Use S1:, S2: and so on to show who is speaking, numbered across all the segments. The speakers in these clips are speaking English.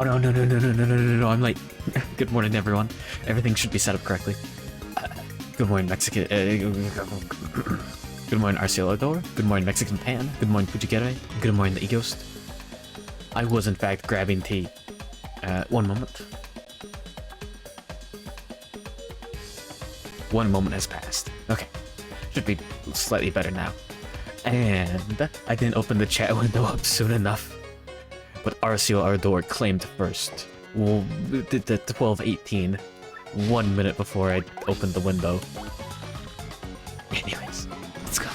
S1: Oh no, no, no, no, no, no, no, no, no, I'm late. Good morning, everyone. Everything should be set up correctly. Good morning, Mexican... good morning, Arcielador. Good morning, Mexican Pan. Good morning, Puchigere. Good morning, the E-Ghost. I was, in fact, grabbing tea. One moment. 1 moment has passed. Okay. Should be slightly better now. And I didn't open the chat window up soon enough. But Arcio Ardor claimed first. Well, the 12:18. 1 minute before I opened the window. Anyways, let's go.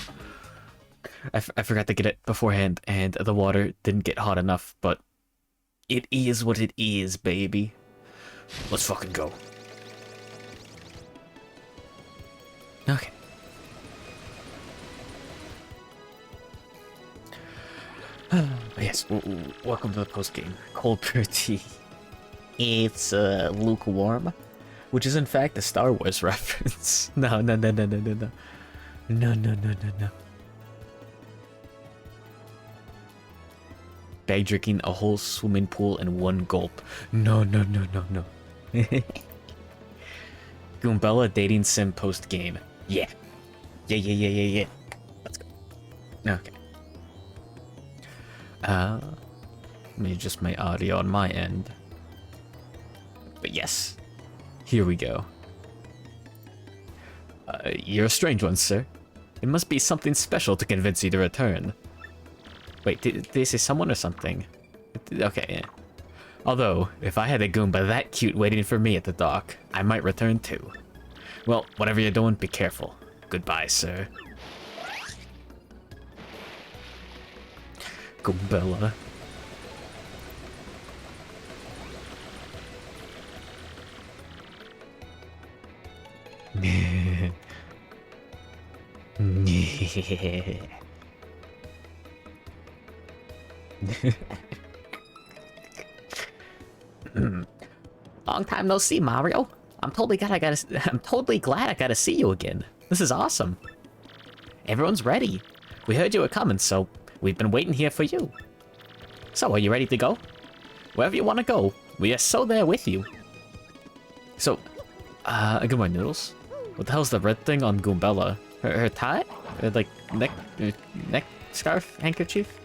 S1: I forgot to get it beforehand, and the water didn't get hot enough, but it is what it is, baby. Let's fucking go. Okay. Yes, welcome to the post-game. Cold beer tea. It's lukewarm, which is in fact a Star Wars reference. No. No. Bag drinking a whole swimming pool in one gulp. No. Goombella dating sim post-game. Yeah. Let's go. Okay. Let me adjust my audio on my end. But yes, here we go. You're a strange one, sir. It must be something special to convince you to return. Wait, did they say someone or something? Okay, yeah. Although, if I had a Goomba that cute waiting for me at the dock, I might return too. Well, whatever you're doing, be careful. Goodbye, sir. Goombella. Long time no see, Mario. I'm totally glad I got to see you again. This is awesome. Everyone's ready. We heard you were coming, so we've been waiting here for you. So, are you ready to go? Wherever you want to go, we are so there with you. So, good morning, Noodles. What the hell's the red thing on Goombella? Her tie? Her, like, neck scarf? Handkerchief?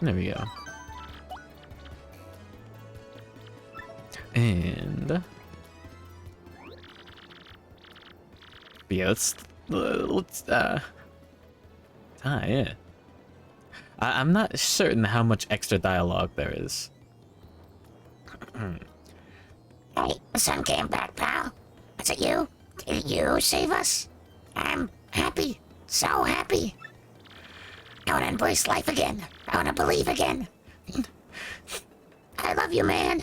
S1: There we go. And... yeah, let's yeah. I'm not certain how much extra dialogue there is.
S2: Hey, the sun came back, pal. Is it you? Did you save us? I'm happy. So happy. I want to embrace life again. I want to believe again. I love you, man.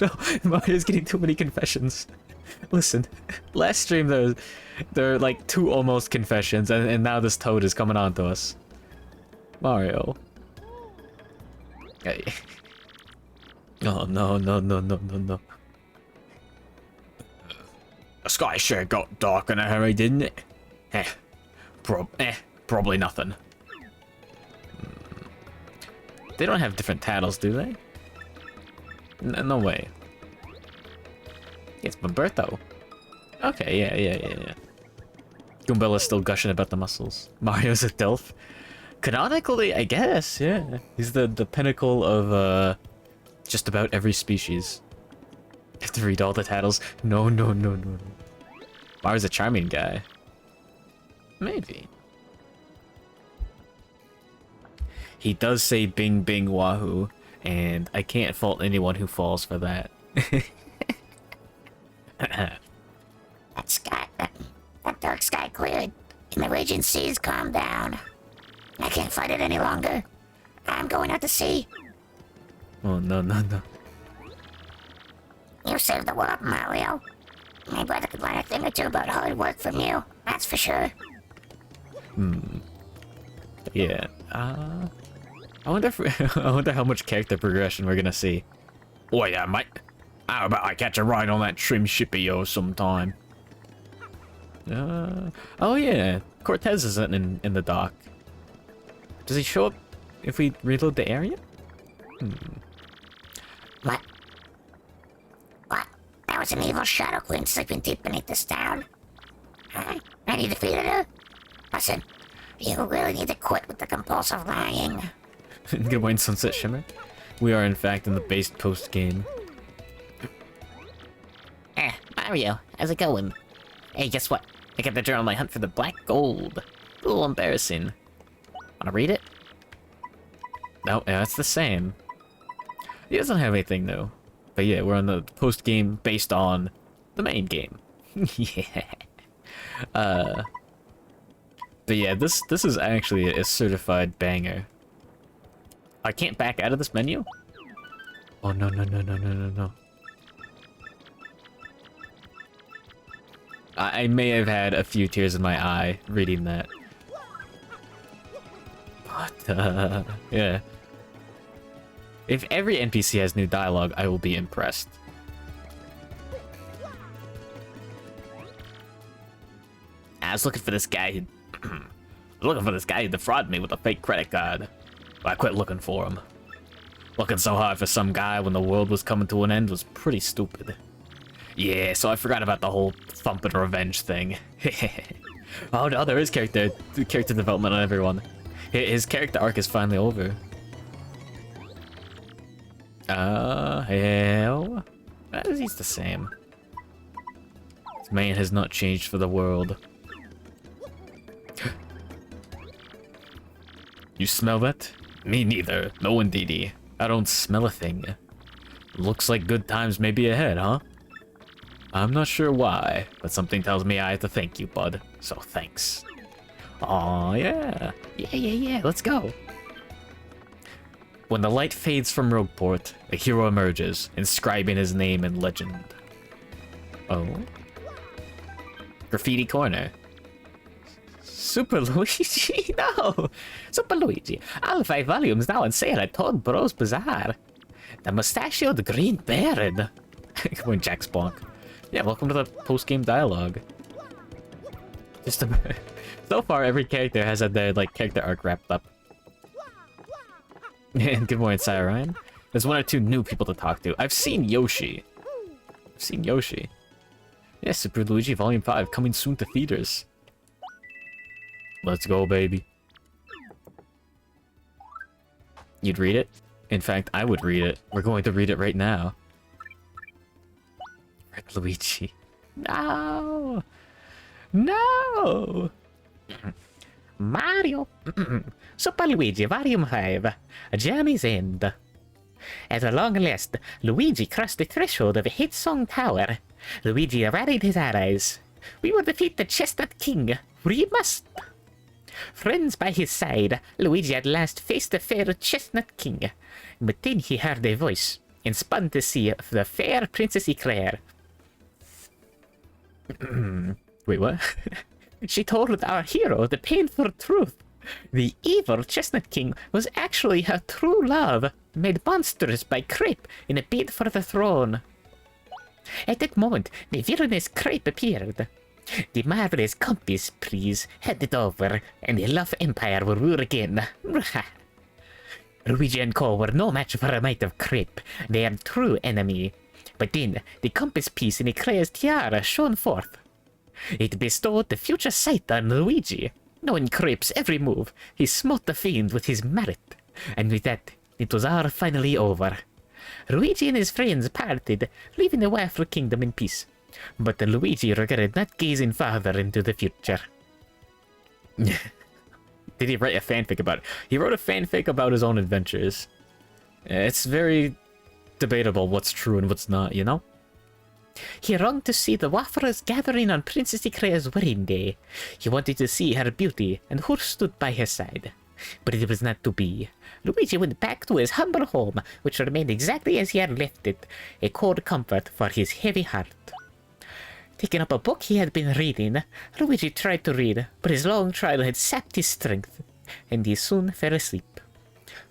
S1: No, Mario's getting too many confessions. Listen, last stream there were like 2 almost confessions, and now this toad is coming on to us. Mario. Hey. Oh, no. The sky sure got dark in a hurry, didn't it? Probably nothing. They don't have different titles, do they? No way. It's Roberto. Okay, yeah. Goombella's still gushing about the muscles. Mario's a DILF. Canonically, I guess, yeah. He's the pinnacle of, just about every species. You have to read all the titles. No. Mario's a charming guy. Maybe. He does say bing bing wahoo, and I can't fault anyone who falls for that.
S2: That dark sky cleared, and the raging seas calmed down. I can't fight it any longer. I'm going out to sea.
S1: Oh, no.
S2: You saved the world, Mario. My brother could learn a thing or two about hard work from you, that's for sure.
S1: Yeah. I wonder how much character progression we're gonna see. Oh yeah, mate. How about I catch a ride on that trim ship of yours sometime? Oh yeah, Cortez isn't in the dock. Does he show up if we reload the area?
S2: What? What? That was an evil Shadow Queen sleeping deep beneath this town. Huh? And you defeated her? Listen, you really need to quit with the compulsive lying.
S1: Good morning, Sunset Shimmer. We are in fact in the base post game.
S2: Mario, how's it going?
S1: Hey, guess what? I got the journal on my hunt for the black gold. A little embarrassing. Wanna read it? No, yeah, it's the same. He doesn't have anything though. But yeah, we're on the post game based on the main game. Yeah. But yeah, this is actually a certified banger. I can't back out of this menu? Oh no no no no no no no. I may have had a few tears in my eye reading that. But, yeah. If every NPC has new dialogue, I will be impressed. I was looking for this guy who defrauded me with a fake credit card. But I quit looking for him. Looking so hard for some guy when the world was coming to an end was pretty stupid. Yeah, so I forgot about the whole thump and revenge thing. Oh no, there is character development on everyone. His character arc is finally over. Hell? He's the same. This man has not changed for the world. You smell that? Me neither. No indeedy. I don't smell a thing. Looks like good times may be ahead, huh? I'm not sure why, but something tells me I have to thank you, bud. So thanks. Aw, yeah. Yeah, let's go. When the light fades from Rogueport, a hero emerges, inscribing his name and legend. Oh? Graffiti Corner. Super Luigi? No! Super Luigi. All 5 volumes now on sale at Toad Bros Bazaar. The mustachioed green baron. Come on, Jack Sponk. Yeah, welcome to the post-game dialogue. So far, every character has had their, like, character arc wrapped up. And good morning, Ryan. There's 1 or 2 new people to talk to. I've seen Yoshi. Yeah, Super Luigi Volume 5 coming soon to theaters. Let's go, baby. You'd read it? In fact, I would read it. We're going to read it right now. Red Luigi. No! No! Mario! Super Luigi Volume 5. A Journey's End. At long last, Luigi crossed the threshold of a Hitsong Tower. Luigi rallied his allies. We will defeat the Chestnut King. We must! Friends by his side, Luigi at last faced the fair Chestnut King. But then he heard a voice, and spun to see the fair Princess Eclair. Wait, what? She told our hero the painful truth. The evil Chestnut King was actually her true love, made monstrous by Crepe in a bid for the throne. At that moment, the villainous Crepe appeared. The marvelous compass, please, handed over, and the Love Empire will rule again. Luigi and Co. were no match for the might of Crepe, their true enemy. But then, the compass piece in Eclair's tiara shone forth. It bestowed the future sight on Luigi. Knowing Crepe's every move, he smote the fiend with his mallet. And with that, it was all finally over. Luigi and his friends parted, leaving the Waffle Kingdom in peace. But Luigi regretted not gazing farther into the future. Did he write a fanfic about it? He wrote a fanfic about his own adventures. It's very debatable what's true and what's not, you know? He longed to see the Wafflers gathering on Princess Eclair's wedding day. He wanted to see her beauty and who stood by her side. But it was not to be. Luigi went back to his humble home, which remained exactly as he had left it, a cold comfort for his heavy heart. Taking up a book he had been reading, Luigi tried to read, but his long trial had sapped his strength, and he soon fell asleep.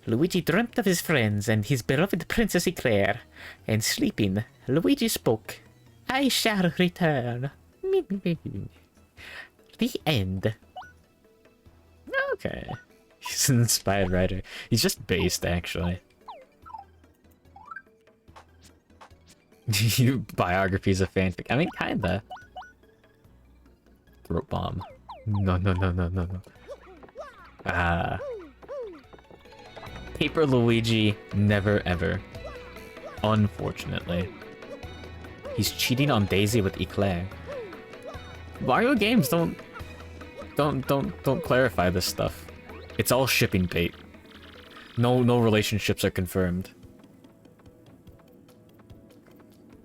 S1: Luigi dreamt of his friends and his beloved Princess Eclair, and sleeping, Luigi spoke. I shall return. The end. Okay. He's an inspired writer. He's just based, actually. Biographies of fanfic. I mean, kinda. Throat bomb. No, no, no, no, no, no. Paper Luigi, never ever. Unfortunately. He's cheating on Daisy with Eclair. Mario games don't clarify this stuff. It's all shipping bait. No relationships are confirmed.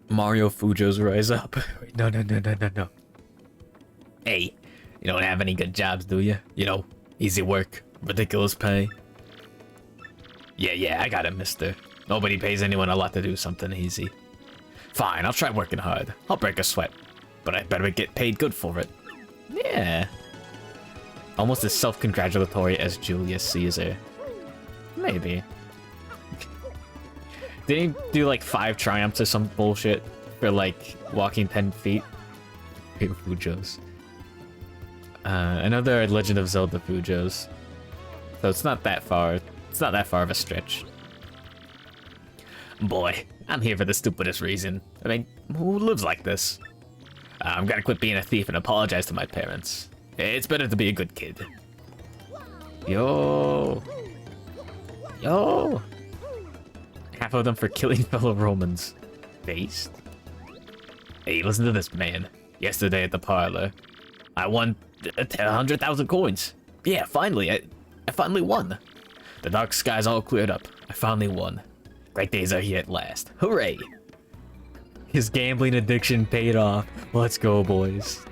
S1: Mario Fujos rise up. No. Hey, you don't have any good jobs, do you? You know, easy work, ridiculous pay. Yeah, I got it, mister. Nobody pays anyone a lot to do something easy. Fine, I'll try working hard. I'll break a sweat. But I better get paid good for it. Yeah. Almost as self-congratulatory as Julius Caesar. Maybe. Didn't he do like 5 triumphs or some bullshit for like walking 10 feet? Fujos. Another Legend of Zelda Fujos. So it's not that far. It's not that far of a stretch. Boy, I'm here for the stupidest reason. I mean, who lives like this? I'm gonna quit being a thief and apologize to my parents. It's better to be a good kid. Yo. Half of them for killing fellow Romans. Based? Hey, listen to this, man. Yesterday at the parlor, I won 100,000 coins. Yeah, finally, I finally won. The dark skies all cleared up. I finally won. Great days are here at last. Hooray! His gambling addiction paid off. Let's go, boys.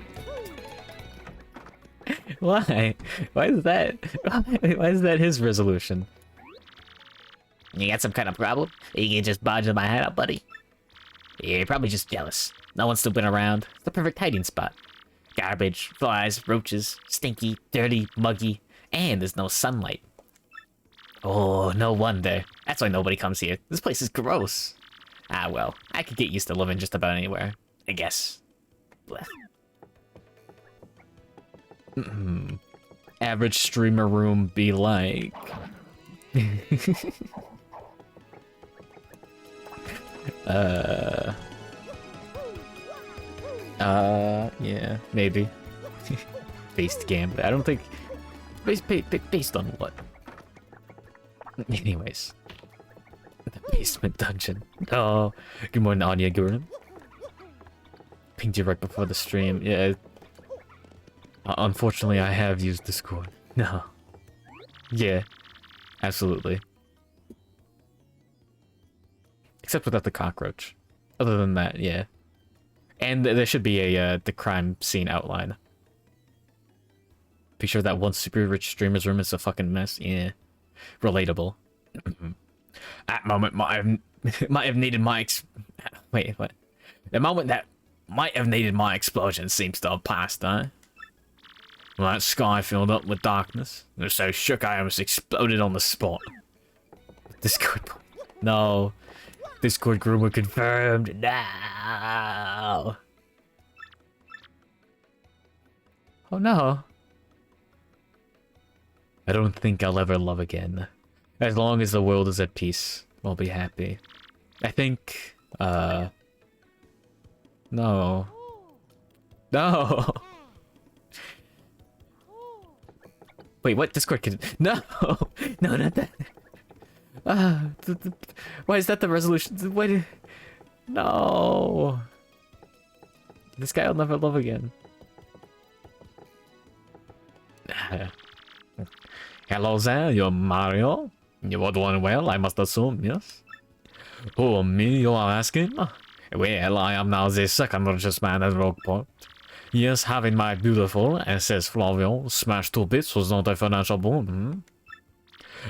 S1: Why? Why is that his resolution?
S2: You got some kind of problem? You can just bodge my head up, buddy.
S1: You're probably just jealous. No one's still been around. It's the perfect hiding spot. Garbage, flies, roaches, stinky, dirty, muggy, and there's no sunlight. Oh, no wonder. That's why nobody comes here. This place is gross. Ah, well, I could get used to living just about anywhere, I guess. Blech. Average streamer room be like... yeah, maybe. Based gambling. I don't think... Based on what? Anyways. The basement dungeon. Oh, good morning, Anya Gurin. Pinged you right before the stream. Yeah. Unfortunately, I have used Discord. No. Yeah. Absolutely. Except without the cockroach. Other than that, yeah. And there should be a the crime scene outline. Be sure that one super rich streamer's room is a fucking mess. Yeah. Relatable. That moment might have needed my wait, what? The moment that might have needed my explosion seems to have passed, huh? Well, that sky filled up with darkness. I was so shook I almost exploded on the spot. Discord. No. Discord groomer confirmed. No. Oh no. I don't think I'll ever love again. As long as the world is at peace, I'll be happy. I think, no. No! Wait, what? Discord can... No! No, not that. Why is that the resolution? Why No! This guy will never love again. Hello there, you're Mario? You are doing well, I must assume, yes? Oh, me, you are asking? Well, I am now the second richest man at Rockport. Yes, having my beautiful, says Flavio, smashed to bits was not a financial boon,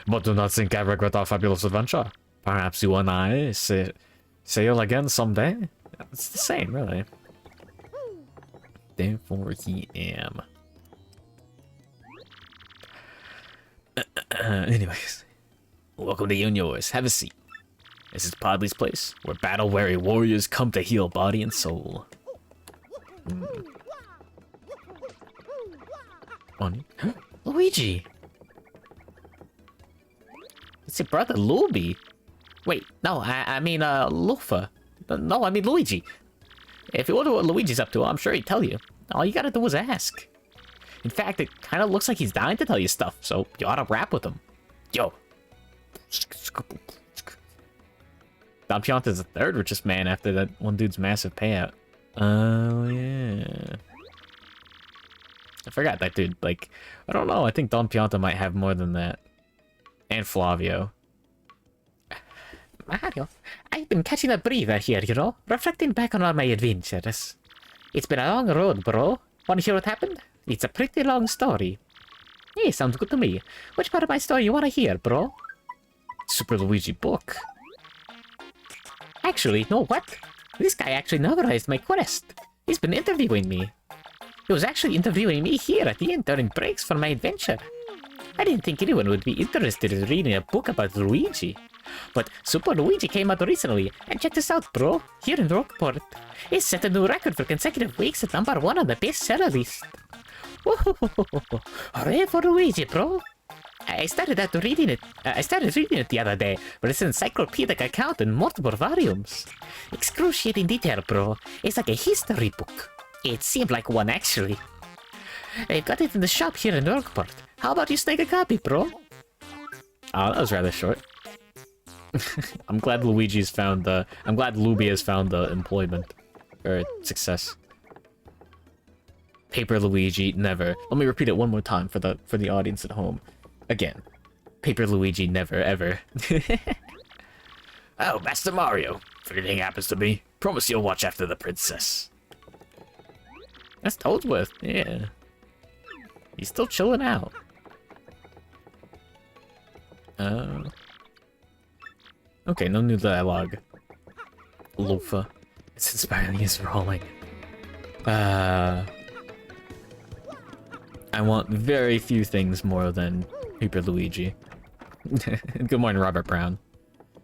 S1: But do not think I regret our fabulous adventure. Perhaps you and I sail again someday? It's the same, really. Therefore he am. Anyways. Welcome to you and yours. Have a seat. This is Podley's place, where battle-weary warriors come to heal body and soul. Luigi! It's your brother, Luby. Wait, no, I mean, Lufa. No, I mean Luigi. If you wonder what Luigi's up to, I'm sure he'd tell you. All you gotta do is ask. In fact, it kind of looks like he's dying to tell you stuff, so you ought to rap with him. Yo. Don Pianta's the third richest man after that one dude's massive payout. Oh, yeah. I forgot that dude. Like, I don't know. I think Don Pianta might have more than that. And Flavio. Mario, I've been catching a breather here, you know? Reflecting back on all my adventures. It's been a long road, bro. Wanna hear what happened? It's a pretty long story. Hey, sounds good to me. Which part of my story you wanna hear, bro? Super Luigi book. Actually, no, what? This guy actually notarized my quest. He's been interviewing me. He was actually interviewing me here at the end during breaks for my adventure. I didn't think anyone would be interested in reading a book about Luigi. But Super Luigi came out recently, and check this out, bro. Here in Rockport. It set a new record for consecutive weeks at #1 on the bestseller list. Whoa, hooray for Luigi, bro. I started reading it the other day, but it's an encyclopedic account in multiple volumes. Excruciating detail, bro. It's like a history book. It seemed like one, actually. They've got it in the shop here in Rockport. How about you snag a copy, bro? Oh, that was rather short. I'm glad Luigi's found the... I'm glad Luby has found the employment. Or success. Paper Luigi, never. Let me repeat it one more time for the audience at home. Again. Paper Luigi, never, ever. Oh, Master Mario. If anything happens to me, promise you'll watch after the princess. That's Toadsworth, yeah. He's still chilling out. Okay, no new dialogue. Lofa. It's inspiring as rolling. I want very few things more than Paper Luigi. Good morning, Robert Brown.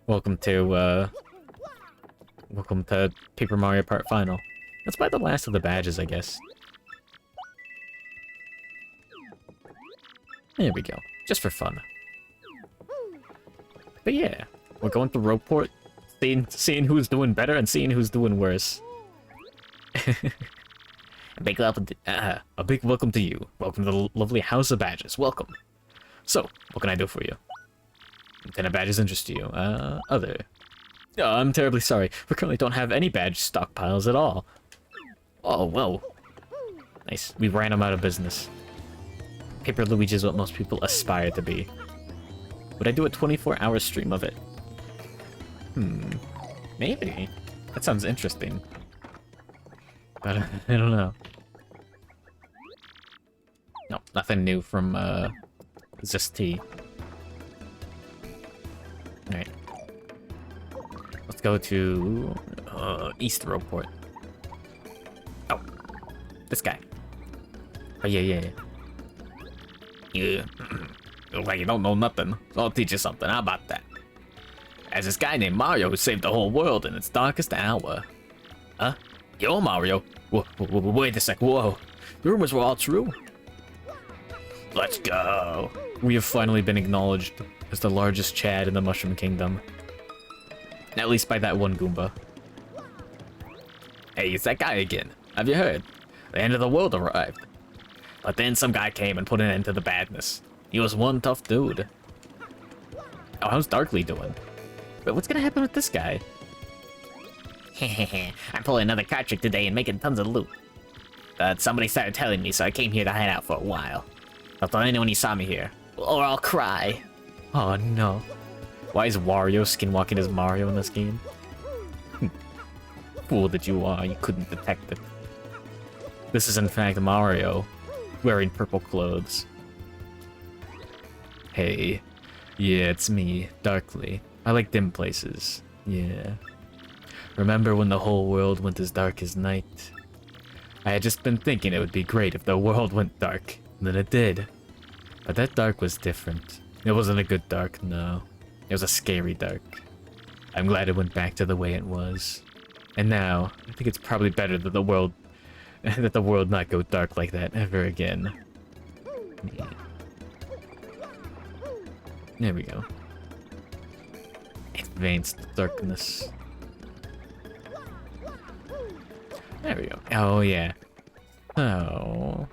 S1: Welcome to Paper Mario Part Final. That's by the last of the badges, I guess. There we go. Just for fun. But yeah, we're going to Roadport, seeing who's doing better and seeing who's doing worse. A big welcome to you. Welcome to the lovely House of Badges. Welcome. So, what can I do for you? What kind of badges interest you? Other. Oh, I'm terribly sorry. We currently don't have any badge stockpiles at all. Oh, whoa. Nice. We ran them out of business. Paper Luigi is what most people aspire to be. Would I do a 24-hour stream of it? Maybe. That sounds interesting. But I don't know. No, nothing new from Zest T. Alright. Let's go to East Roadport. Oh, this guy. Oh, yeah. Yeah. Look like you don't know nothing, so I'll teach you something. How about that? There's this guy named Mario who saved the whole world in its darkest hour. Huh? Yo, Mario. Wait a sec. Whoa. The rumors were all true. Let's go. We have finally been acknowledged as the largest Chad in the Mushroom Kingdom. At least by that one Goomba. Hey, it's that guy again. Have you heard? The end of the world arrived. But then some guy came and put an end to the badness. He was one tough dude. Oh, how's Darkly doing? But what's gonna happen with this guy? I'm pulling another card trick today and making tons of loot. But somebody started telling me, so I came here to hide out for a while. Don't tell anyone you saw me here, or I'll cry. Oh no. Why is Wario skinwalking as Mario in this game? Fool that you are, you couldn't detect it. This is in fact Mario, wearing purple clothes. Hey. Yeah, it's me, Darkly. I like dim places. Yeah. Remember when the whole world went as dark as night? I had just been thinking it would be great if the world went dark, and then it did. But that dark was different. It wasn't a good dark, no. It was a scary dark. I'm glad it went back to the way it was. And now, I think it's probably better that the world not go dark like that ever again. Yeah. There we go. Advanced darkness. There we go. Oh, yeah. Oh.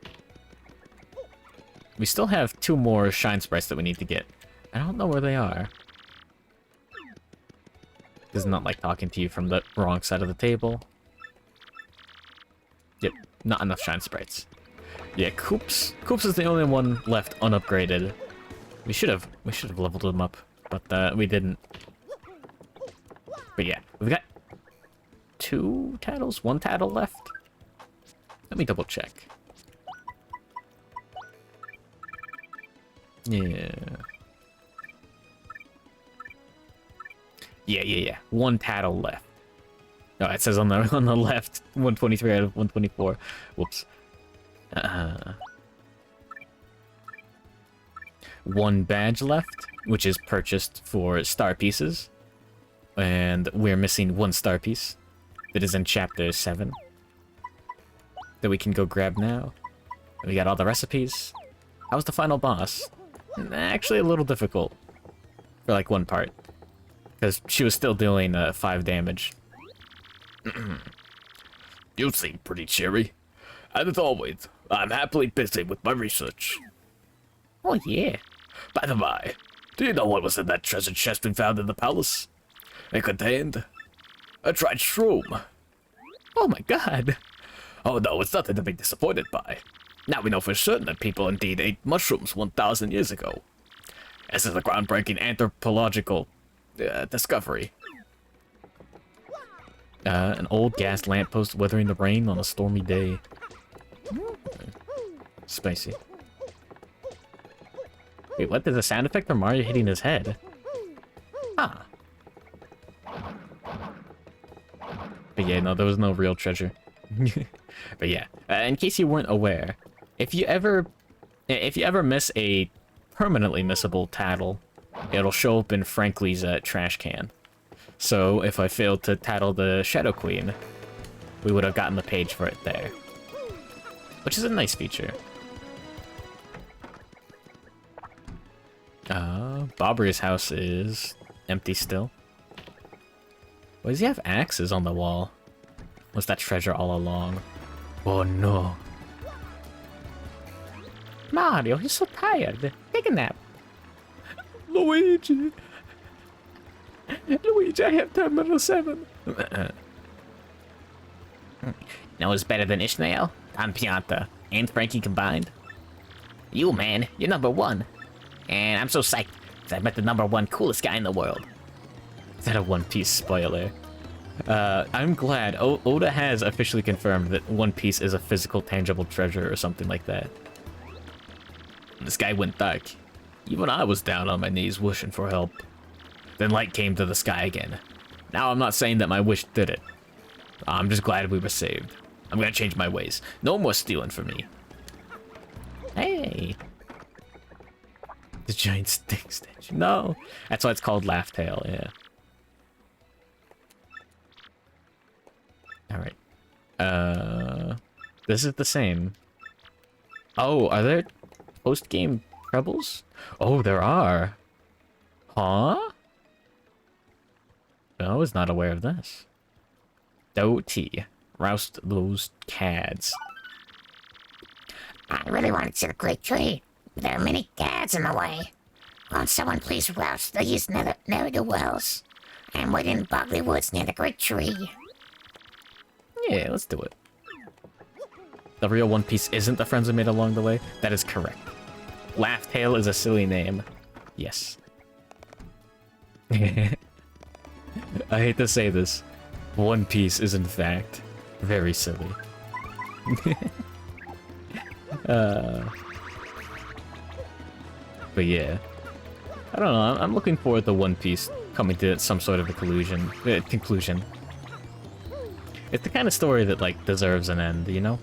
S1: We still have 2 more shine sprites that we need to get. I don't know where they are. This is not like talking to you from the wrong side of the table. Yep, not enough shine sprites. Yeah, Koops. Koops is the only one left unupgraded. We should have leveled him up, but we didn't. But yeah, we've got 2 titles, 1 title left. Let me double check. Yeah. Yeah. 1 title left. No, it says on the left, 123 out of 124. Whoops. 1 badge left, which is purchased for star pieces. And we're missing 1 star piece that is in chapter 7 that we can go grab now. We got all the recipes. How was the final boss? Actually a little difficult for like 1 part, because she was still dealing 5 damage.
S3: You seem pretty cheery. And as always, I'm happily busy with my research.
S1: Oh yeah.
S3: By the by, do you know what was in that treasure chest we found in the palace? It contained a dried shroom.
S1: Oh my god.
S3: Oh no, it's nothing to be disappointed by. Now we know for certain that people indeed ate mushrooms 1,000 years ago. This is a groundbreaking anthropological discovery.
S1: An old gas lamppost weathering the rain on a stormy day. Spicy. Wait, what? There's a sound effect for Mario hitting his head. Ah. But yeah, no, there was no real treasure. But yeah, in case you weren't aware, if you ever miss a permanently missable tattle, it'll show up in Frankly's trash can. So if I failed to tattle the Shadow Queen, we would have gotten the page for it there, which is a nice feature. Bobbery's house is empty still. Why does he have axes on the wall? Was that treasure all along? Oh no. Mario, you're so tired. Take a nap.
S3: Luigi! Luigi, I have terminal 7.
S1: No, it's better than Ishmael, Don Pianta, and Frankie combined. You, man, you're #1. And I'm so psyched, because I met the #1 coolest guy in the world. Is that a One Piece spoiler? I'm glad Oda has officially confirmed that One Piece is a physical, tangible treasure or something like that.
S3: This guy went dark. Even I was down on my knees wishing for help. Then light came to the sky again. Now I'm not saying that my wish did it. I'm just glad we were saved. I'm gonna change my ways. No more stealing from me.
S1: Hey! The giant stick statue. No! That's why it's called Laugh Tale, yeah. Alright. This is the same. Oh, are there post-game trebles? Oh, there are. Huh? I was not aware of this. Doty. Roust those cads.
S2: I really want to see the great tree, but there are many cads in the way. Won't someone please roust these ne'er-do-wells? I'm waiting in Bogley Woods near the great tree.
S1: Yeah, let's do it. The real One Piece isn't the friends we made along the way? That is correct. Laugh Tale is a silly name. Yes. I hate to say this. One Piece is in fact very silly. But yeah. I don't know, I'm looking forward to One Piece coming to some sort of a conclusion. It's the kind of story that, like, deserves an end, you know?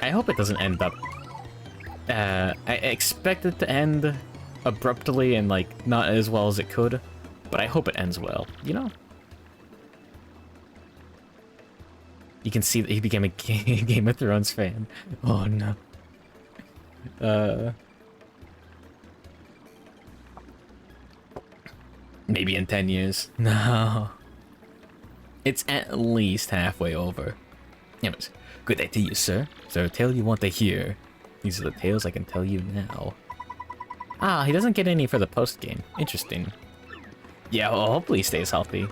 S1: I hope it doesn't end up... I expect it to end abruptly and, like, not as well as it could, but I hope it ends well, you know? You can see that he became a Game of Thrones fan. Oh, no.
S3: Maybe in 10 years. No. It's at least halfway over. Anyways, good day to you, sir. Is there a tale you want to hear? These are the tales I can tell you now. Ah, he doesn't get any for the post-game. Interesting. Yeah, well, hopefully he stays healthy.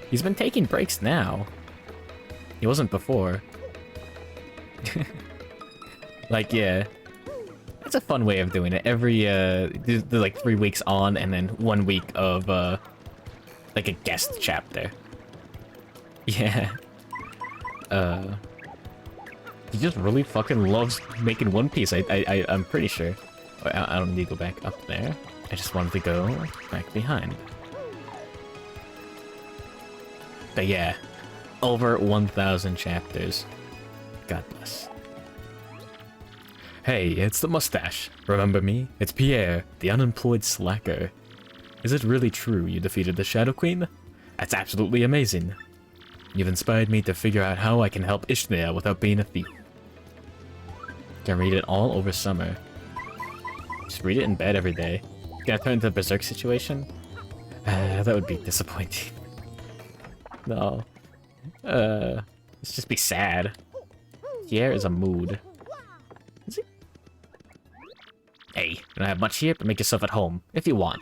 S3: He's been taking breaks now. He wasn't before. Like, yeah. That's a fun way of doing it. Every, there's like 3 weeks on and then 1 week of, like a guest chapter. Yeah. He just really fucking loves making One Piece. I'm pretty sure. I don't need to go back up there. I just wanted to go back behind. But yeah, over 1,000 chapters. God bless. Hey, it's the mustache. Remember me? It's Pierre, the unemployed slacker. Is it really true you defeated the Shadow Queen? That's absolutely amazing. You've inspired me to figure out how I can help Ishmael without being a thief. Can read it all over summer. Just read it in bed every day. Gonna turn into a berserk situation? That would be disappointing. No. Let's just be sad. Pierre is a mood. Is he? Hey, you don't have much here, but make yourself at home, if you want.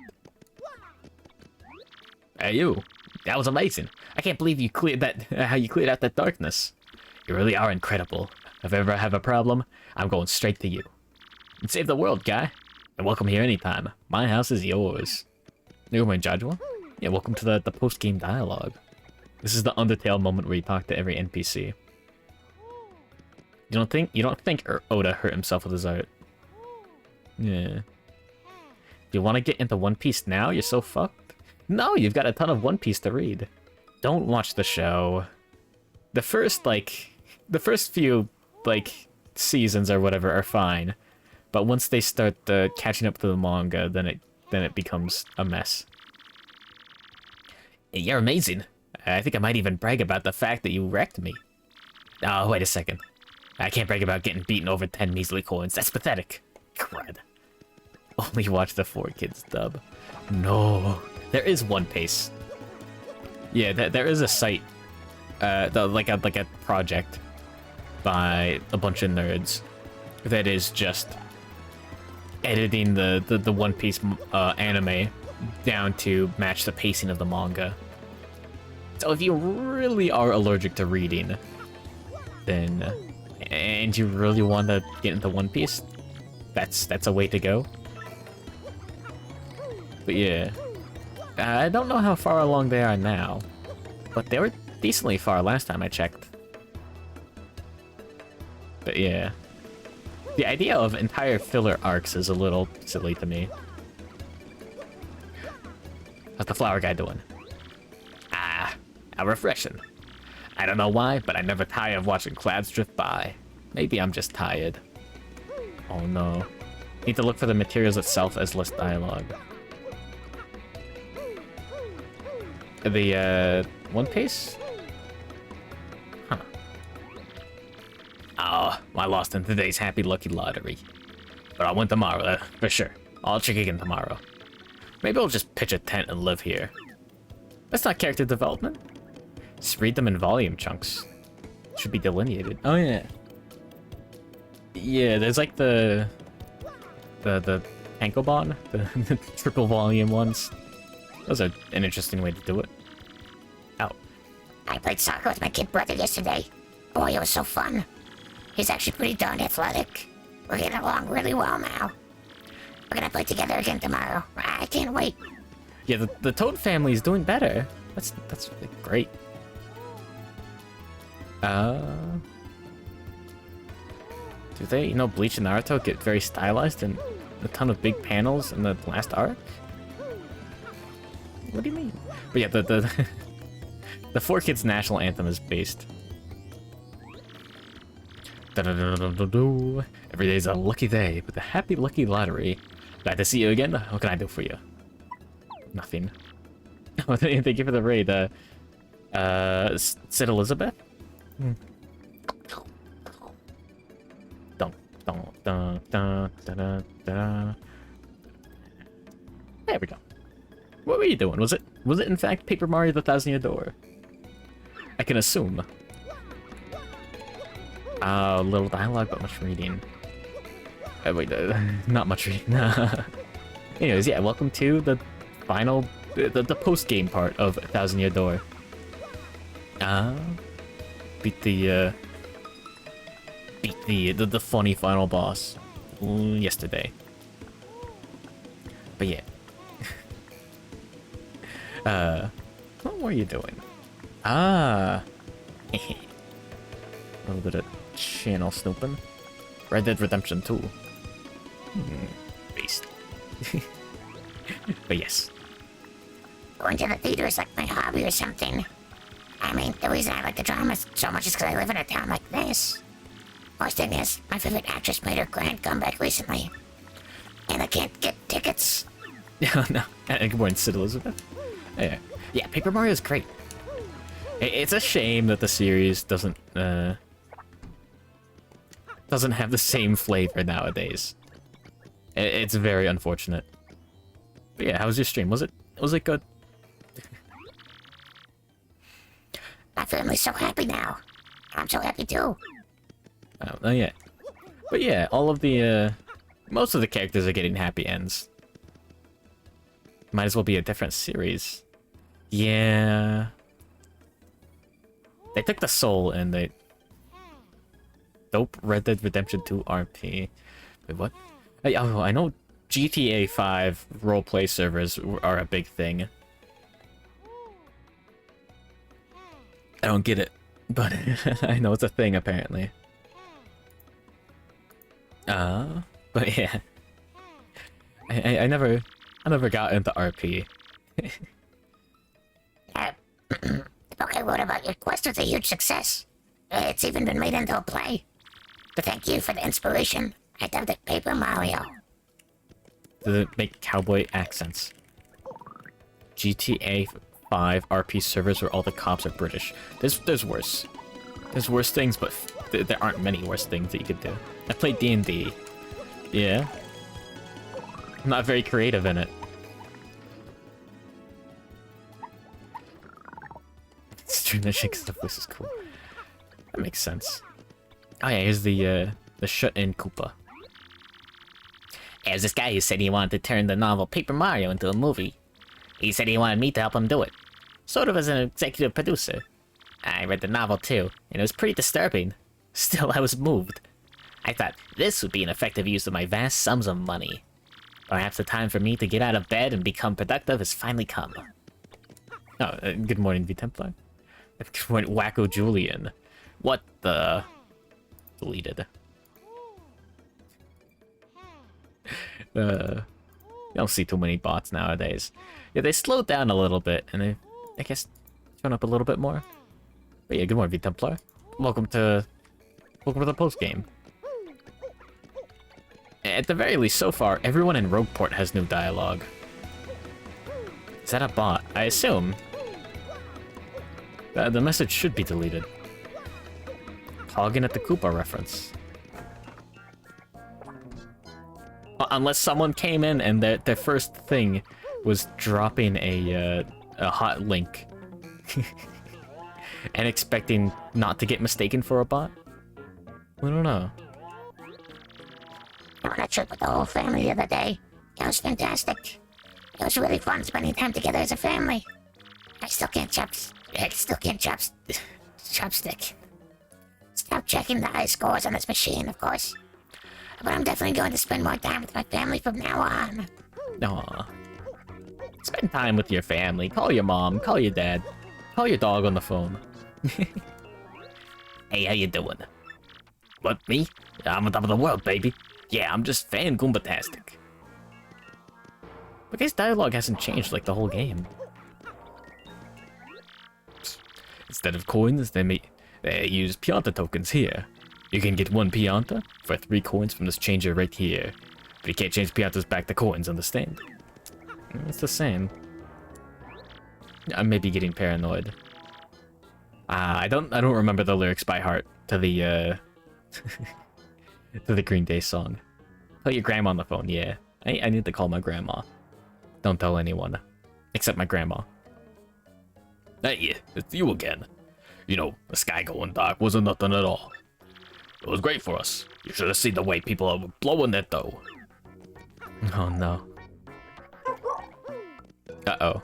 S3: Hey, you. That was amazing. I can't believe you cleared that, how you cleared out that darkness. You really are incredible. If I ever have a problem, I'm going straight to you. And save the world, guy. And welcome here anytime. My house is yours. New Jajwa? Yeah, welcome to the post-game dialogue. This is the Undertale moment where you talk to every NPC. You don't think Oda hurt himself with his art? Yeah. Do you want to get into One Piece now? You're so fucked. No, you've got a ton of One Piece to read. Don't watch the show. The first few, seasons or whatever are fine. But once they start catching up to the manga, then it becomes a mess. You're amazing. I think I might even brag about the fact that you wrecked me. Oh, wait a second. I can't brag about getting beaten over 10 measly coins. That's pathetic. Crud. Only watch the 4Kids dub. No. There is One Piece. Yeah, there is a site, like a project by a bunch of nerds that is just editing the One Piece anime down to match the pacing of the manga. So if you really are allergic to reading, then and you really want to get into One Piece, that's a way to go. But yeah, I don't know how far along they are now, but they were decently far last time I checked. But yeah, the idea of entire filler arcs is a little silly to me. How's the flower guy doing? Ah, how refreshing. I don't know why, but I never tire of watching clouds drift by. Maybe I'm just tired. Oh no. Need to look for the materials itself as less dialogue. The, One Piece? Huh. Oh, I lost in today's happy lucky lottery. But I'll win tomorrow, for sure. I'll check again tomorrow. Maybe I'll just pitch a tent and live here. That's not character development. Just read them in volume chunks. Should be delineated. Oh yeah. Yeah, there's like the Tankobon, the triple volume ones. Those are an interesting way to do it. Ow.
S2: I played soccer with my kid brother yesterday. Boy, it was so fun. He's actually pretty darn athletic. We're getting along really well now. We're gonna play together again tomorrow. I can't wait.
S3: Yeah, the Toad family is doing better. That's really great. Do they, Bleach and Naruto get very stylized and a ton of big panels in the last arc? What do you mean? But yeah, the 4Kids national anthem is based. Every day's a lucky day with a happy lucky lottery. Glad to see you again. What can I do for you? Nothing. Thank you for the raid. Sid Elizabeth? There we go. What were you doing? Was Was it in fact Paper Mario the Thousand Year Door? I can assume. Little dialogue, but much reading. Wait, not much reading. Anyways, yeah, welcome to the final, the post-game part of Thousand Year Door. Beat the funny final boss yesterday. But yeah. What were you doing? A little bit of channel snooping. Red Dead Redemption 2. Based. But yes.
S2: Going to the theater is like my hobby or something. I mean, the reason I like the drama so much is because I live in a town like this. Worst thing is, my favorite actress made her grand comeback recently. And I can't get tickets.
S3: No. Good morning, Sid Elizabeth. Yeah, Paper Mario is great. It's a shame that the series doesn't have the same flavor nowadays. It's very unfortunate. But yeah, how was your stream? Was it good?
S2: My family's so happy now. I'm so happy too.
S3: Oh yeah. But yeah, all of the most of the characters are getting happy ends. Might as well be a different series. Yeah. They took the soul and they... Dope Red Dead Redemption 2 RP. Wait, what? Oh, I know GTA 5 roleplay servers are a big thing. I don't get it, but I know it's a thing apparently. But yeah. I never got into RP.
S2: Okay, what about your quest was a huge success? It's even been made into a play. To thank you for the inspiration, I dubbed it Paper Mario.
S3: Does it make cowboy accents? GTA 5 RP servers where all the cops are British. There's worse. There's worse things, but there aren't many worse things that you could do. I played D&D. Yeah. I'm not very creative in it. Stream that shit 'cause the voice is cool. That makes sense. Oh yeah, here's the shut-in Koopa.
S1: There's this guy who said he wanted to turn the novel Paper Mario into a movie. He said he wanted me to help him do it. Sort of as an executive producer. I read the novel too, and it was pretty disturbing. Still, I was moved. I thought this would be an effective use of my vast sums of money. Perhaps the time for me to get out of bed and become productive has finally come.
S3: Oh, good morning, V Templar. Good morning, Wacko Julian. What the... Deleted. You don't see too many bots nowadays. Yeah, they slowed down a little bit, and they, I guess, turn up a little bit more. But yeah, good morning, V Templar. Welcome to the post game. At the very least, so far, everyone in Rogueport has new dialogue. Is that a bot? I assume. The message should be deleted. Hogging at the Koopa reference. Unless someone came in and their first thing was dropping a hot link. And expecting not to get mistaken for a bot? I don't know.
S2: I went on a trip with the whole family the other day. It was fantastic. It was really fun spending time together as a family. I still can't chopstick. Stop checking the high scores on this machine, of course. But I'm definitely going to spend more time with my family from now on.
S3: Aw. Spend time with your family. Call your mom. Call your dad. Call your dog on the phone.
S1: Hey, how you doing?
S3: What, me? I'm on top of the world, baby. Yeah, I'm just fan Goomba-tastic. But his dialogue hasn't changed like the whole game. Instead of coins, they use Pianta tokens here. You can get 1 Pianta for 3 coins from this changer right here. But you can't change Piantas back to coins, understand? It's the same. I may be getting paranoid. I don't remember the lyrics by heart to the to the Green Day song. Call your grandma on the phone, yeah. I need to call my grandma. Don't tell anyone. Except my grandma. Hey, it's you again. You know, the sky going dark wasn't nothing at all. It was great for us. You should have seen the way people are blowing that dough.
S1: Oh no. Uh-oh.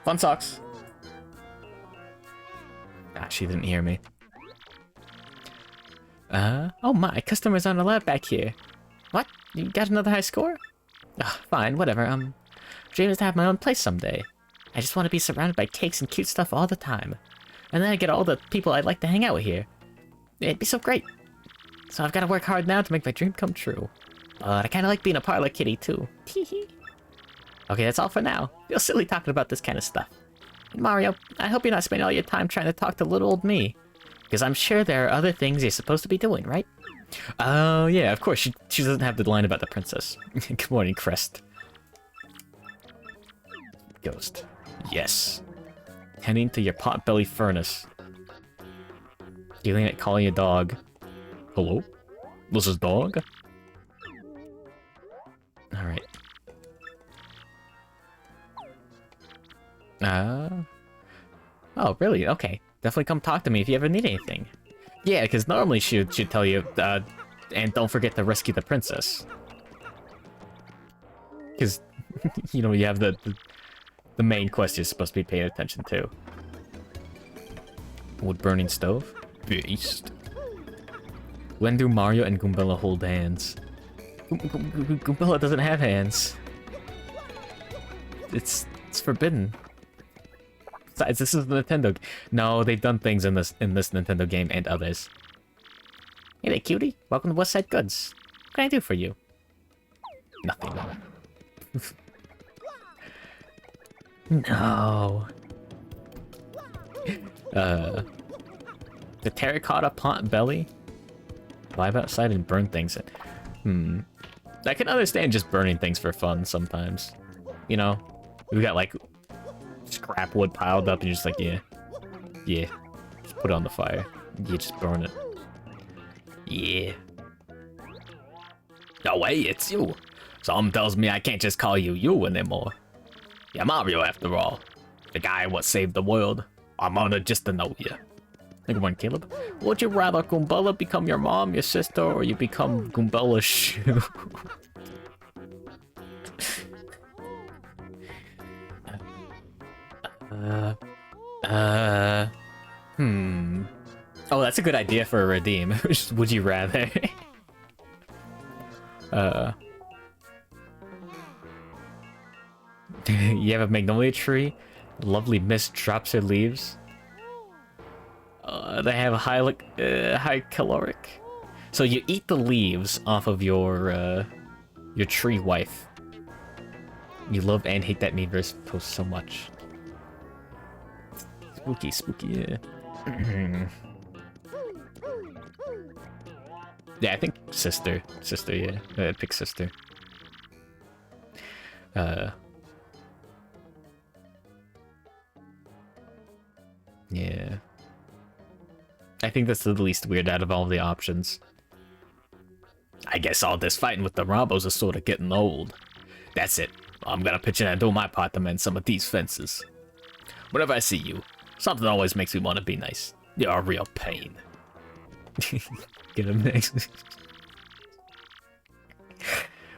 S1: Fun socks. Ah, she didn't hear me. Oh my, customers aren't allowed back here. What? You got another high score? Fine, whatever. Dream is to have my own place someday. I just want to be surrounded by cakes and cute stuff all the time. And then I get all the people I'd like to hang out with here. It'd be so great. So I've got to work hard now to make my dream come true. But I kind of like being a parlor kitty too. Teehee. Okay, that's all for now. Feel silly talking about this kind of stuff. And Mario, I hope you're not spending all your time trying to talk to little old me. Because I'm sure there are other things you're supposed to be doing, right? Oh, yeah, of course. She doesn't have the line about the princess. Good morning, Crest. Ghost. Yes. Heading to your potbelly furnace. Feeling it calling your dog. Hello? This is dog? Alright. Oh, really? Okay. Definitely come talk to me if you ever need anything. Yeah, because normally she'd tell you, and don't forget to rescue the princess. Because, you know, you have the main quest you're supposed to be paying attention to. Wood burning stove? Beast. When do Mario and Goombella hold hands? Goombella doesn't have hands. It's forbidden. Besides, this is Nintendo. No, they've done things in this Nintendo game and others. Hey there, cutie. Welcome to West Side Goods. What can I do for you? Nothing. No. The terracotta pot belly? Vibe outside and burn things. I can understand just burning things for fun sometimes. You know? We got like scrap wood piled up and you're just like, yeah. Just put it on the fire. You just burn it. Yeah.
S3: No way, it's you. Something tells me I can't just call you you anymore. You're Mario after all. The guy what saved the world. I'm honored just to know you.
S1: Good morning, Caleb. Would you rather Goombella become your mom, your sister, or you become Goombella's shoe? Oh, that's a good idea for a redeem. Would you rather? You have a magnolia tree. Lovely mist drops her leaves. They have a high caloric. So you eat the leaves off of your tree wife. You love and hate that meme verse post so much. Spooky, yeah. Yeah, I think sister, yeah. I'd pick sister. Yeah. I think that's the least weird out of all the options.
S3: I guess all this fighting with the Rombos is sort of getting old. That's it. I'm gonna pitch in and do my part to mend some of these fences. Whenever I see you, something always makes me want to be nice. You're a real pain.
S1: Get him next.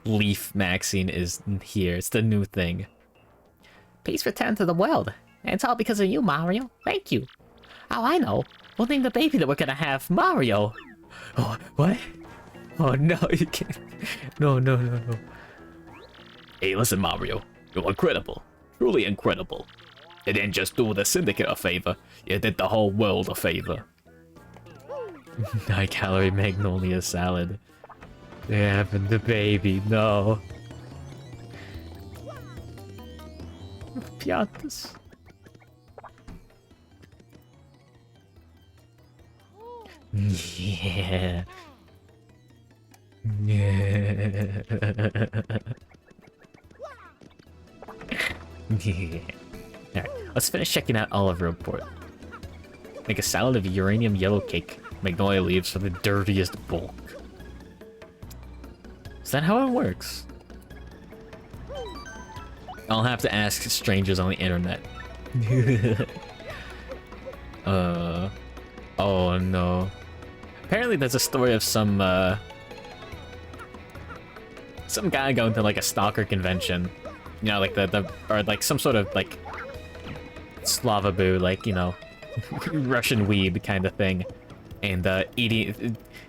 S1: Leaf Maxine is here. It's the new thing. Peace return to the world. And it's all because of you, Mario. Thank you. Oh, I know. We'll name the baby that we're gonna have Mario. Oh, what? Oh, no, you can't. No.
S3: Hey, listen, Mario. You're incredible. Truly incredible. You didn't just do the Syndicate a favor. You did the whole world a favor.
S1: High-calorie magnolia salad. They happened to baby. No. Piatas. Yeah. Alright, let's finish checking out Olive Report. Make a salad of uranium yellow cake, magnolia leaves for the dirtiest bulk. Is that how it works? I'll have to ask strangers on the internet.
S3: Oh no. Apparently there's a story of some guy going to like a stalker convention. You know, like or like some sort of like Slavaboo, like, you know, Russian weeb kind of thing. And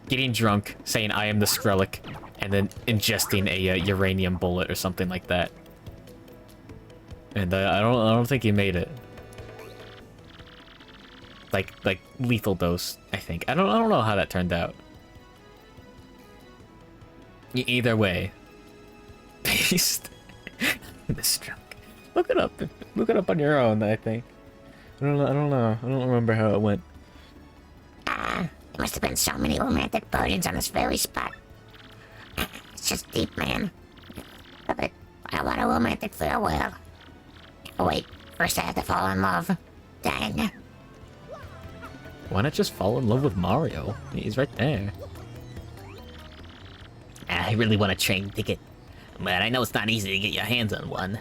S3: getting drunk, saying I am the Skrillex, and then ingesting a uranium bullet or something like that. And I don't think he made it. Like lethal dose, I think. I don't know how that turned out. Either way, based this drunk. Look it up. Look it up on your own. I think. I don't know. I don't remember how it went.
S2: There must have been so many romantic potions on this very spot. It's just deep, man. But I want a romantic farewell. Oh, wait, first I have to fall in love. Dang.
S3: Why not just fall in love with Mario? He's right there.
S4: I really want a train ticket, but I know it's not easy to get your hands on one.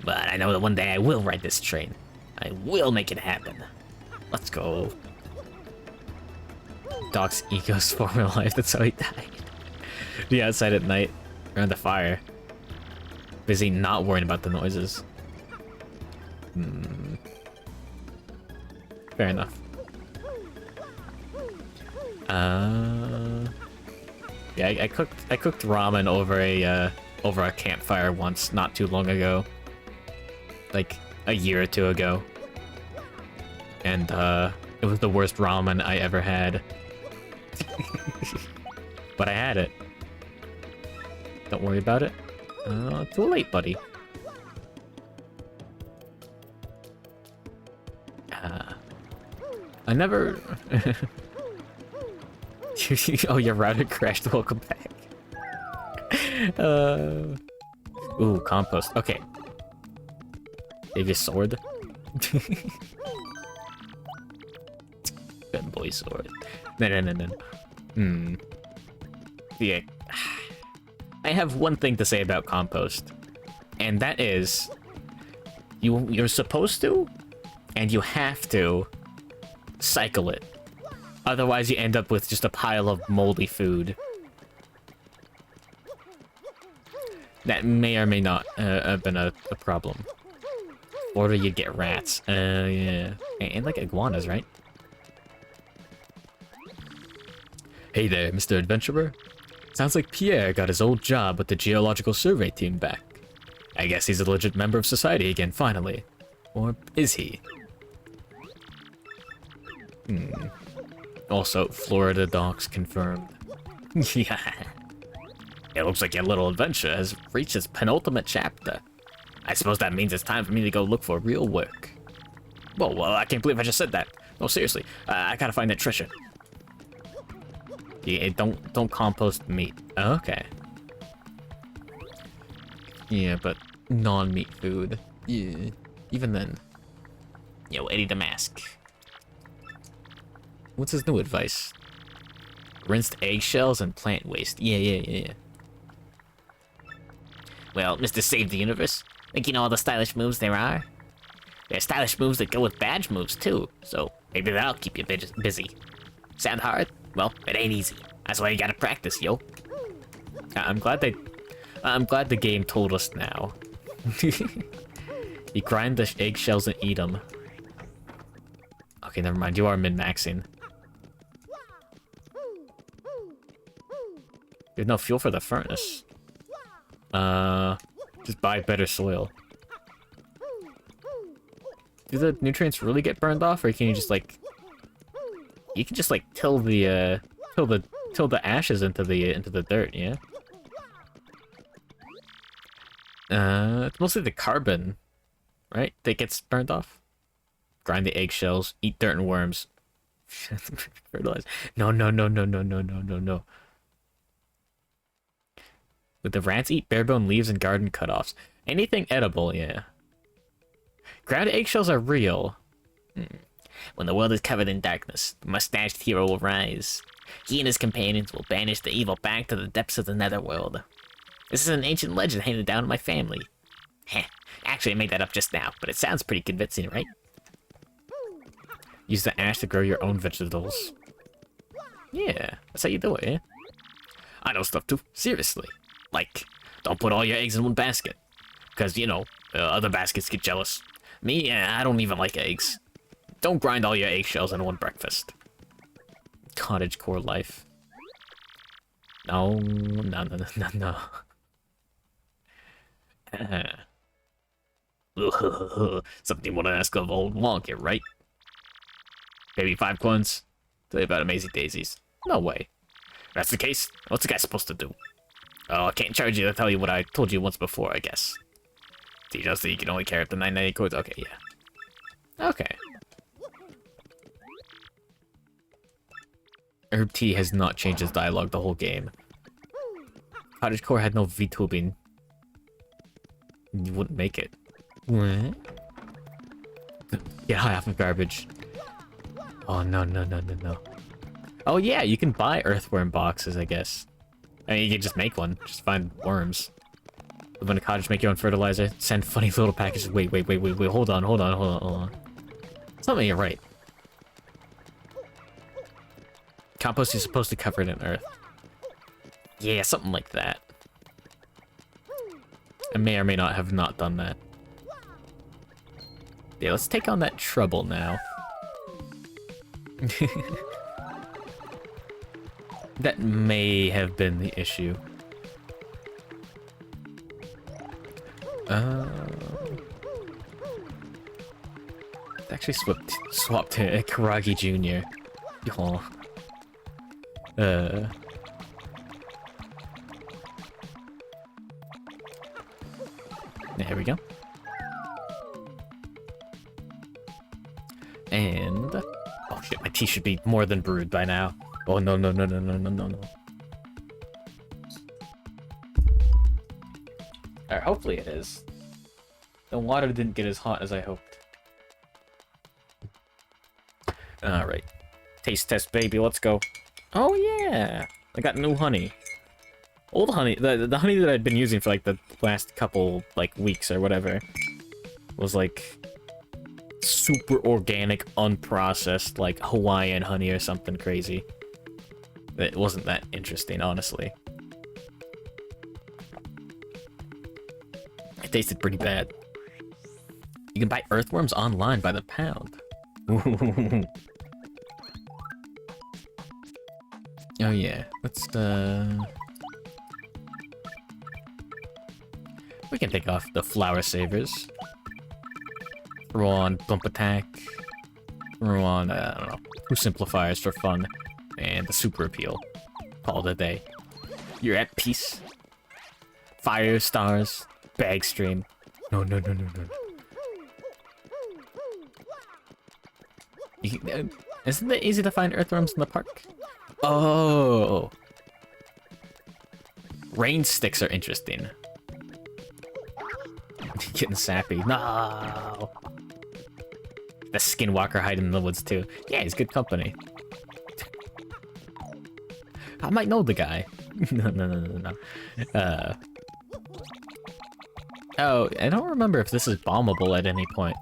S4: But I know that one day I will ride this train. I will make it happen.
S3: Let's go. Doc's ego's former life, that's how he died. Be outside at night, around the fire. Busy not worrying about the noises. Fair enough. Yeah, I cooked ramen over a campfire once, not too long ago. Like a year or two ago. And it was the worst ramen I ever had. But I had it. Don't worry about it. Too late, buddy. I never... Oh, your router crashed. Welcome back. Ooh, compost. Okay. Save your sword. Good boy sword. No. Yeah. I have one thing to say about compost. And that is... You're supposed to, and you have to, cycle it. Otherwise, you end up with just a pile of moldy food. That may or may not have been a problem. Or you'd get rats. Yeah. And like iguanas, right? Hey there, Mr. Adventurer. Sounds like Pierre got his old job with the Geological Survey team back. I guess he's a legit member of society again, finally. Or is he? Also, Florida docks confirmed. Yeah. It looks like your little adventure has reached its penultimate chapter. I suppose that means it's time for me to go look for real work. Whoa, I can't believe I just said that. No, seriously, I gotta find that treasure. Yeah, don't compost meat. Okay. Yeah, but non-meat food. Yeah, even then.
S4: Yo, Eddie the Mask.
S3: What's his new advice? Rinsed eggshells and plant waste. Yeah.
S4: Well, Mr. Save the Universe, think you know all the stylish moves there are? There are stylish moves that go with badge moves, too, so maybe that'll keep you busy. Sound hard? Well, it ain't easy. That's why you gotta practice, yo.
S3: I'm glad the game told us now. You grind the eggshells and eat them. Okay, never mind. You are min-maxing. You have no fuel for the furnace. Just buy better soil. Do the nutrients really get burned off, or can you just like... You can just like till the ashes into the dirt, yeah? It's mostly the carbon, right? That gets burned off. Grind the eggshells, eat dirt and worms. Fertilize. No. Would the rats eat barebone leaves and garden cutoffs? Anything edible, yeah. Ground eggshells are real.
S4: When the world is covered in darkness, the mustached hero will rise. He and his companions will banish the evil back to the depths of the netherworld. This is an ancient legend handed down to my family. Heh, Actually, I made that up just now, but it sounds pretty convincing, right?
S3: Use the ash to grow your own vegetables. Yeah, that's how you do it, yeah?
S4: I know stuff too. Seriously. Like, don't put all your eggs in one basket. Because, you know, other baskets get jealous. Me, I don't even like eggs. Don't grind all your eggshells in one breakfast.
S3: Cottagecore life. No, no, no, no, no, no.
S4: Something you want to ask of old Wonka, right? Maybe 5 coins? Tell you about Amazing Daisies.
S3: No way.
S4: If that's the case, what's the guy supposed to do? Oh, I can't charge you to tell you what I told you once before, I guess. Do you know so you can only carry up to 998 coins? Okay, yeah.
S3: Okay. Herb T has not changed his dialogue the whole game. Cottagecore had no VTubing. You wouldn't make it. What? Get high off of garbage. Oh, no, no, no, no, no. Oh, yeah, you can buy earthworm boxes, I guess. I mean, you can just make one. Just find worms. Live in a cottage, make your own fertilizer. Send funny little packages. Wait. Hold on. Something you're right. Compost is supposed to cover it in earth. Yeah, something like that. I may or may not have not done that. Yeah, let's take on that trouble now. That may have been the issue. Actually swapped to Karagi Jr. Oh. There we go. And oh shit, my tea should be more than brewed by now. Oh no. Alright, hopefully it is. The water didn't get as hot as I hoped. Alright. Taste test, baby, let's go. Oh yeah! I got new honey. Old honey, the honey that I'd been using for like the last couple like weeks or whatever was like super organic, unprocessed, like Hawaiian honey or something crazy. It wasn't that interesting, honestly. It tasted pretty bad. You can buy earthworms online by the pound. Oh yeah, let's we can take off the flower savers. Throw on bump attack. Throw on I don't know, 2 simplifiers for fun, and the super appeal. Call it a day. You're at peace. Fire stars, bag stream. No. Isn't it easy to find earthworms in the park? Oh. Rain sticks are interesting. Getting sappy. No. The skinwalker hiding in the woods too. Yeah, he's good company. I might know the guy. No. Oh, I don't remember if this is bombable at any point.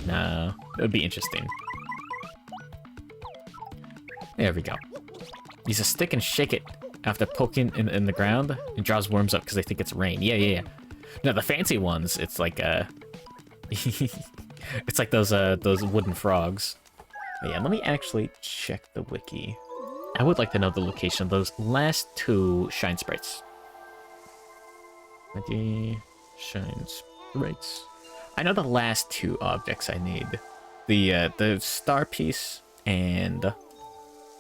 S3: No, it would be interesting. There we go. Use a stick and shake it after poking in the ground. It draws worms up because they think it's rain. Yeah. No, the fancy ones, it's like it's like those wooden frogs. But yeah, let me actually check the wiki. I would like to know the location of those last 2 shine sprites. Shine sprites. I know the last 2 objects I need. The star piece and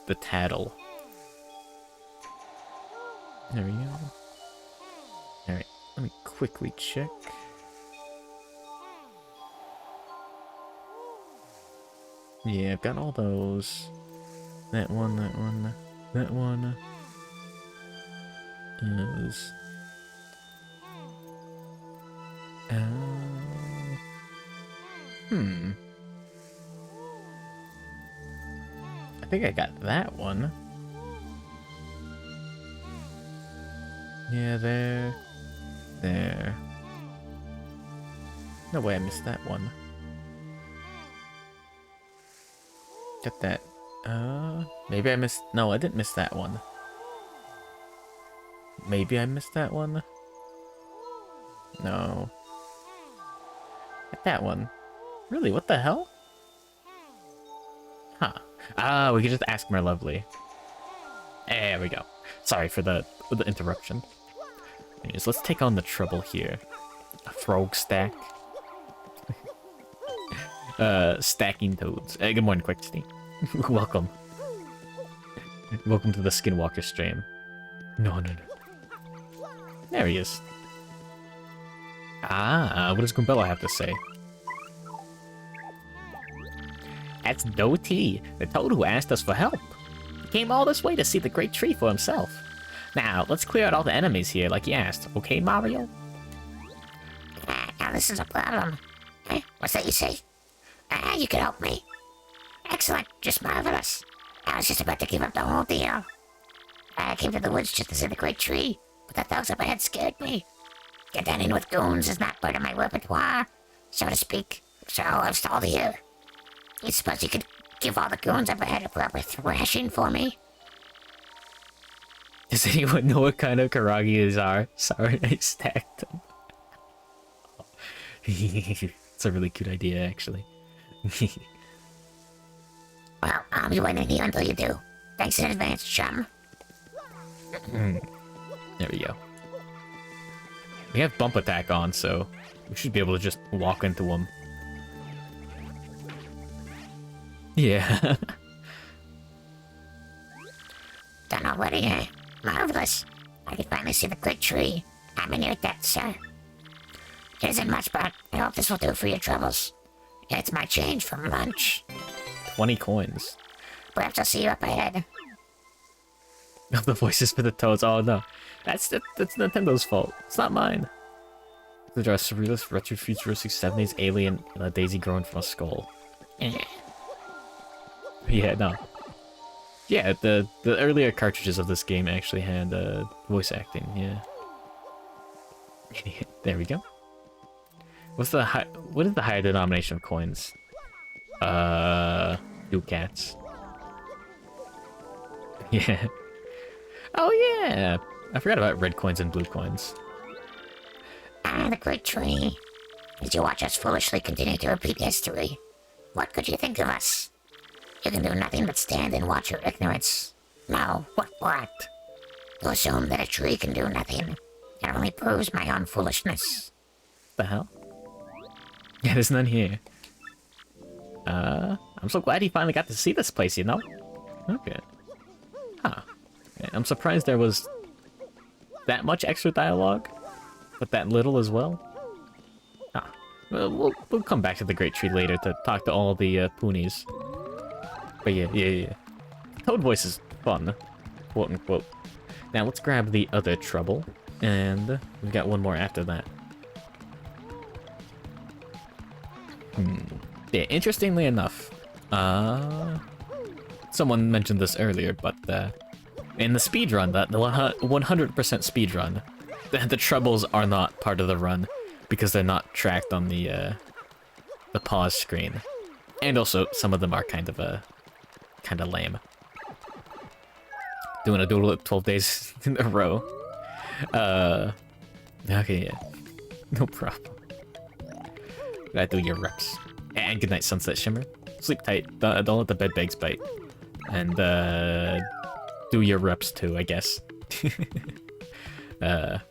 S3: the tattle. There we go. Alright, let me quickly check. Yeah, I've got all those. That one. Those. I think I got that one. Yeah, there. there. No way I missed that one. Get that. Maybe I missed... No, I didn't miss that one. Maybe I missed that one? No. Get that one. Really, what the hell? Huh. Ah, we could just ask more lovely. There we go. Sorry for the interruption. Anyways, let's take on the trouble here. A frog stack. Stacking toads. Good morning, Quicksty. Welcome. Welcome to the Skinwalker stream. No. There he is. Ah, what does Gumbella have to say?
S4: That's Doty, the toad who asked us for help. He came all this way to see the great tree for himself. Now, let's clear out all the enemies here like he asked, okay, Mario?
S2: Now this is a problem. What's that you say? You can help me. Excellent, just marvelous. I was just about to give up the whole deal. I came to the woods just to see the great tree, but the thugs up ahead scared me. Contending with goons is not part of my repertoire, so to speak, so I've stalled here. You suppose you could give all the goons up ahead a proper thrashing for me?
S3: Does anyone know what kind of karages are? Sorry, I stacked them. It's a really cute idea, actually.
S2: Well, I'll be waiting here until you do. Thanks in advance, chum.
S3: There we go. We have bump attack on, so we should be able to just walk into them. Yeah.
S2: Done already, eh? Marvelous. I can finally see the great tree. I'm in your debt, sir. It isn't much, but I hope this will do for your troubles. It's my change from lunch.
S3: 20 coins.
S2: Perhaps I'll see you up ahead.
S3: Oh, the voices for the toads. Oh no. That's Nintendo's fault. It's not mine. There are surrealist, retro-futuristic 70s alien and a daisy growing from a skull. Yeah, no. Yeah, the earlier cartridges of this game actually had voice acting, yeah. There we go. What is the higher denomination of coins? Ducats. Yeah. Oh yeah! I forgot about red coins and blue coins.
S2: The great tree. As you watch us foolishly continue to repeat history, what could you think of us? You can do nothing but stand and watch your ignorance. No, what? To assume that a tree can do nothing, it only proves my own foolishness.
S3: The hell? Yeah, there's none here. I'm so glad he finally got to see this place, you know? Okay. Huh. Yeah, I'm surprised there was that much extra dialogue, but that little as well. Huh. We'll come back to the Great Tree later to talk to all the Poonies. But yeah. Toad voice is fun, quote unquote. Now let's grab the other trouble, and we've got one more after that. Yeah, interestingly enough, someone mentioned this earlier, but in the speedrun, the 100% speedrun, the troubles are not part of the run because they're not tracked on the pause screen, and also some of them are kind of lame. Doing a doodle at 12 days in a row. Okay, yeah, no problem. Gotta do your reps. And good night, Sunset Shimmer. Sleep tight. Don't let the bed bugs bite. And do your reps too, I guess. Good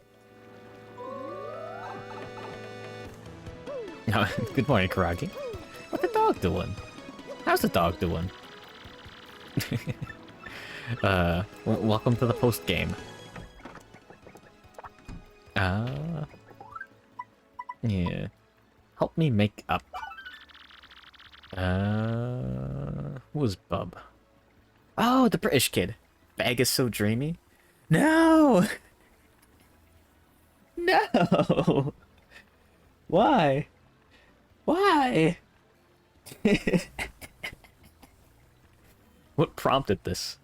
S3: morning, Karagi. What the dog doing? How's the dog doing? Welcome to the post game. Yeah. Help me make up. Who was Bub? Oh, the British kid. Bag is so dreamy. No! No! Why? Why? What prompted this?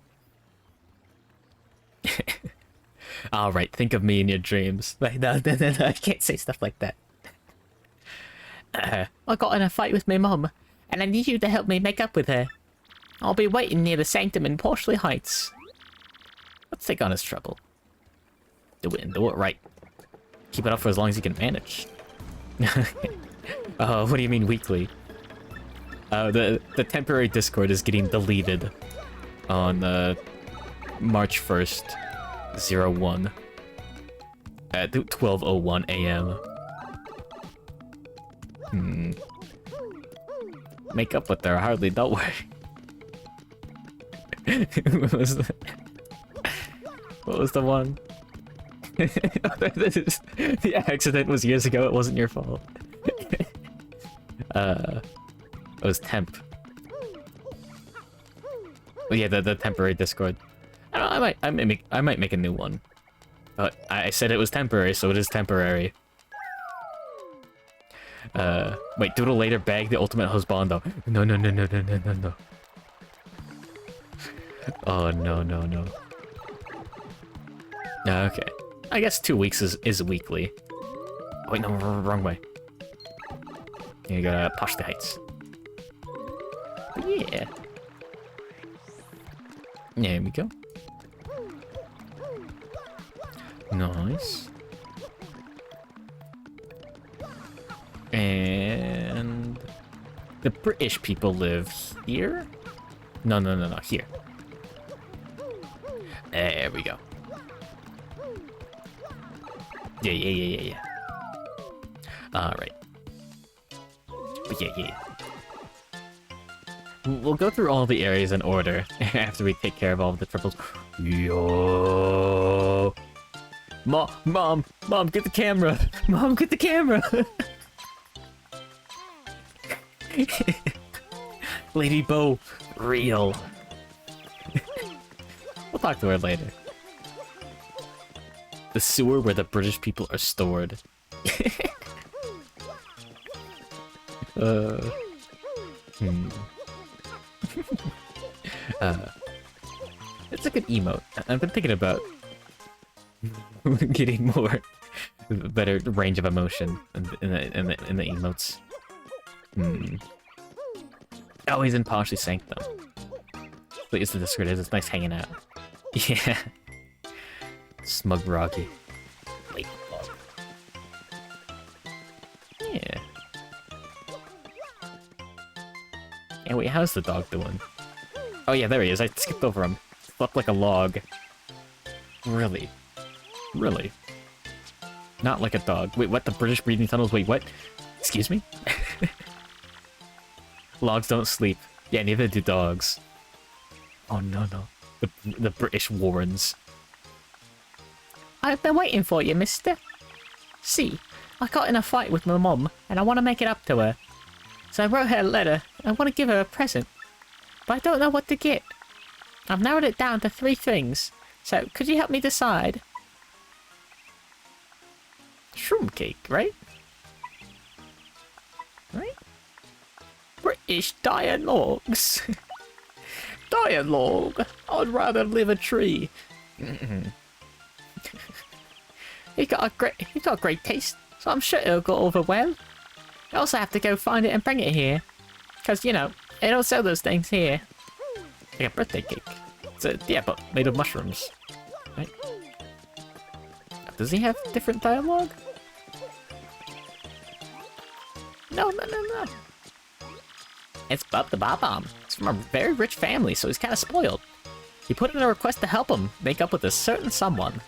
S3: Alright, think of me in your dreams. Like, no, I can't say stuff like that.
S4: I got in a fight with my mum, and I need you to help me make up with her. I'll be waiting near the Sanctum in Porchley Heights.
S3: Let's take on his trouble. Do it and do it right. Keep it up for as long as you can manage. Oh, what do you mean weekly? The temporary Discord is getting deleted on March 1st, 01 at 12:01 a.m. Make up with her, hardly, don't worry. What was the one? The accident was years ago, it wasn't your fault. It was temp. Well, yeah, the temporary Discord. I don't know, I might make a new one. But I said it was temporary, so it is temporary. Wait, doodle later bag the ultimate husbando. No. Oh, no. Okay. I guess 2 weeks is weekly. Oh, wait, no, wrong way. You gotta push the heights. But yeah. There we go. Nice. And the British people live here? No, here. There we go. Yeah. Alright. But yeah. We'll go through all the areas in order after we take care of all of the troubles. Yo! Mom, get the camera! Mom, get the camera! Lady Bo, real. We'll talk to her later. The sewer where the British people are stored. It's a good emote. I've been thinking about getting better range of emotion in the emotes. Oh, he's in Poshly Sanctum. But it's the Discord is. It's nice hanging out. Yeah. Smug Rocky. Late vlog. Yeah. And wait, how's the dog doing? Oh yeah, there he is. I skipped over him. Slept like a log. Really? Really? Not like a dog. Wait, what? The British breathing tunnels? Wait, what? Excuse me? Logs don't sleep. Yeah, neither do dogs. Oh no. The British Warrens.
S4: I've been waiting for you, mister. See, I got in a fight with my mum, and I want to make it up to her. So I wrote her a letter, and I want to give her a present. But I don't know what to get. I've narrowed it down to 3 things. So, could you help me decide?
S3: Shroom cake, right?
S4: Right? British dialogues.
S3: Dialogue. I'd rather live a tree.
S4: He got great taste, so I'm sure it'll go over well. I also have to go find it and bring it here. Because, you know, they don't sell those things here.
S3: Like a birthday cake. Yeah, but made of mushrooms. Right? Does he have different dialogue?
S4: No.
S3: It's Bub the Bob-Omb. He's from a very rich family, so he's kind of spoiled. He put in a request to help him make up with a certain someone.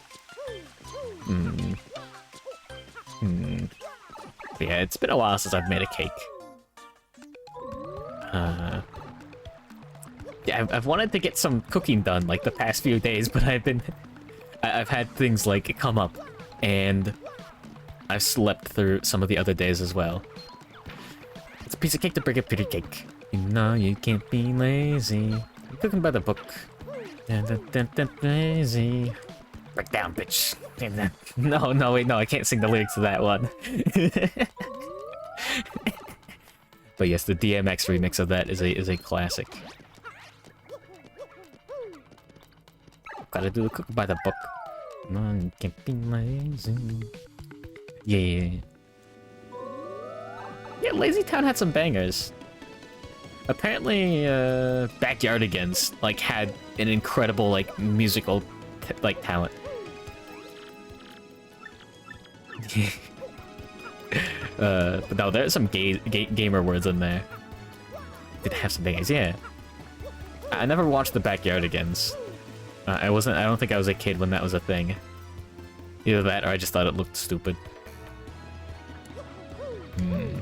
S3: Yeah, it's been a while since I've made a cake. Yeah, I've wanted to get some cooking done, like, the past few days, but I've had things, like, come up, and I've slept through some of the other days as well. It's a piece of cake to break a pretty cake. You know you can't be lazy. I'm cooking by the book. Lazy. Break down, bitch. No, wait, no, I can't sing the lyrics to that one. But yes, the DMX remix of that is a classic. Gotta do the cook by the book. Man, can't be lazy. Yeah. Yeah, Lazy Town had some bangers. Apparently, Backyardigans, like, had an incredible, like, musical, talent. But no, there's some gamer words in there. Did have some bangers, yeah. I never watched the Backyardigans. I don't think I was a kid when that was a thing. Either that or I just thought it looked stupid. I'm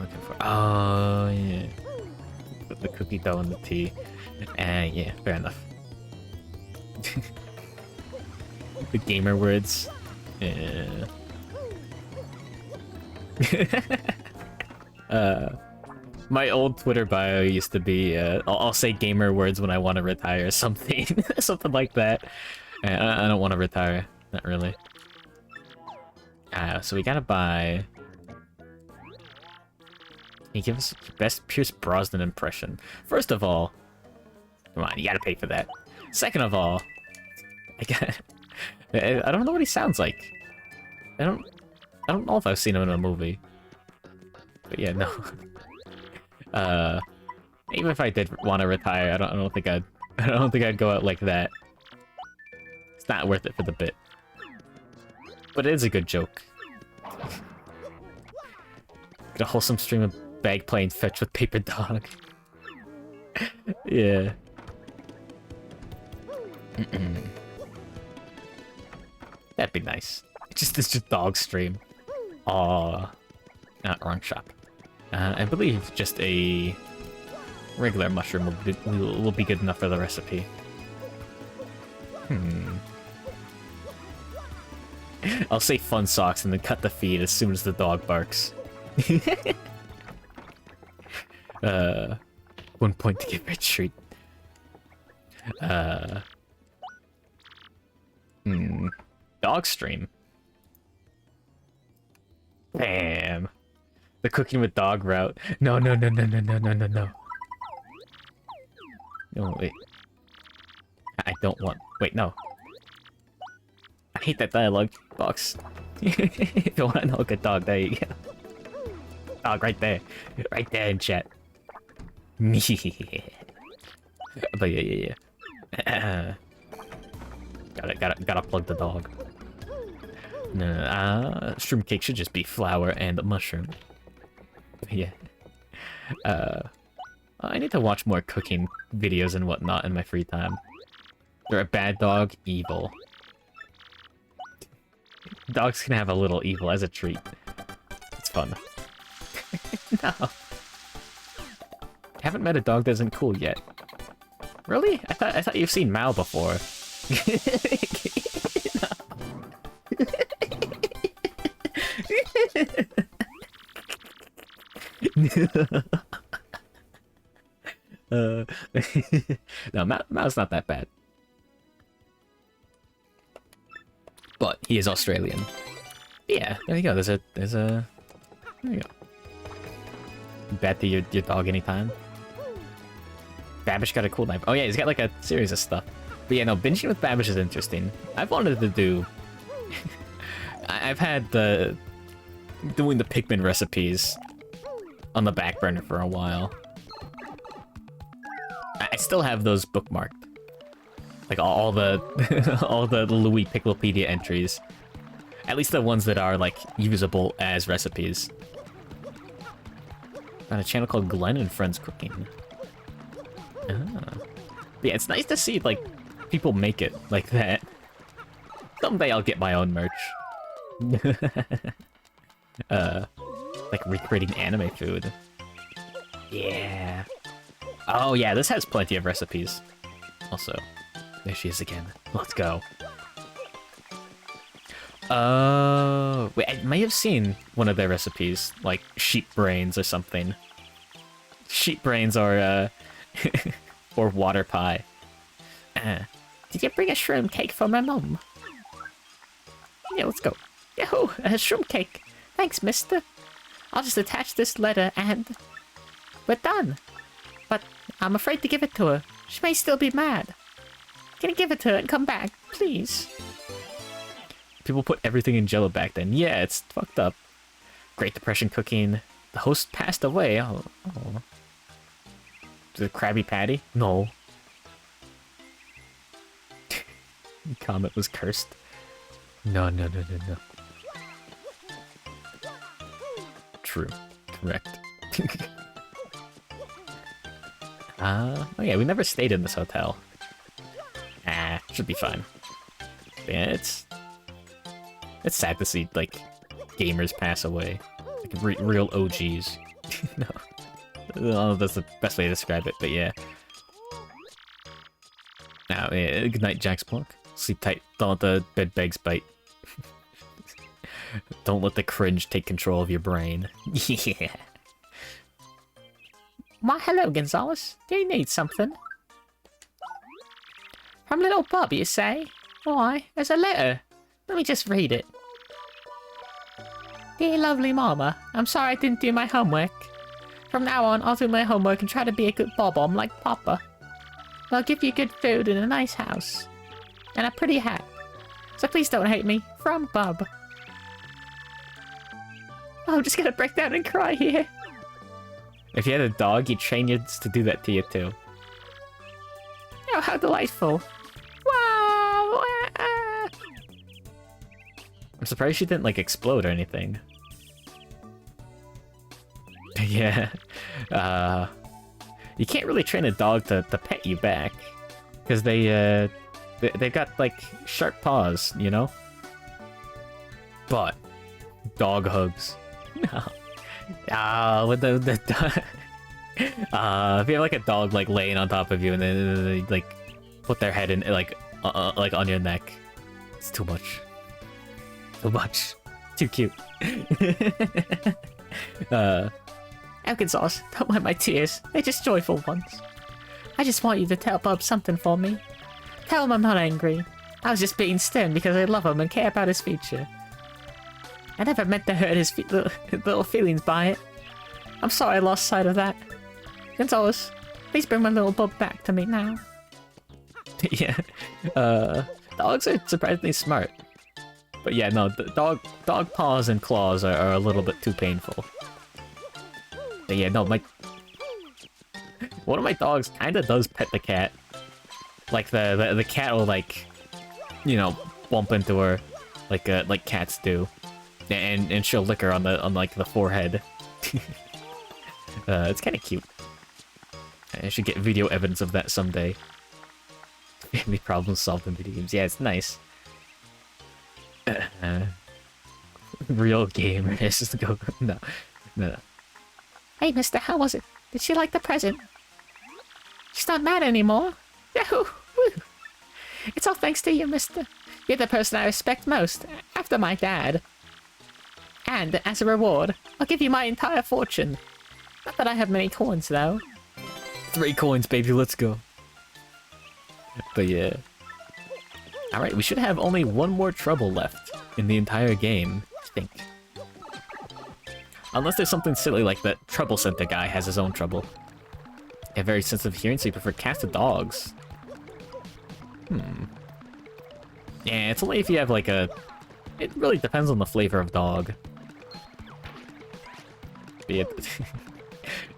S3: looking for... Oh, yeah. The cookie dough and the tea. Yeah, fair enough. The gamer words. Yeah. My old Twitter bio used to be, I'll say gamer words when I want to retire, or something. Something like that. I don't want to retire. Not really. So we gotta buy... Can you give us your best Pierce Brosnan impression? First of all... Come on, you gotta pay for that. Second of all... I don't know what he sounds like. I don't know if I've seen him in a movie. But yeah, no. Even if I did want to retire, I don't think I'd go out like that. It's not worth it for the bit. But it is a good joke. Get a wholesome stream of bag playing fetch with paper dog. Yeah. That'd be nice. It's just dog stream. Aw. Not wrong shop. I believe just a regular mushroom will be good enough for the recipe. I'll say fun socks and then cut the feed as soon as the dog barks. 1 point to give it a treat. Dog stream. Damn. The cooking with dog route. No. No, wait. I don't want... Wait, no. I hate that dialogue box. If you want to know a good dog, there you go. Dog right there. Right there in chat. But yeah. Gotta plug the dog. No, shroom cake should just be flour and mushroom. Yeah. I need to watch more cooking videos and whatnot in my free time. They're a bad dog, evil. Dogs can have a little evil as a treat. It's fun. No. Haven't met a dog that isn't cool yet. Really? I thought you've seen Mao before. No, Mao's not that bad. But he is Australian. Yeah, there you go. There's a there you go. Bet to your dog anytime. Babish got a cool knife. Oh yeah, he's got like a series of stuff. But yeah, no, binging with Babish is interesting. I've wanted to do... I've had doing the Pikmin recipes on the back burner for a while. I still have those bookmarked. Like all the all the Louis Picklepedia entries. At least the ones that are like usable as recipes. On a channel called Glenn and Friends Cooking. Ah. Yeah, it's nice to see like people make it like that. Someday I'll get my own merch. Like recreating anime food. Yeah. Oh yeah, this has plenty of recipes. Also, there she is again. Let's go. Oh, wait, I may have seen one of their recipes, like sheep brains or something. Sheep brains or or water pie. Did you bring a shroom cake for my mum? Yeah, let's go. Yahoo! A shroom cake. Thanks, mister. I'll just attach this letter and... we're done. But I'm afraid to give it to her. She may still be mad.
S1: Can you give it to her and come back, please?
S3: People put everything in Jello back then. Yeah, it's fucked up. Great Depression cooking. The host passed away. Oh. The Krabby Patty? No. Comet was cursed. No. True. Correct. Oh yeah, we never stayed in this hotel. Should be fine. Yeah, it's sad to see, like, gamers pass away. Like, real OGs. No. I don't know if that's the best way to describe it, but yeah. Now, yeah, good night, Jack Splunk. Sleep tight. Don't let the bed bugs bite. Don't let the cringe take control of your brain. Yeah.
S1: Why, hello, Gonzalez. Do you need something? From little Bob, you say? Why, there's a letter. Let me just read it. Dear lovely Mama, I'm sorry I didn't do my homework. From now on, I'll do my homework and try to be a good Bob-omb like Papa. I'll give you good food and a nice house. And a pretty hat. So please don't hate me. From Bub. Oh, I'm just gonna break down and cry here.
S3: If you had a dog, you'd train you to do that to you too.
S1: Oh, how delightful. Wow!
S3: I'm surprised she didn't, like, explode or anything. Yeah. You can't really train a dog to pet you back. Because they've got, like, sharp paws, you know? But dog hugs. No. With the dog. If you have, like, a dog, like, laying on top of you and then they, like, put their head in, like on your neck. It's too much. Too much. Too cute.
S1: Gonzalez, don't mind my tears. They're just joyful ones. I just want you to tell Bub something for me. Tell him I'm not angry. I was just being stern because I love him and care about his future. I never meant to hurt his little feelings by it. I'm sorry I lost sight of that. Gonzalez, please bring my little Bub back to me now.
S3: Yeah. Dogs are surprisingly smart. But yeah, no, the dog paws and claws are a little bit too painful. But yeah, no, one of my dogs kind of does pet the cat. Like the cat will, like, you know, bump into her like cats do, and she'll lick her on the forehead. It's kind of cute. I should get video evidence of that someday. Family problems solved in video games. Yeah, it's nice. Real gamers just go no.
S1: Hey, mister, how was it? Did she like the present? She's not mad anymore. Yahoo! Woo. It's all thanks to you, mister. You're the person I respect most, after my dad. And, as a reward, I'll give you my entire fortune. Not that I have many coins, though.
S3: 3 coins, baby, let's go. But yeah. Alright, we should have only one more trouble left in the entire game, I think. Unless there's something silly like that Trouble Center guy has his own trouble. A very sensitive hearing, so you prefer cats to dogs. Yeah, it's only if you have, like, a... It really depends on the flavor of dog. But yeah,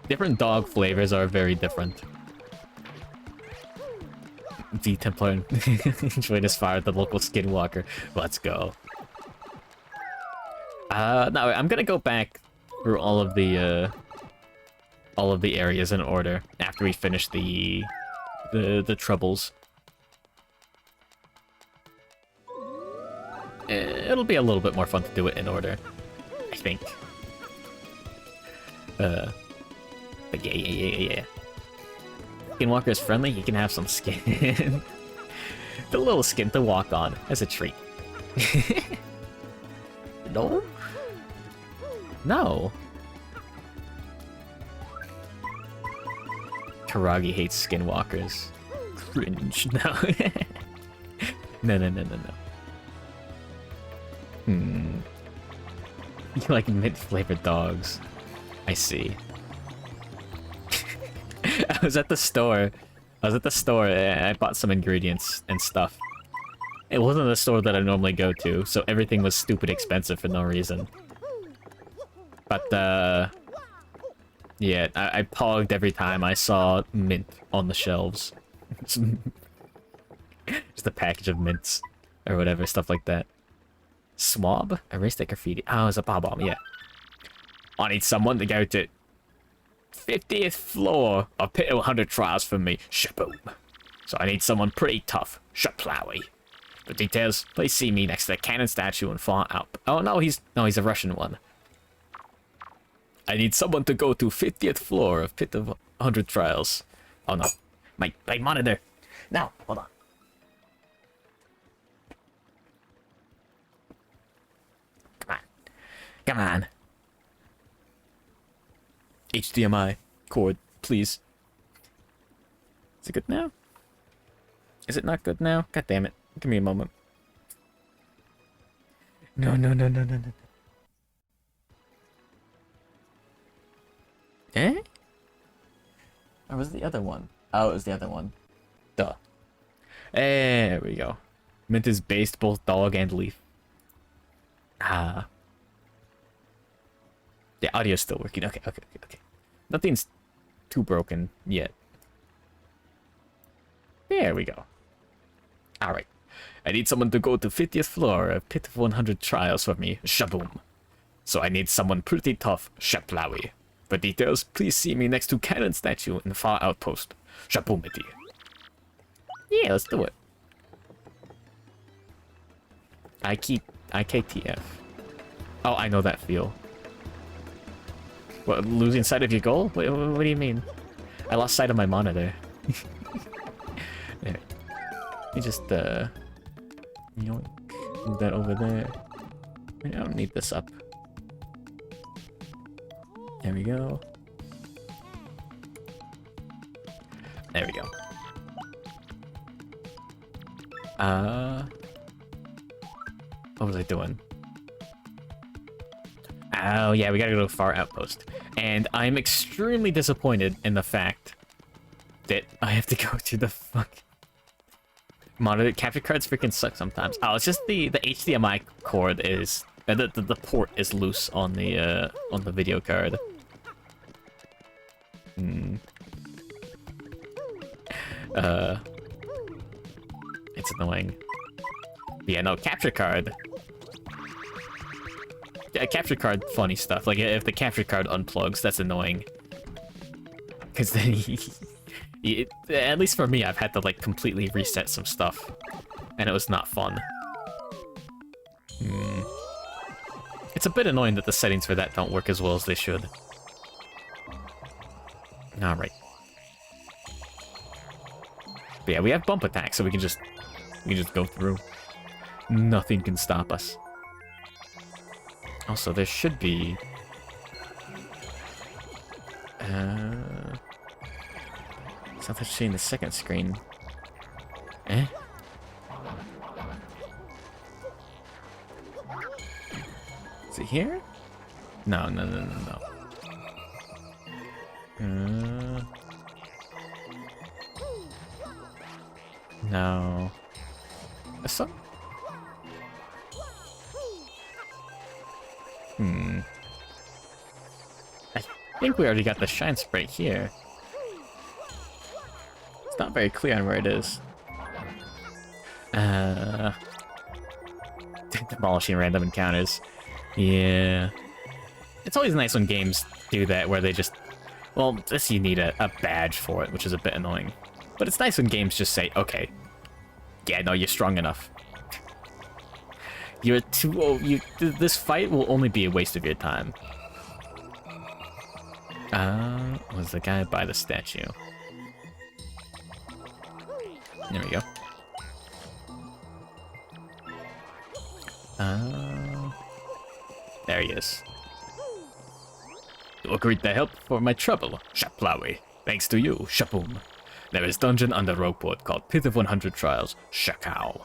S3: different dog flavors are very different. V Templar joined us fire at the local skinwalker. Let's go. No, I'm gonna go back through all of the areas in order after we finish the troubles. It'll be a little bit more fun to do it in order, I think. But yeah. Skinwalker is friendly, you can have some skin. The little skin to walk on as a treat. No? No. Karagi hates skinwalkers. Cringe. No. No. You like mint-flavored dogs. I see. I was at the store I was at the store and I bought some ingredients and stuff. It wasn't the store that I normally go to, so everything was stupid expensive for no reason. But, yeah, I pogged every time I saw mint on the shelves. Just a package of mints, or whatever, stuff like that. Swab? Erase that graffiti. Oh, it's a bomb, yeah. I need someone to go to 50th floor of Pit 100 Trials for me. Shaboom. So I need someone pretty tough. Shaplowy. For details, please see me next to the cannon statue and far out. Oh no, he's a Russian one. I need someone to go to 50th floor of Pit of 100 Trials. Oh no. My monitor. No, hold on. Come on. Come on. HDMI cord, please. Is it good now? Is it not good now? God damn it. Give me a moment. No. Eh? Or was it the other one? Oh, it was the other one. Duh. There we go. Mint is based both dog and leaf. Ah. The audio's still working. Okay. Nothing's too broken yet. There we go. Alright. I need someone to go to 50th floor of Pit of 100 Trials for me. Shaboom. So I need someone pretty tough. Shaplawi. For details, please see me next to cannon statue in the far outpost. Shaboomity. Yeah, let's do it. IKTF. Oh, I know that feel. What, losing sight of your goal? What do you mean? I lost sight of my monitor. There. Let me just, yoink. Move that over there. I don't need this up. There we go. There we go. What was I doing? Oh, yeah, we gotta go to Far Outpost. And I'm extremely disappointed in the fact that I have to go to the fuck monitor. Capture cards freaking suck sometimes. Oh, it's just the HDMI cord is the port is loose on the video card. It's annoying. Yeah, no, capture card. Yeah, capture card, funny stuff. Like, if the capture card unplugs, that's annoying. Because then, at least for me, I've had to, like, completely reset some stuff. And it was not fun. It's a bit annoying that the settings for that don't work as well as they should. Alright. But yeah, we have bump attack, so we can just go through. Nothing can stop us. Also, there should be... It's not actually in the second screen. Eh? Is it here? No. No. Some... I think we already got the shine spray here. It's not very clear on where it is. Demolishing random encounters. Yeah. It's always nice when games do that, where they just... Well, this you need a badge for it, which is a bit annoying. But it's nice when games just say, okay, yeah, no, you're strong enough. You're too old. This fight will only be a waste of your time. Was the guy by the statue? There we go. There he is. You agreed to help for my trouble, Shaplawi. Thanks to you, Shaboom. There is dungeon under Rogueport called Pit of 100 Trials, Shakao.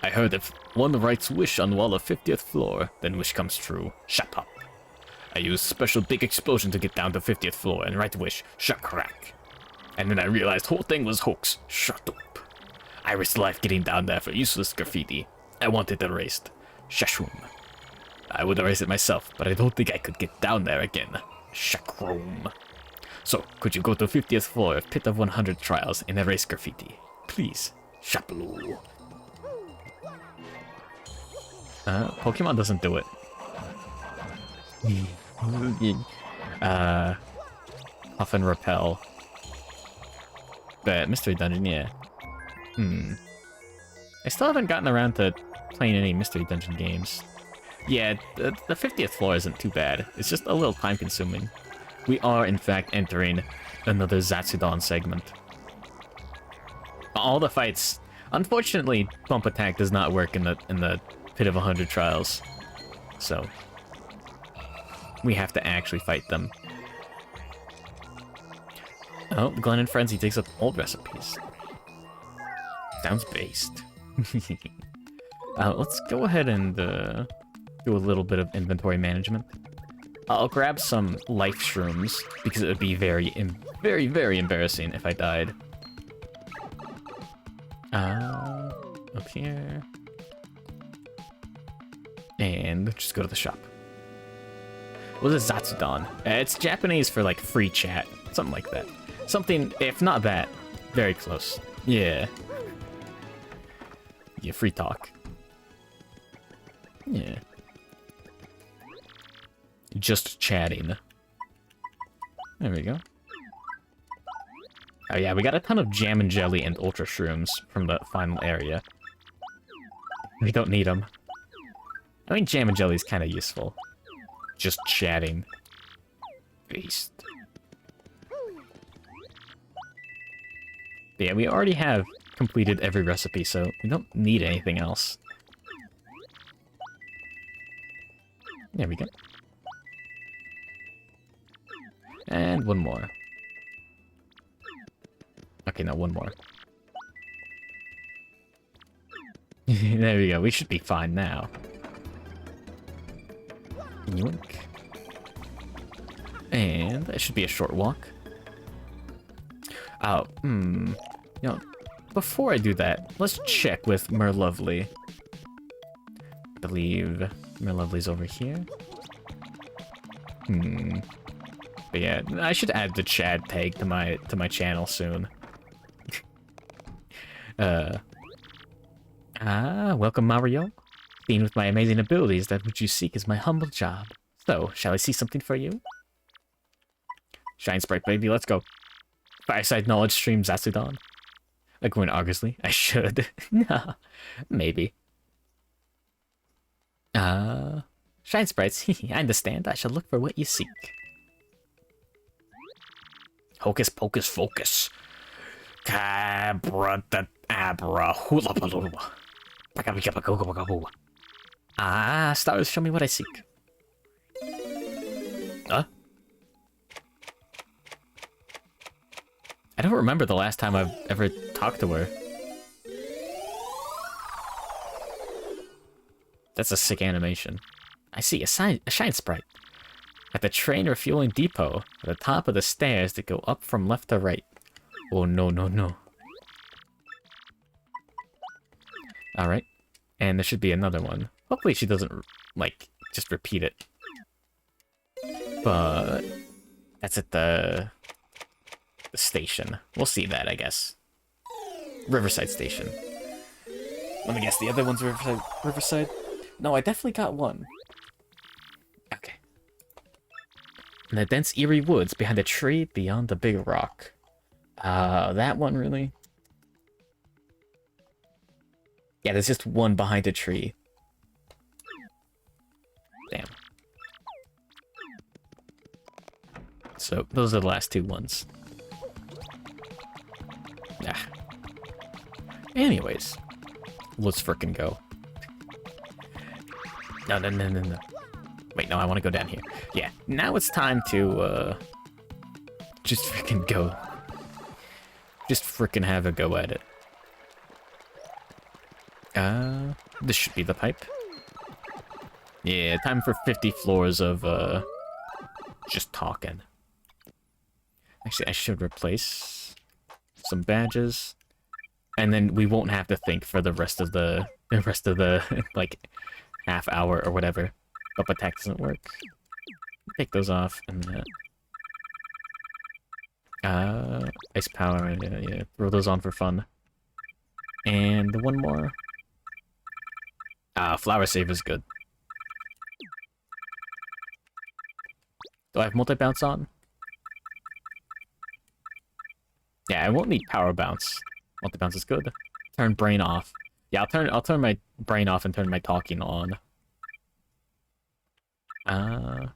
S3: I heard if one writes wish on the wall of 50th floor, then wish comes true, Shapop. I use special big explosion to get down to 50th floor and write wish, Shakrak. And then I realized whole thing was hoax. Shut up. I risked life getting down there for useless graffiti. I want it erased. Shashroom. I would erase it myself, but I don't think I could get down there again. Shakroom. So, could you go to 50th floor of Pit of 100 Trials and erase graffiti? Please. Shaplu. Pokemon doesn't do it. Huff and Repel. But Mystery Dungeon, yeah. I still haven't gotten around to playing any Mystery Dungeon games. Yeah, the 50th floor isn't too bad. It's just a little time consuming. We are, in fact, entering another Zatsudon segment. All the fights... Unfortunately, bump attack does not work in the Pit of 100 Trials. So... we have to actually fight them. Oh, Glenn and Frenzy digs up old recipes. Sounds based. Let's go ahead and do a little bit of inventory management. I'll grab some life shrooms, because it would be very, very embarrassing if I died. Up here. And just go to the shop. What is Zatsudon? It's Japanese for, like, free chat. Something like that. Something, if not that, very close. Yeah. Yeah, free talk. Yeah. Just chatting. There we go. Oh yeah, we got a ton of jam and jelly and ultra shrooms from the final area. We don't need them. I mean, jam and jelly is kind of useful. Just chatting. Beast. Yeah, we already have completed every recipe, so we don't need anything else. There we go. And one more. Okay, no, one more. There we go, we should be fine now. Yoink. And that should be a short walk. Oh, You know, before I do that, let's check with Merlovely. I believe Merlovely's over here. But yeah, I should add the Chad tag to my channel soon. Welcome Mario. Being with my amazing abilities, that which you seek is my humble job. So, shall I see something for you? Shine Sprite, baby, let's go. Fireside Knowledge Stream Zatsudon. Like going Augusley? I should. No, maybe. Shine Sprites, I understand. I shall look for what you seek. Hocus pocus focus. Cabra-da-abra hula baloo. Ah, stars, show me what I seek. Huh? I don't remember the last time I've ever talked to her. That's a sick animation. I see, a shine sprite. At the train refueling depot, at the top of the stairs that go up from left to right. Oh, no, no, no. Alright. And there should be another one. Hopefully she doesn't, like, just repeat it. But that's at the station. We'll see that, I guess. Riverside Station. Let me guess, the other one's Riverside? No, I definitely got one. Okay. In the dense eerie woods behind a tree beyond the big rock. That one, really? Yeah, there's just one behind a tree. Damn. So, those are the last two ones. Ah. Anyways, let's frickin' go. No. Wait, no, I want to go down here. Yeah, now it's time to, just frickin' go. Just frickin' have a go at it. This should be the pipe. Yeah, time for 50 floors of, just talking. Actually, I should replace some badges, and then we won't have to think for the rest of the like half hour or whatever. Up attack doesn't work. Take those off and ice power, yeah, throw those on for fun. And the one more. Flower Saver's good. Do I have multi-bounce on? Yeah, I won't need power bounce. Multi-bounce is good. Turn brain off. Yeah, I'll turn my brain off and turn my talking on. Now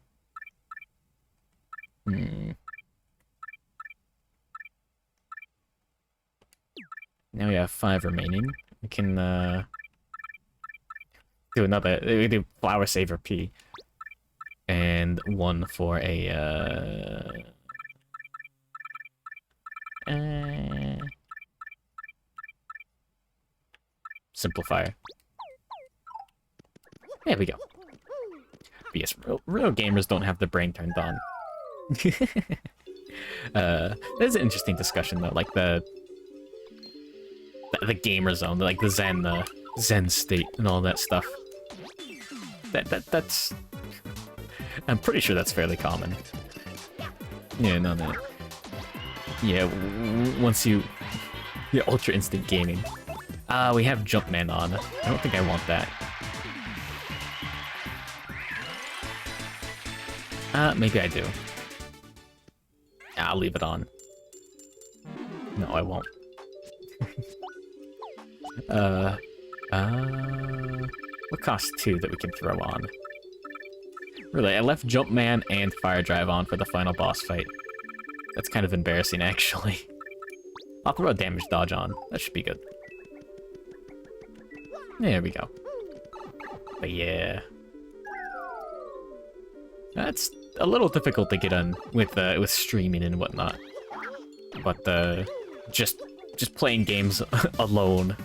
S3: we have 5 remaining. We can do another. We do Flower Saver P. And one for a simplifier. There we go. But yes, real gamers don't have their brain turned on. There's an interesting discussion though, like the gamer zone, like the Zen state and all that stuff. That's I'm pretty sure that's fairly common. Yeah, no. Yeah, once you... Yeah, Ultra Instant Gaming. We have Jumpman on. I don't think I want that. Maybe I do. I'll leave it on. No, I won't. What costs 2 that we can throw on? Really, I left Jumpman and Fire Drive on for the final boss fight. That's kind of embarrassing, actually. I'll throw a damage dodge on. That should be good. There we go. But yeah. That's a little difficult to get on with streaming and whatnot. But just playing games alone,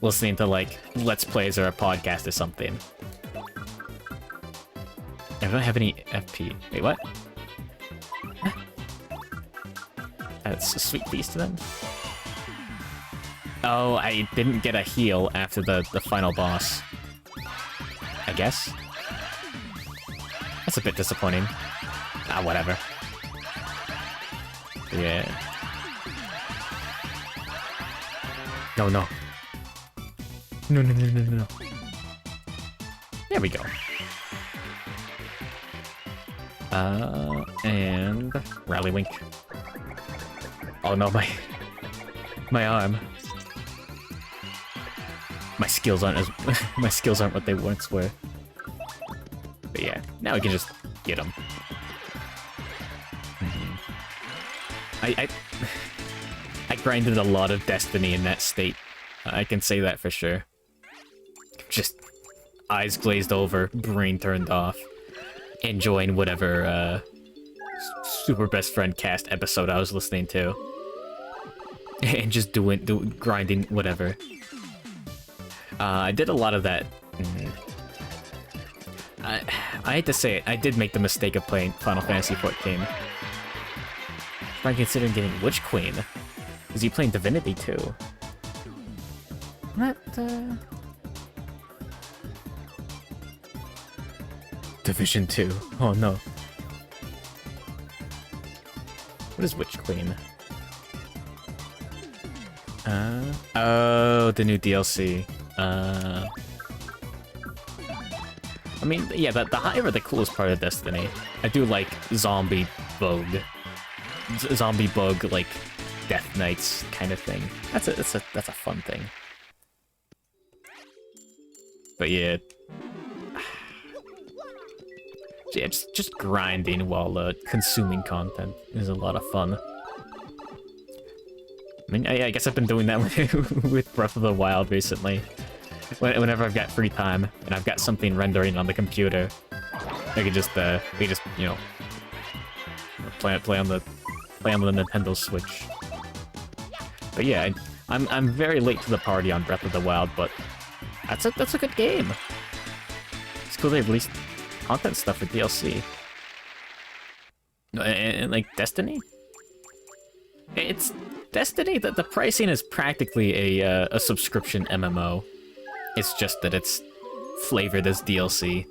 S3: listening to like Let's Plays or a podcast or something. I don't have any FP. Wait, what? That's a sweet beast then. Oh, I didn't get a heal after the final boss. I guess. That's a bit disappointing. Whatever. Yeah. No. No. There we go. And Rally Wink. Oh no, my arm. My skills aren't what they once were. But yeah, now we can just get them. I grinded a lot of Destiny in that state. I can say that for sure. Just eyes glazed over, brain turned off, enjoying whatever Super Best Friend cast episode I was listening to, and just doing grinding whatever. I did a lot of that. I hate to say it, I did make the mistake of playing Final Fantasy XIV. I'm considering getting Witch Queen. Is he playing Divinity too? What? Division 2. Oh no. What is Witch Queen? Oh, the new DLC. I mean, yeah, the hive are the coolest part of Destiny. I do like zombie bug, like Death Knights kind of thing. That's a fun thing. But yeah, just grinding while consuming content is a lot of fun. I mean, I guess I've been doing that with Breath of the Wild recently. Whenever I've got free time and I've got something rendering on the computer, I could just you know play on the Nintendo Switch. But yeah, I'm very late to the party on Breath of the Wild, but that's a good game. It's cool they released content stuff for DLC. And like Destiny, it's Destiny, the pricing is practically a subscription MMO. It's just that it's flavored as DLC.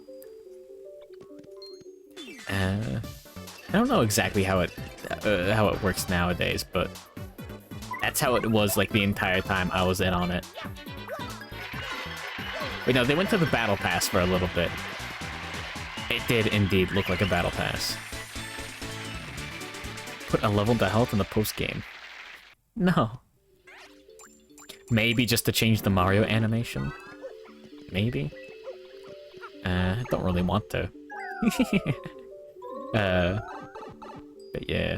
S3: I don't know exactly how it works nowadays, but that's how it was like the entire time I was in on it. Wait, no, they went to the Battle Pass for a little bit. It did indeed look like a Battle Pass. Put a level to health in the post-game. No. Maybe just to change the Mario animation? Maybe? I don't really want to. But yeah.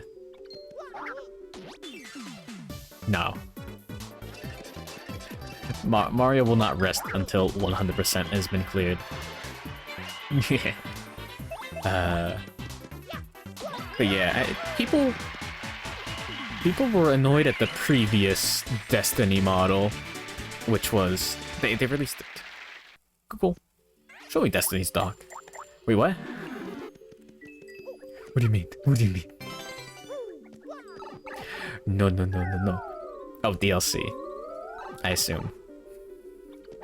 S3: No. Mario will not rest until 100% has been cleared. But yeah, people were annoyed at the previous Destiny model, which was they released it. Google, show me Destiny's dock. Wait, what? What do you mean? What do you mean? No. Oh, DLC. I assume.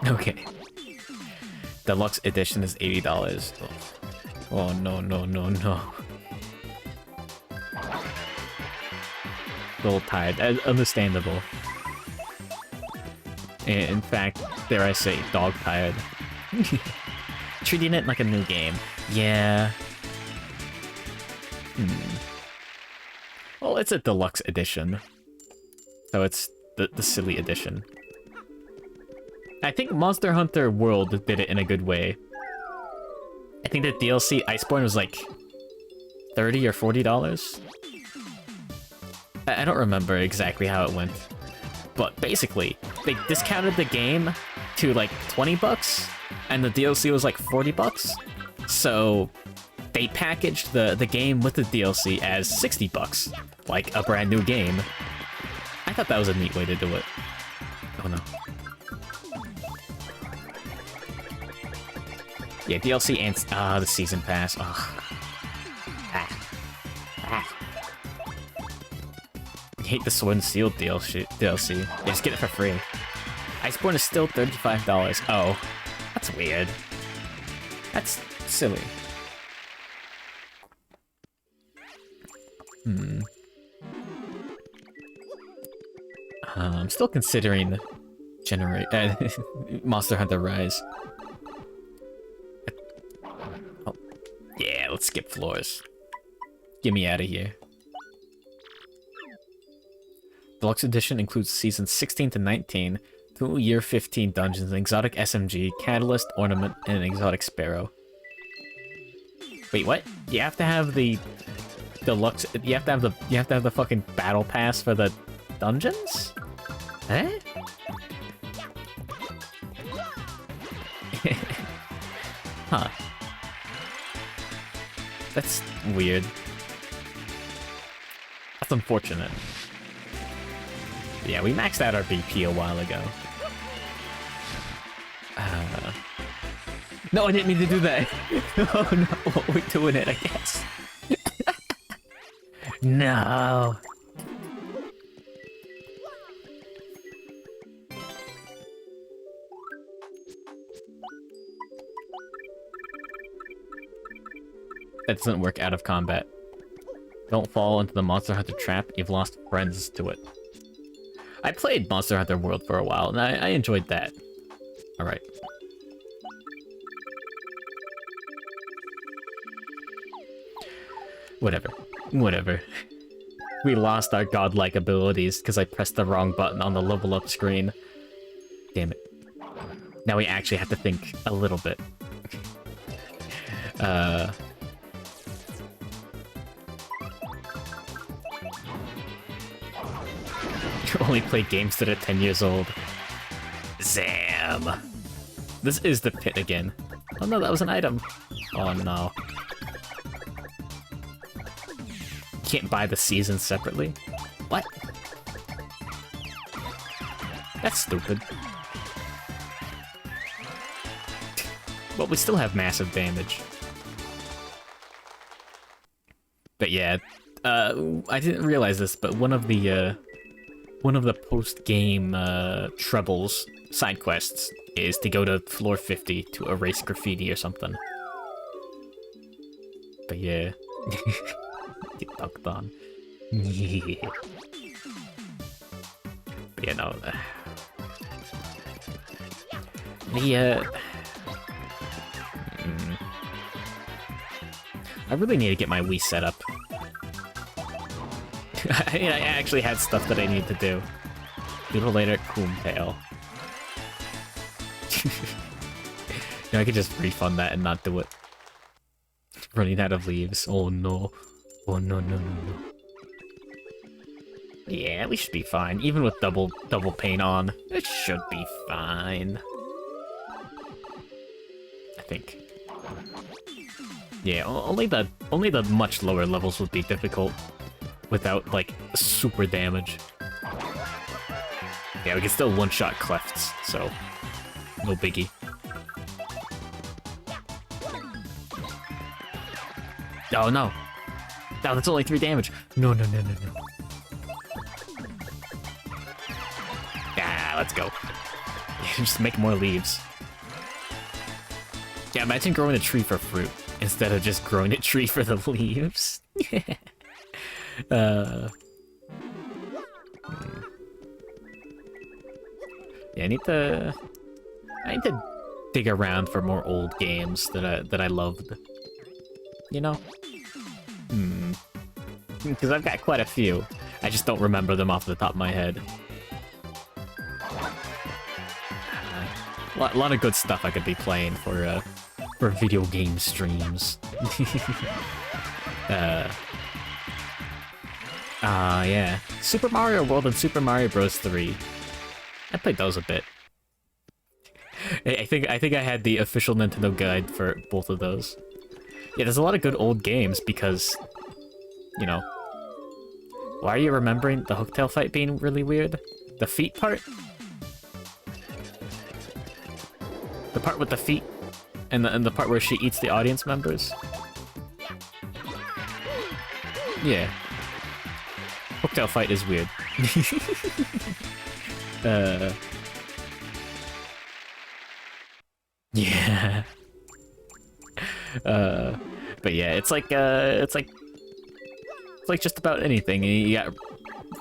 S3: Okay. Deluxe edition is $80. Oh no. A little tired. Understandable. In fact, dare I say, dog tired. Treating it like a new game. Yeah. Well, it's a deluxe edition. So it's the silly edition. I think Monster Hunter World did it in a good way. I think the DLC Iceborne was like $30 or $40. I don't remember exactly how it went. But basically, they discounted the game to like $20, and the DLC was like $40. So they packaged the game with the DLC as $60, like a brand new game. I thought that was a neat way to do it. Oh no. Yeah, DLC and the season pass. Ugh. I hate the Sword and Shield DLC. Yeah, just get it for free. Iceborne is still $35. Oh, that's weird. That's silly. I'm still considering Monster Hunter Rise. Oh, yeah, let's skip floors. Get me out of here. Deluxe Edition includes seasons 16 to 19, 2 Year 15 dungeons, an exotic SMG, Catalyst, Ornament, and an exotic Sparrow. Wait, what? You have to have the deluxe. You have to have the fucking battle pass for the dungeons? Eh? Huh. That's weird. That's unfortunate. Yeah, we maxed out our BP a while ago. No, I didn't mean to do that. Oh no, we're doing it, I guess. No. That doesn't work out of combat. Don't fall into the Monster Hunter trap, you've lost friends to it. I played Monster Hunter World for a while, and I enjoyed that. Alright. Whatever. We lost our godlike abilities because I pressed the wrong button on the level up screen. Damn it. Now we actually have to think a little bit. Only play games that are 10 years old. Zam! This is the pit again. Oh no, that was an item. Oh no. Can't buy the seasons separately? What? That's stupid. But we still have massive damage. But yeah, I didn't realize this, but one of the one of the post-game trebles side quests is to go to floor 50 to erase graffiti or something. But yeah. Get dunked on. Yeah. But yeah, no. I really need to get my Wii set up. I actually had stuff that I need to do. Doodle later, Coomtail. I could just refund that and not do it. Running out of leaves. Oh no. Oh no, no, no, no. Yeah, we should be fine. Even with double paint on, it should be fine. I think. Yeah, only the much lower levels would be difficult without like super damage. Yeah, we can still one-shot clefts, so no biggie. Oh no! No, that's only 3 damage. No, no, no, no, no. Ah, let's go. Just make more leaves. Yeah, imagine growing a tree for fruit instead of just growing a tree for the leaves. Yeah, I need to dig around for more old games that I loved. You know? Because I've got quite a few. I just don't remember them off the top of my head. A lot of good stuff I could be playing for video game streams. Yeah. Super Mario World and Super Mario Bros. 3. I played those a bit. I think I had the official Nintendo guide for both of those. Yeah, there's a lot of good old games because, you know... Why are you remembering the Hooktail fight being really weird? The feet part? The part with the feet? And the part where she eats the audience members? Yeah. Hooktail fight is weird. Yeah. But yeah, it's like just about anything. You got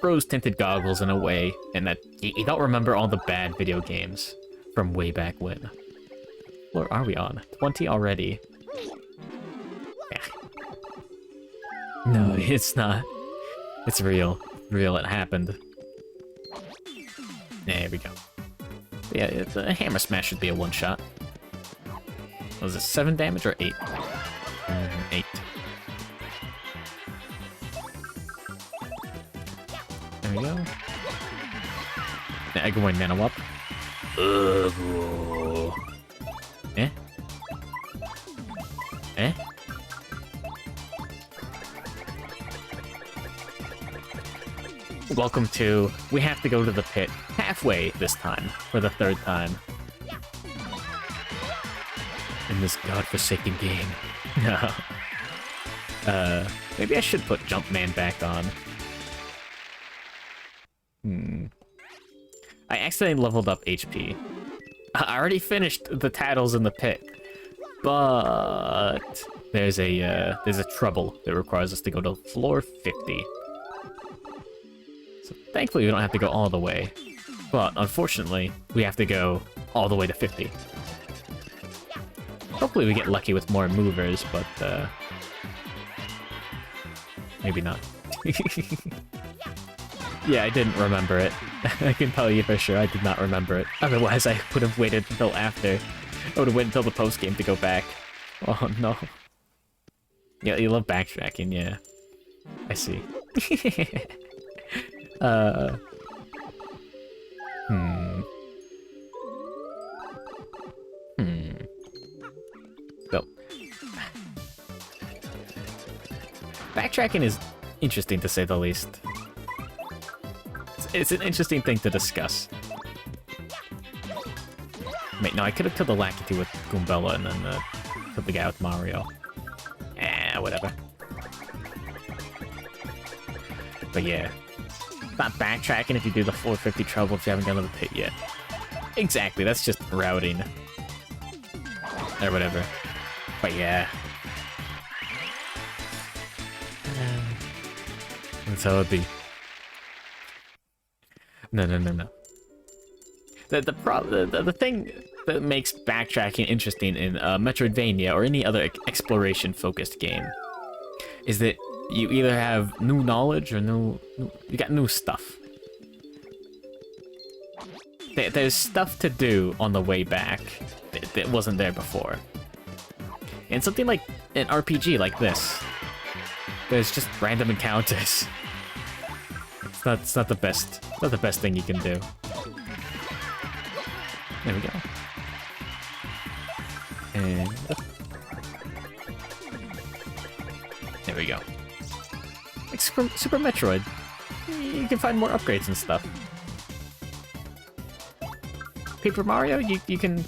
S3: rose-tinted goggles in a way, and that you don't remember all the bad video games from way back when. What are we on? 20 already? Yeah. No, it's not. It's real. Real, it happened. There we go. Yeah, the hammer smash should be a one-shot. Was it 7 damage or 8? 8. There we go. Egg going nano up. Eh? Eh? Welcome to... We have to go to the pit halfway this time, for the 3rd time. In this godforsaken game. No. Maybe I should put Jumpman back on. I accidentally leveled up HP. I already finished the titles in the pit, but there's a trouble that requires us to go to floor 50. So thankfully we don't have to go all the way, but unfortunately we have to go all the way to 50. Hopefully we get lucky with more movers, but maybe not. Yeah, I didn't remember it. I can tell you for sure I did not remember it. Otherwise, I would have waited until after. I would have waited until the post-game to go back. Oh, no. Yeah, you love backtracking, yeah. I see. So. Backtracking is interesting, to say the least. It's an interesting thing to discuss. Wait, no, I could have killed the Lakitu with Goombella and then killed the guy with Mario. Whatever. But yeah. not backtracking if you do the 450 trouble if you haven't gone to the pit yet. Exactly, that's just routing. Or whatever. But yeah. That's how it be. No. The thing that makes backtracking interesting in Metroidvania or any other exploration-focused game is that you either have new knowledge or you got new stuff. There's stuff to do on the way back that wasn't there before. And something like an RPG like this, there's just random encounters. It's not the best. Not the best thing you can do. There we go. And there we go. Like Super Metroid, you can find more upgrades and stuff. Paper Mario, you can...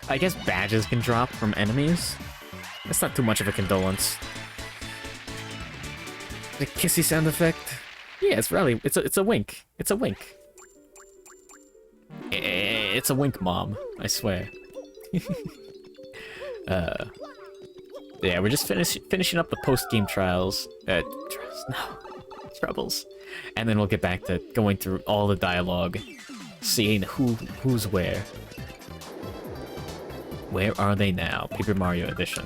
S3: I guess badges can drop from enemies. That's not too much of a condolence. The kissy sound effect? Yeah, it's really... It's a wink. It's a wink. It's a wink, Mom. I swear. Yeah, we're just finishing up the post-game trials. Troubles. And then we'll get back to going through all the dialogue, seeing who's where. Where are they now? Paper Mario Edition.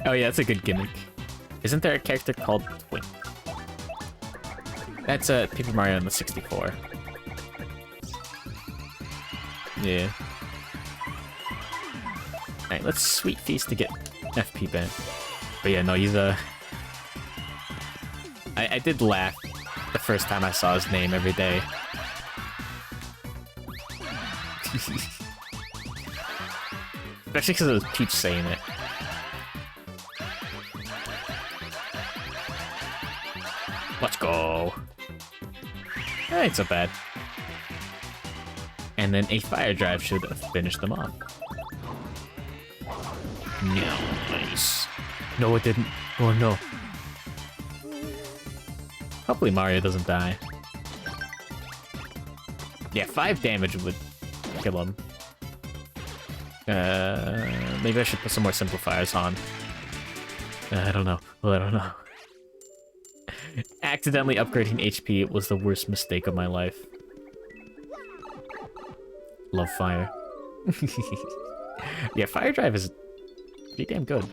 S3: Oh yeah, that's a good gimmick. Isn't there a character called Twink? That's Paper Mario on the 64. Yeah. Alright, let's Sweet Feast to get FP back. But yeah, no, he's I did laugh the first time I saw his name every day. Especially because it was Peach saying it. Let's go. That ain't so bad. And then a fire drive should finish them off. Nice. No, it didn't. Oh no. Hopefully Mario doesn't die. Yeah, 5 damage would kill him. Maybe I should put some more simplifiers on. I don't know. Well, I don't know. Accidentally upgrading HP was the worst mistake of my life. Love fire. Yeah, fire drive is pretty damn good.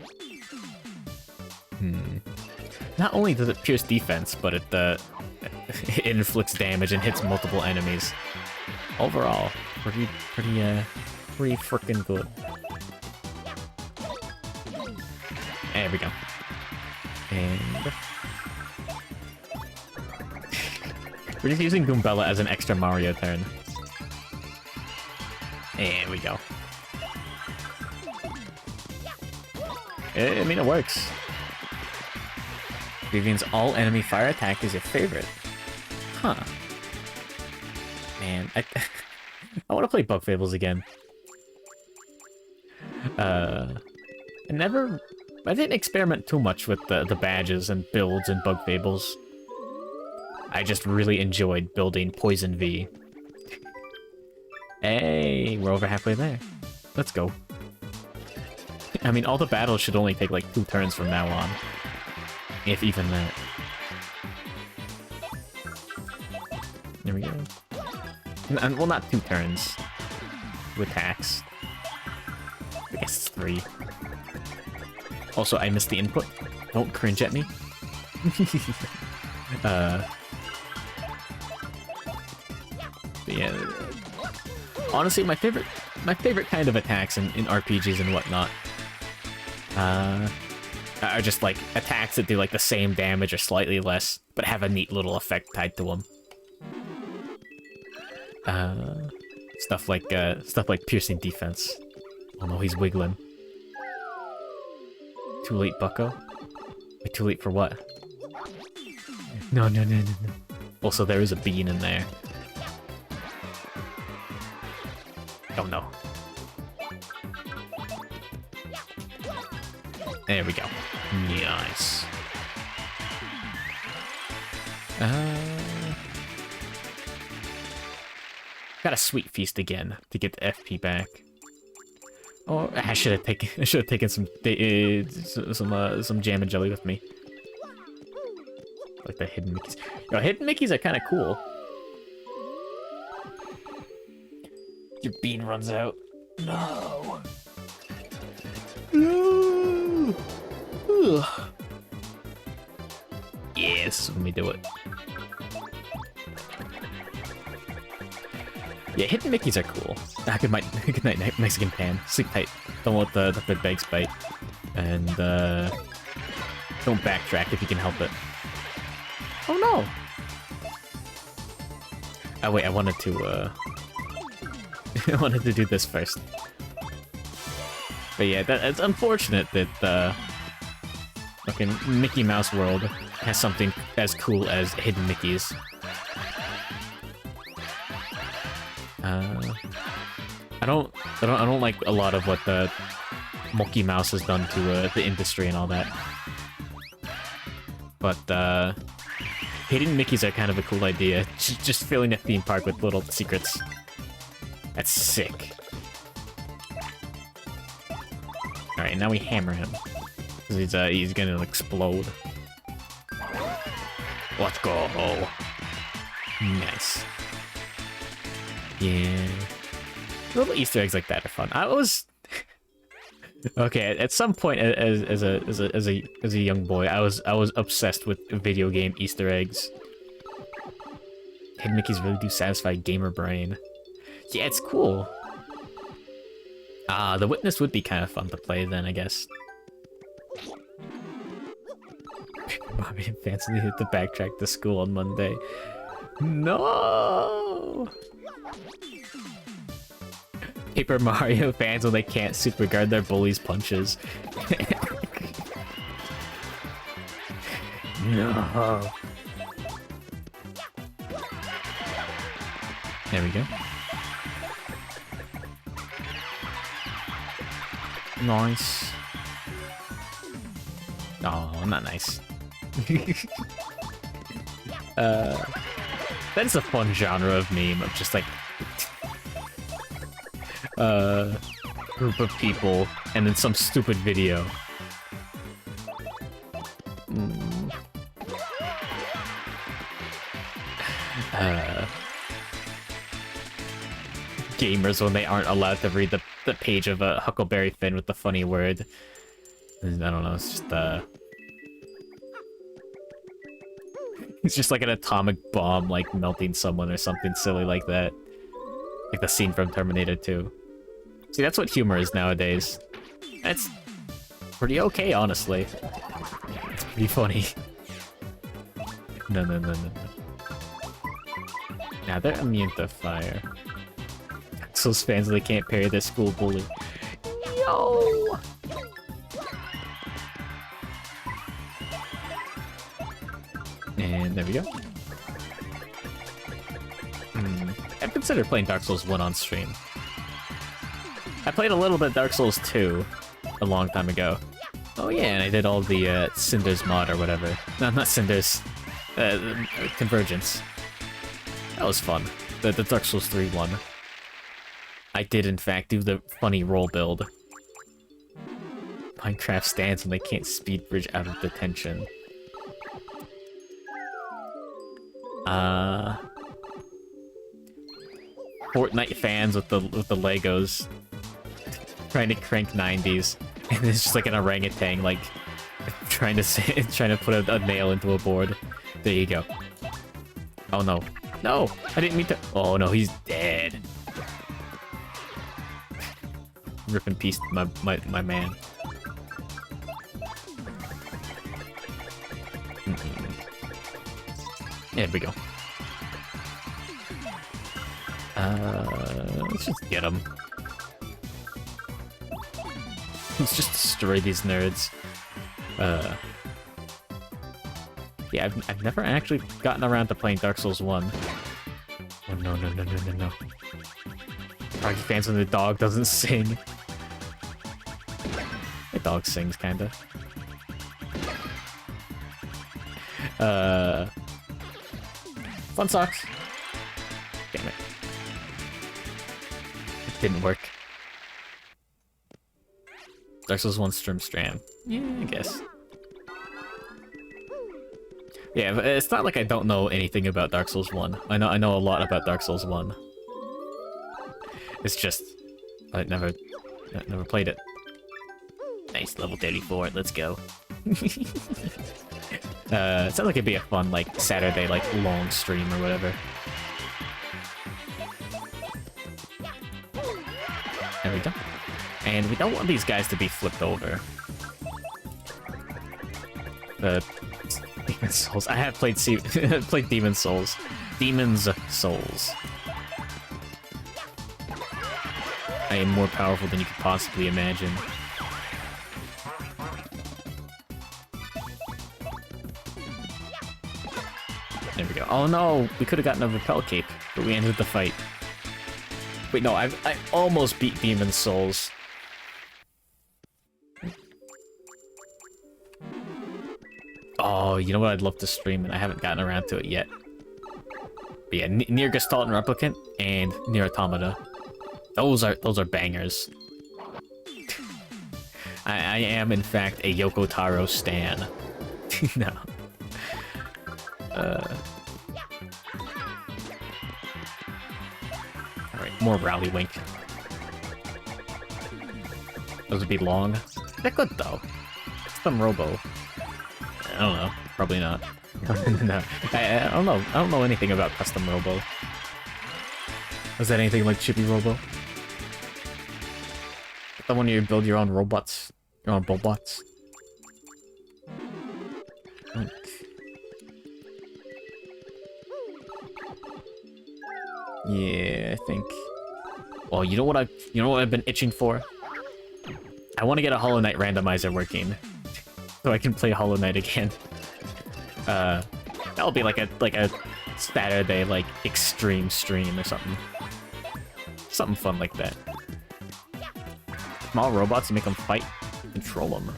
S3: Not only does it pierce defense, but it inflicts damage and hits multiple enemies. Overall, pretty freaking good. There we go. And we're just using Goombella as an extra Mario turn. There we go. I mean, it works. Vivian's all-enemy fire attack is your favorite. Huh. Man, I want to play Bug Fables again. I didn't experiment too much with the badges and builds in Bug Fables. I just really enjoyed building Poison V. Hey, we're over halfway there. Let's go. I mean, all the battles should only take like 2 turns from now on. If even that. There we go. Well, not 2 turns. 2 attacks. I guess it's 3. Also, I missed the input. Don't cringe at me. But yeah. Honestly, my favorite kind of attacks in RPGs and whatnot are just like attacks that do like the same damage or slightly less, but have a neat little effect tied to them. Stuff like piercing defense. Oh no, he's wiggling. Too late, bucko? Wait, too late for what? No. Also, there is a bean in there. Oh no. There we go. Nice. Got a sweet feast again to get the FP back. Oh, I should have taken some jam and jelly with me. Like the hidden Mickeys. Yo, hidden Mickeys are kind of cool. Your bean runs out. No. No. Ugh. Yeah, this is when we do it. Yeah, hidden Mickeys are cool. Ah, good night, Mexican pan. Sleep tight. Don't let the bed bags bite. And, don't backtrack if you can help it. Oh no! Oh wait, I wanted to, I wanted to do this first. But yeah, it's unfortunate that, fucking Mickey Mouse World has something as cool as hidden Mickeys. I don't like a lot of what the Monkey Mouse has done to the industry and all that. But hidden Mickeys are kind of a cool idea. Just filling a theme park with little secrets. That's sick. All right, now we hammer him. He's gonna explode. Let's go. Nice. Yeah. Little Easter eggs like that are fun. I was okay. At some point, as a young boy, I was obsessed with video game Easter eggs. Hidden Mickeys really do satisfy gamer brain. Yeah, it's cool. The Witness would be kind of fun to play then, I guess. Bobby and Fancy hit the backtrack to school on Monday. No. Paper Mario fans when they can't super guard their bullies' punches. No. There we go. Nice. Oh, not nice. That's a fun genre of meme of just like group of people and then some stupid video. Gamers when they aren't allowed to read the page of a Huckleberry Finn with the funny word. I don't know, it's just it's just like an atomic bomb like melting someone or something silly like that. Like the scene from Terminator 2. See, that's what humor is nowadays. That's pretty okay, honestly. It's pretty funny. No. Now they're immune to fire. Those fans, they can't parry their school bully. Yo! And there we go. I've considered playing Dark Souls 1 on stream. I played a little bit Dark Souls 2 a long time ago. Oh yeah, and I did all the Cinders mod or whatever. No, not Cinders. Convergence. That was fun. The Dark Souls 3 one. I did in fact do the funny roll build. Minecraft stands when they can't speed bridge out of detention. Fortnite fans with the Legos trying to crank 90s, and it's just like an orangutan like trying to put a nail into a board. There you go. Oh no. No! I didn't mean to. Oh no, he's dead. Rip in peace, my man. There we go. Let's just get him. Let's just destroy these nerds. Yeah, I've never actually gotten around to playing Dark Souls 1. Oh no. Rocky fans when the dog doesn't sing. The dog sings, kinda. Fun socks. Damn it. It didn't work. Dark Souls 1 Stram. Yeah, I guess. Yeah, but it's not like I don't know anything about Dark Souls 1. I know a lot about Dark Souls 1. It's just I never played it.
S4: Nice, level 34, let's go.
S3: It sounds like it'd be a fun, like, Saturday, like, long stream or whatever. There we go. And we don't want these guys to be flipped over. Demon Souls. I have played played Demon Souls. Demon's Souls. I am more powerful than you could possibly imagine. There we go. Oh no! We could have gotten a repel cape, but we ended the fight. Wait, no, I almost beat Demon Souls. Oh, you know what I'd love to stream, and I haven't gotten around to it yet. But yeah, Nier Gestalt and Replicant and Nier Automata. Those are bangers. I am in fact a Yoko Taro stan. No. Alright, more Rally-Wink. Those would be long. They're good though. Custom Robo. I don't know. Probably not. No. I don't know. I don't know anything about Custom Robo. Was that anything like Chippy Robo? The one you build your own robots? Your own Bobots? Yeah, I think. Well, you know what I've been itching for? I want to get a Hollow Knight randomizer working, so I can play Hollow Knight again. That'll be like a Saturday like extreme stream or something. Something fun like that. Small robots, you make them fight, control them.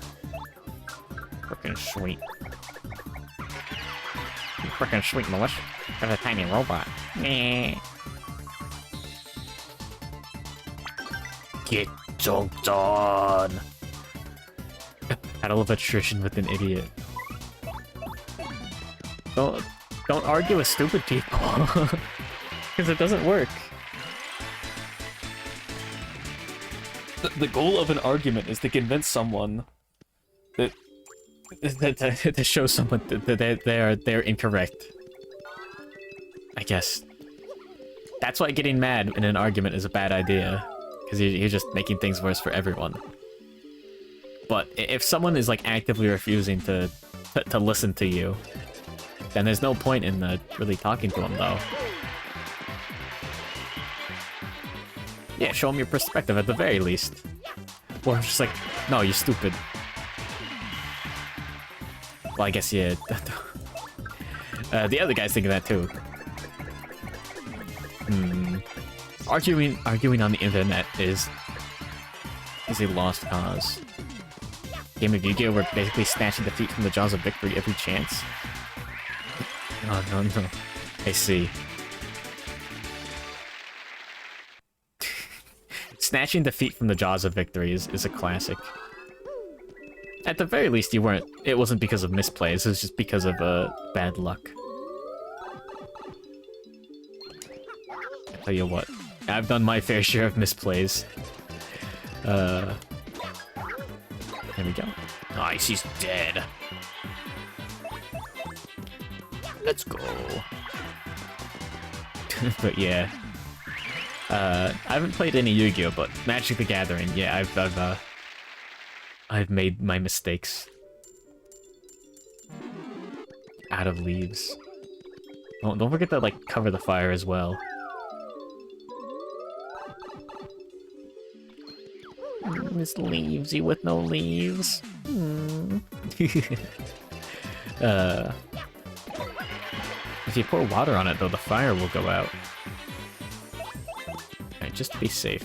S3: Frickin' sweet. Frickin' sweet, Militia. Got a tiny robot. Meh. Get dunked on. Battle of attrition with an idiot. Don't argue with stupid people, because it doesn't work. The goal of an argument is to convince someone that to show someone that they're incorrect. I guess that's why getting mad in an argument is a bad idea, because you're just making things worse for everyone. But if someone is like actively refusing to listen to you, then there's no point in really talking to them, though. Yeah, show them your perspective at the very least. Or just like, no, you're stupid. Well, I guess, yeah. The other guy's thinking that too. Arguing on the internet is a lost cause. Game of Yu-Gi-Oh! We're basically snatching defeat from the jaws of victory every chance. Oh, no. I see. Snatching defeat from the jaws of victory is a classic. At the very least, it wasn't because of misplays, it was just because of bad luck. I'll tell you what, I've done my fair share of misplays. There we go. Nice, he's dead. Let's go. But yeah. I haven't played any Yu-Gi-Oh, but Magic the Gathering, yeah, I've made my mistakes. Out of leaves. Don't forget to, like, cover the fire as well. Miss Leavesy with no leaves. If you pour water on it, though, the fire will go out. Alright, just to be safe.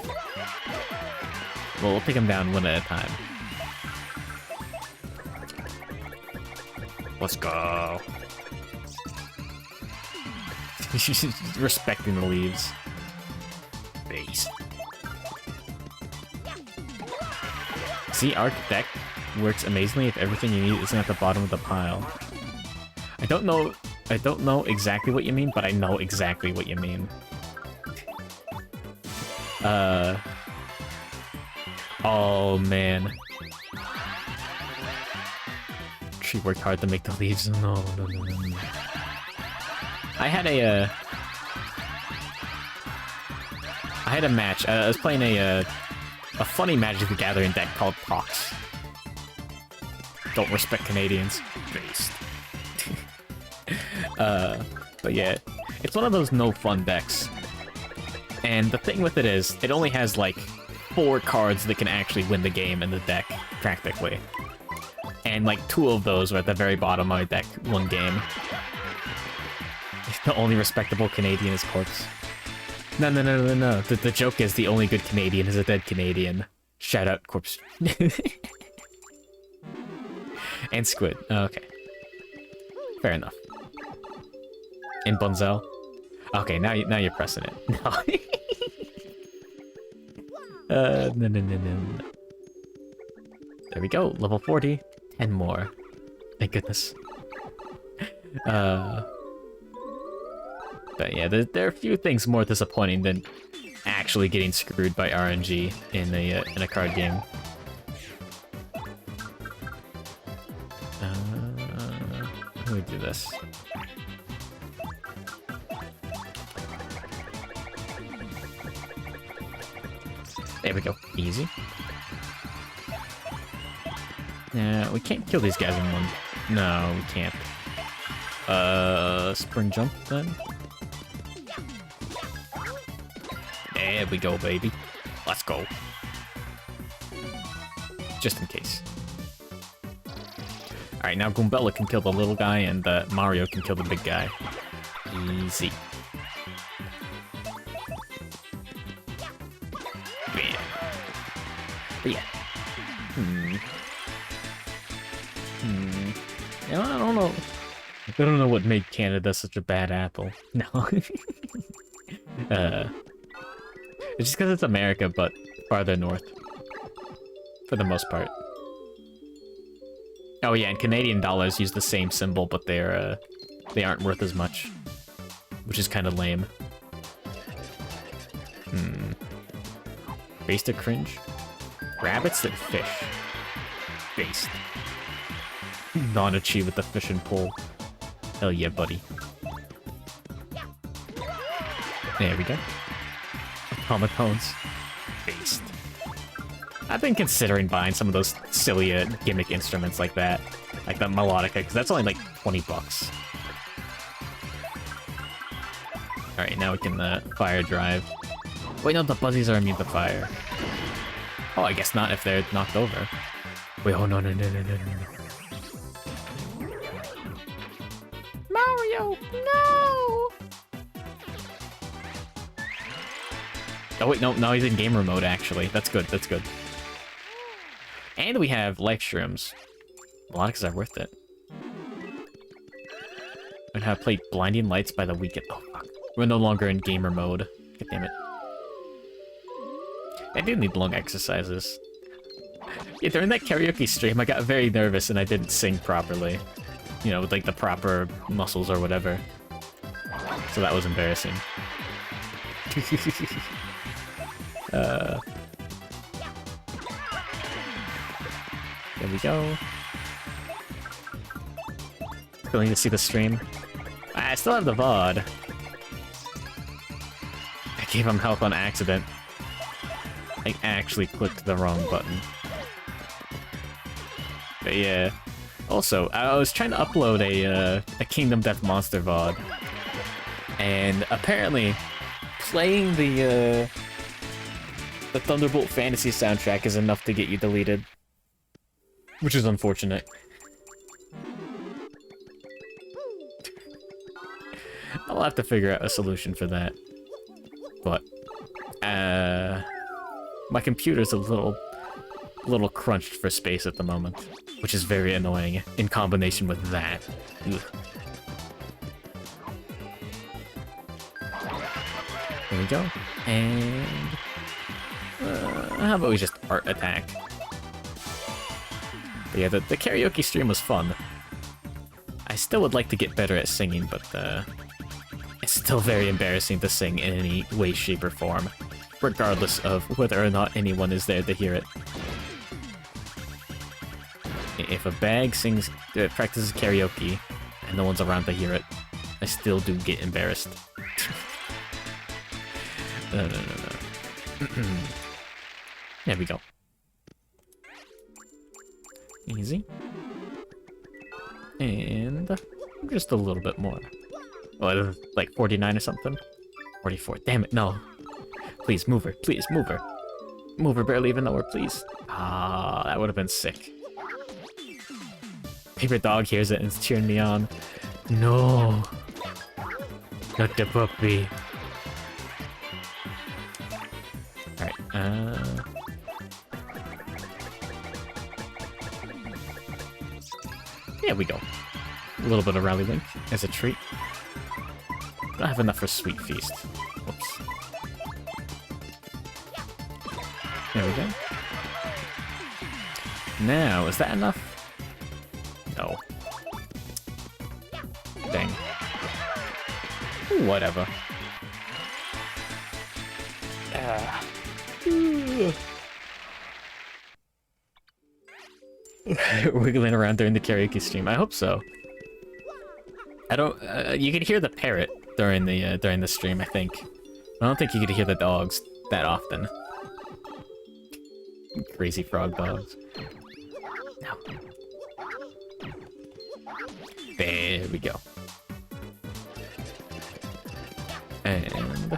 S3: Well, we'll take them down one at a time. Let's go. Respecting the leaves. Base. See, Arc deck works amazingly if everything you need isn't at the bottom of the pile. I don't know exactly what you mean, but I know exactly what you mean. Oh man. She worked hard to make the leaves. No. I had a match. I was playing a funny Magic the Gathering deck called Pox. Don't respect Canadians. Based. But yeah, it's one of those no fun decks. And the thing with it is, it only has like 4 cards that can actually win the game in the deck, practically. And like 2 of those are at the very bottom of my deck, 1 game. The only respectable Canadian is Corpse. No. The joke is the only good Canadian is a dead Canadian. Shout out Corpse. And Squid. Okay. Fair enough. And Bunzel. Okay, now you're pressing it. No. No. There we go. Level 40. 10 more. Thank goodness. But yeah, there are a few things more disappointing than actually getting screwed by RNG in a card game. Let me do this. There we go. Easy. We can't kill these guys in one. No, we can't. Spring jump then. There we go, baby. Let's go. Just in case. Alright, now Goombella can kill the little guy, and Mario can kill the big guy. Easy. Yeah. But yeah. Yeah, I don't know. I don't know what made Canada such a bad apple. No. It's just because it's America, but farther north. For the most part. Oh yeah, and Canadian dollars use the same symbol, but they aren't worth as much. Which is kind of lame. Based to cringe? Rabbits that fish. Based. Non-achieve with the fish and pole. Hell yeah, buddy. There we go. Automatons. Based. I've been considering buying some of those silly gimmick instruments like that. Like the melodica, because that's only like 20 bucks. Alright, now we can fire drive. Wait, no, the Buzzies are immune to fire. Oh, I guess not if they're knocked over. Wait, oh no. Mario, no! Oh wait, no, he's in gamer mode actually. That's good. And we have life shrooms. Melodicas are worth it. And have played Blinding Lights by the Weekend. Oh fuck. We're no longer in gamer mode. God damn it. I do need long exercises. Yeah, during that karaoke stream, I got very nervous and I didn't sing properly. You know, with like the proper muscles or whatever. So that was embarrassing. There we go. Still need to see the stream. I still have the VOD. I gave him health on accident. I actually clicked the wrong button. But yeah. Also, I was trying to upload a Kingdom Death Monster VOD. And apparently, playing the Thunderbolt Fantasy soundtrack is enough to get you deleted. Which is unfortunate. I'll have to figure out a solution for that. But, my computer's a little crunched for space at the moment, which is very annoying in combination with that. Ugh. we go. And how about we just art attack? But yeah, the karaoke stream was fun. I still would like to get better at singing, but it's still very embarrassing to sing in any way, shape, or form, regardless of whether or not anyone is there to hear it. If a bag practices karaoke and no one's around to hear it, I still do get embarrassed. No. There we go. Easy. And just a little bit more. Well, like 49 or something? 44. Damn it, no. Please, move her. Please, move her. Move her, barely even know her, please. Ah, that would have been sick. Paper dog hears it and is cheering me on. No. Not the puppy. Alright, there we go. A little bit of Rally Link as a treat. Don't have enough for Sweet Feast. Whoops. There we go. Now, is that enough? No. Dang. Whatever. Wiggling around during the karaoke stream. I hope so. I don't. You could hear the parrot during the stream. I think. I don't think you could hear the dogs that often. Crazy frog dogs. No. There we go. And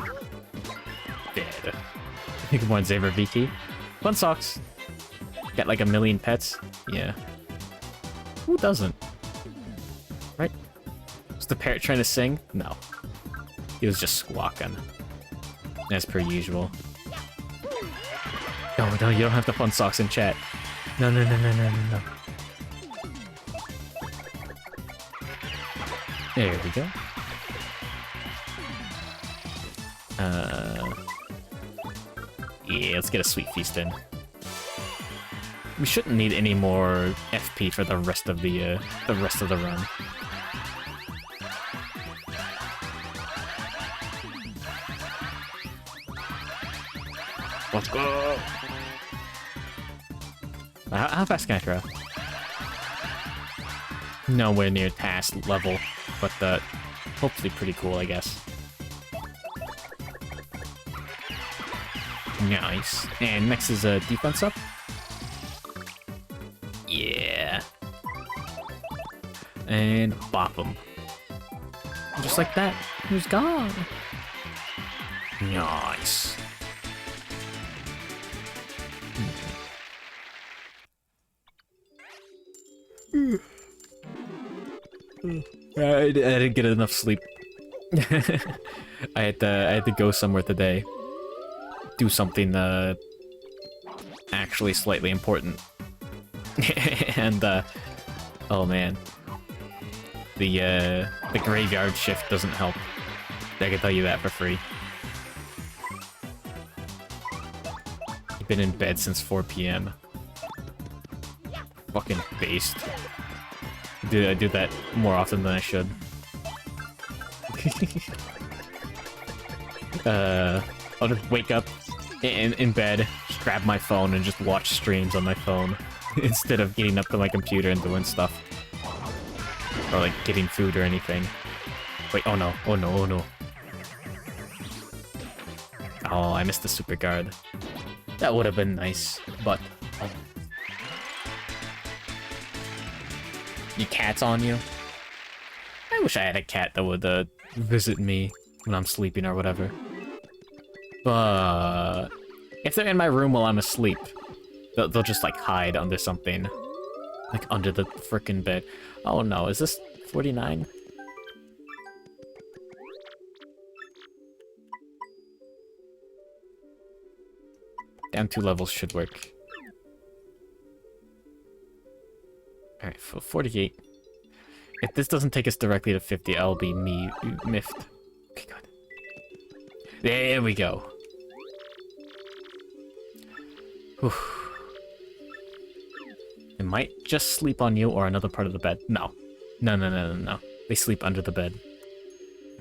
S3: dead. Good morning, Xavier Viki. Fun socks. Got like 1 million pets. Yeah. Who doesn't? Right? Was the parrot trying to sing? No. He was just squawking. As per usual. No, you don't have to fun socks in chat. No. There we go. Yeah, let's get a Sweet Feast in. We shouldn't need any more FP for the rest of the run. Let's go! How fast can I throw? Nowhere near task level, but hopefully pretty cool, I guess. Nice. And next is a defense up. Yeah. And bop him. Just like that. He's gone. Nice. I didn't get enough sleep. I had to go somewhere today. Do something actually slightly important. And oh man, the graveyard shift doesn't help. I can tell you that for free. I've been in bed since 4 p.m. Fucking based. I do that more often than I should. I'll just wake up in bed, just grab my phone and just watch streams on my phone instead of getting up to my computer and doing stuff. Or like getting food or anything. Wait, oh no. Oh, I missed the super guard. That would have been nice, but... Your cat's on you? I wish I had a cat that would visit me when I'm sleeping or whatever. But if they're in my room while I'm asleep, they'll just like hide under something. Like under the frickin' bed. Oh no, is this 49? Down 2 levels should work. Alright, 48. If this doesn't take us directly to 50, I'll be miffed. Okay, good. There we go. Whew. It might just sleep on you or another part of the bed. No. No. They sleep under the bed.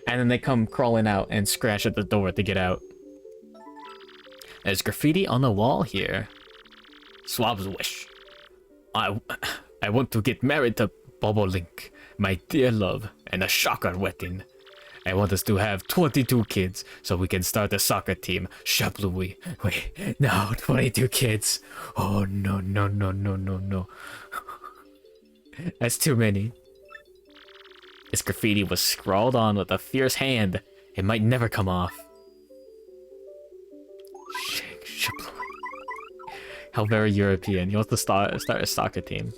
S3: And then they come crawling out and scratch at the door to get out. There's graffiti on the wall here. Swab's wish. I want to get married to Bobolink, my dear love, and a shocker wedding. I want us to have 22 kids so we can start a soccer team. Shablouis. Wait, no, 22 kids. Oh, no. That's too many. This graffiti was scrawled on with a fierce hand. It might never come off. Shablouis. How very European. You want to start a soccer team.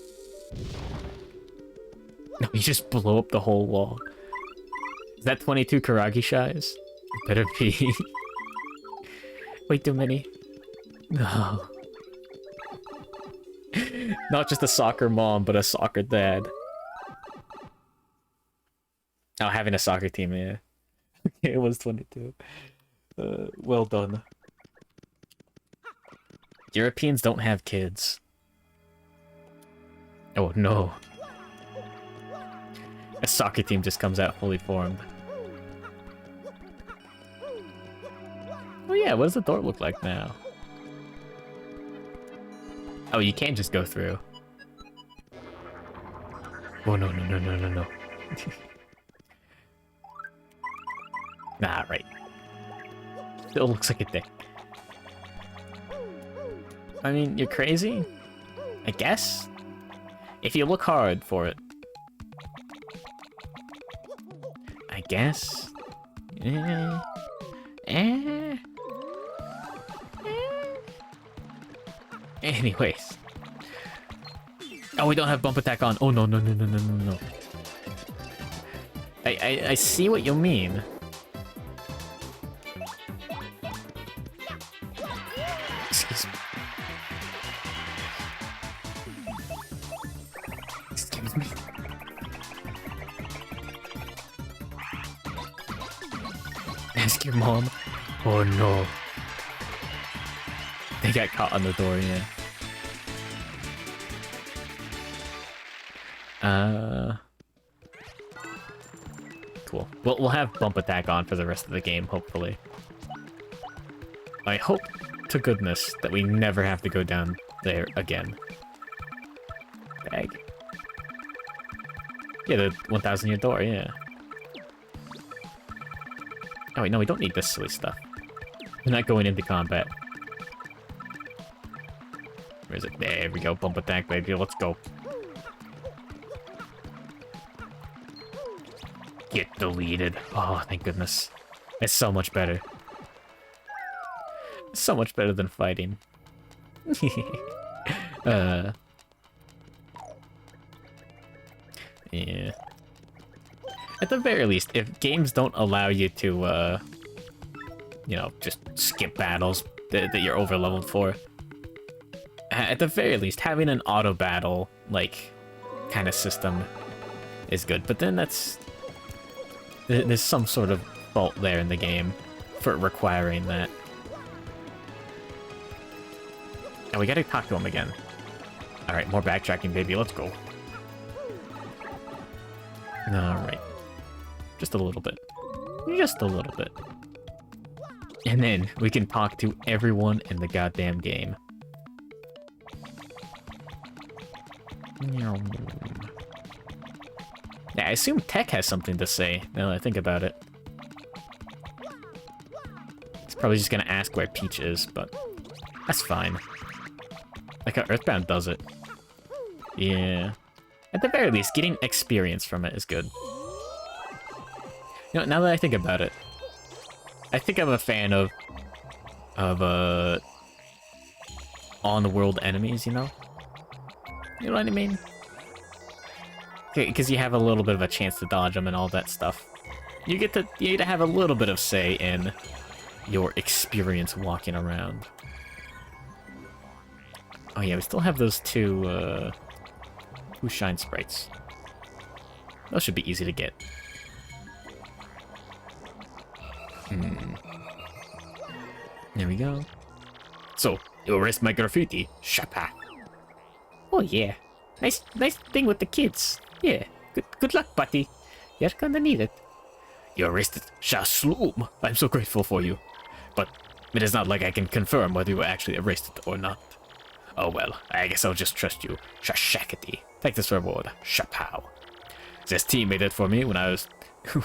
S3: No, you just blow up the whole wall. Is that 22 Karagi Shies? It better be. Way too many. No. Not just a soccer mom, but a soccer dad. Oh, having a soccer team, yeah. It was 22. Well done. Europeans don't have kids. Oh, no. A soccer team just comes out fully formed. Oh yeah, what does the door look like now? Oh, you can't just go through. Oh, no. Nah, right. Still looks like a dick. I mean, you're crazy? I guess? If you look hard for it. I guess? Anyways. Oh, we don't have bump attack on. Oh, no. I see what you mean. Excuse me. Excuse me. Ask your mom. Oh no. They got caught on the door, yeah. Cool. Well, we'll have bump attack on for the rest of the game, hopefully. I hope to goodness that we never have to go down there again. Bag. Yeah, the 1,000-year door, yeah. Oh wait, no, we don't need this silly stuff. We're not going into combat. Where is it? There we go, bump attack, baby, let's go. Get deleted. Oh, thank goodness. It's so much better. It's so much better than fighting. Yeah. At the very least, if games don't allow you to, you know, just skip battles that you're overleveled for, at the very least, having an auto battle, like, kind of system is good. But then there's some sort of fault there in the game for requiring that. And we gotta talk to him again. Alright, more backtracking, baby. Let's go. Alright. Just a little bit. Just a little bit. And then we can talk to everyone in the goddamn game. Yeah, I assume Tech has something to say, now that I think about it. It's probably just gonna ask where Peach is, but that's fine. Like how Earthbound does it. Yeah. At the very least, getting experience from it is good. You know, now that I think about it, I think I'm a fan of on-the-world enemies, you know? You know what I mean? Because you have a little bit of a chance to dodge them and all that stuff. You get to have a little bit of say in your experience walking around. Oh yeah, we still have those two shine sprites. Those should be easy to get.
S1: There we go.
S3: So, you erased my graffiti. Shapa.
S4: Oh yeah. Nice thing with the kids. Yeah. Good luck, buddy. You're gonna need it.
S3: You erased it. Shasloom. I'm so grateful for you. But it is not like I can confirm whether you actually erased it or not. Oh well, I guess I'll just trust you. Shashakati. Take this reward. Shapow. This team made it for me when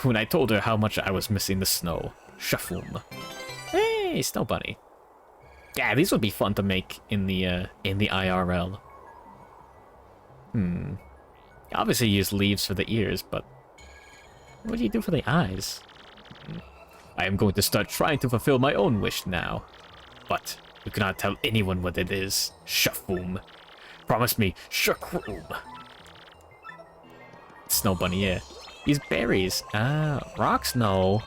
S3: when I told her how much I was missing the snow. Shafoom.
S1: Hey, Snow Bunny. Yeah, these would be fun to make in the IRL. Obviously use leaves for the ears, but what do you do for the eyes?
S3: I am going to start trying to fulfill my own wish now. But you cannot tell anyone what it is. Shafoom. Promise me, Shakroom.
S1: Snow Bunny, yeah. These berries. Rocks? No.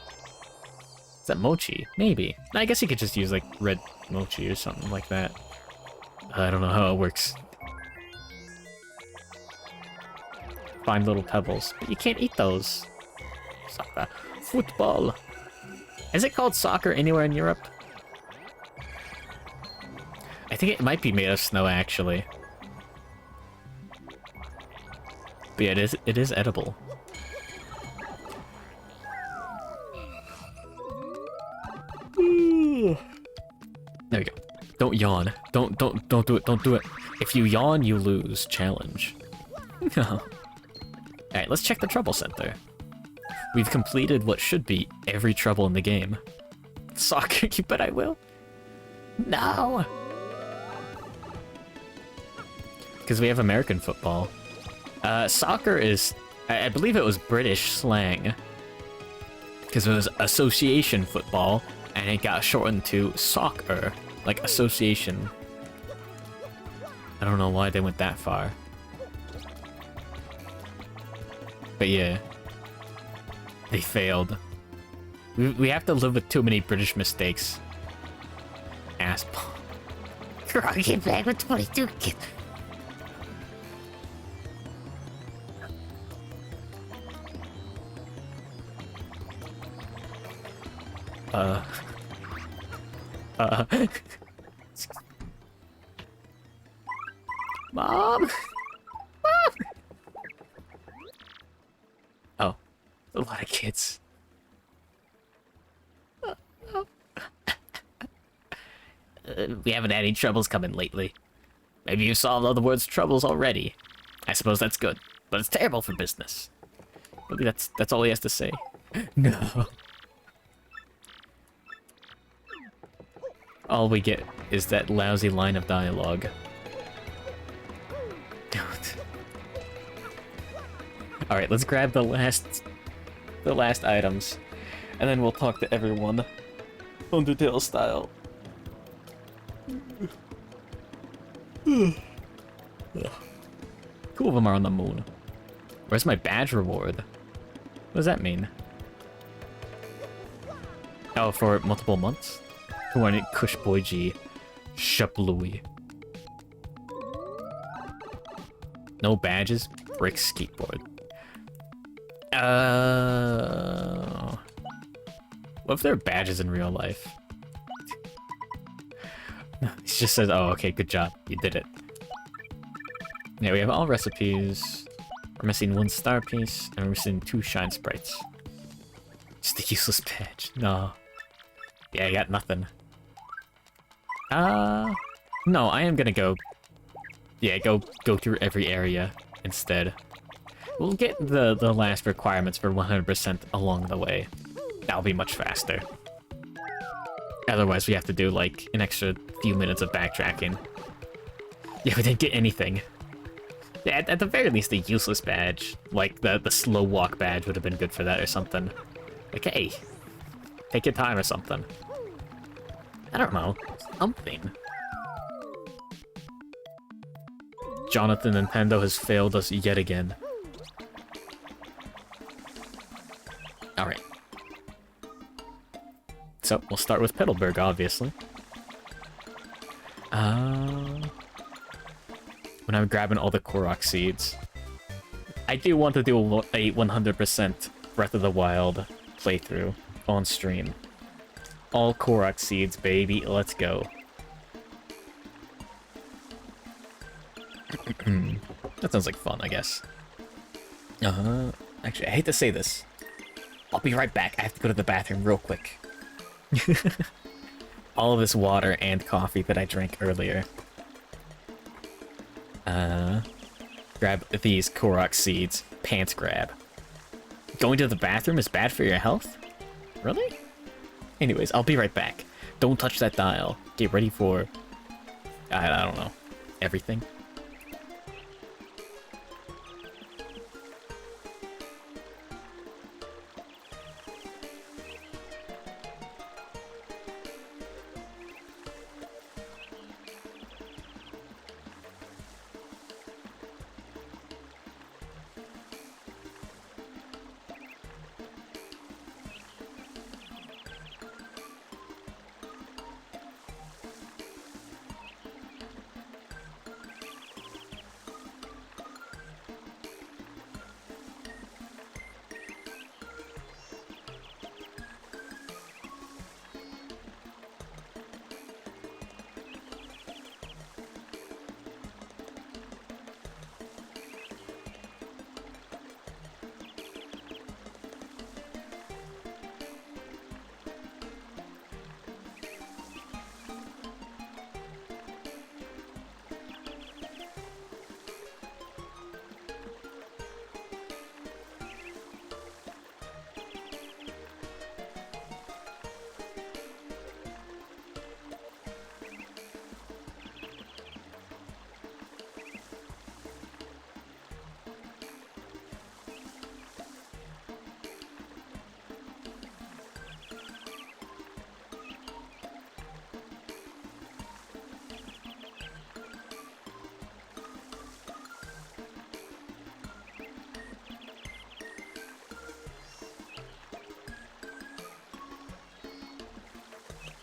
S1: Is that mochi? Maybe. I guess you could just use, like, red mochi or something like that.
S3: I don't know how it works.
S1: Find little pebbles. But you can't eat those. Soccer. Football. Is it called soccer anywhere in Europe? I think it might be made of snow, actually. But yeah, it is edible. There we go. Don't yawn. Don't do it. Don't do it. If you yawn, you lose. Challenge. Alright, let's check the trouble center. We've completed what should be every trouble in the game. Soccer, you bet I will. No! Because we have American football. Soccer is... I believe it was British slang. Because it was association football, and it got shortened to soccer. Like, association. I don't know why they went that far. But yeah. They failed. We have to live with too many British mistakes. Assball.
S2: Girl, get back with 22 kids.
S1: Mom? Mom! Oh, a lot of kids.
S4: We haven't had any troubles coming lately. Maybe you solved all the world's troubles already. I suppose that's good, but it's terrible for business.
S1: Really, that's all he has to say. No. All we get is that lousy line of dialogue. Don't. All right, let's grab the last items, and then we'll talk to everyone, Undertale style. Two of them are on the moon. Where's my badge reward? What does that mean? Oh, for multiple months? 200 Kush Boy G. Shaplui. No badges? Brick skateboard. What if there are badges in real life? No, he just says, oh, okay, good job. You did it. Yeah, we have all recipes. We're missing 1 star piece, and we're missing 2 shine sprites. Just a useless badge. No. Yeah, I got nothing. No, I am gonna go... Yeah, go through every area instead. We'll get the last requirements for 100% along the way. That'll be much faster. Otherwise, we have to do, like, an extra few minutes of backtracking. Yeah, we didn't get anything. Yeah, at the very least, a useless badge. Like, the slow walk badge would have been good for that or something. Like, hey, take your time or something. I don't know. Something. Jonathan Nintendo has failed us yet again. Alright. So, we'll start with Petalburg, obviously. When I'm grabbing all the Korok seeds. I do want to do a 100% Breath of the Wild playthrough on stream.
S3: All Korok seeds, baby. Let's go. That sounds like fun, I guess. Actually, I hate to say this. I'll be right back. I have to go to the bathroom real quick. All of this water and coffee that I drank earlier. Grab these Korok seeds. Pants grab. Going to the bathroom is bad for your health? Really? Anyways, I'll be right back. Don't touch that dial. Get ready for... I don't know. Everything.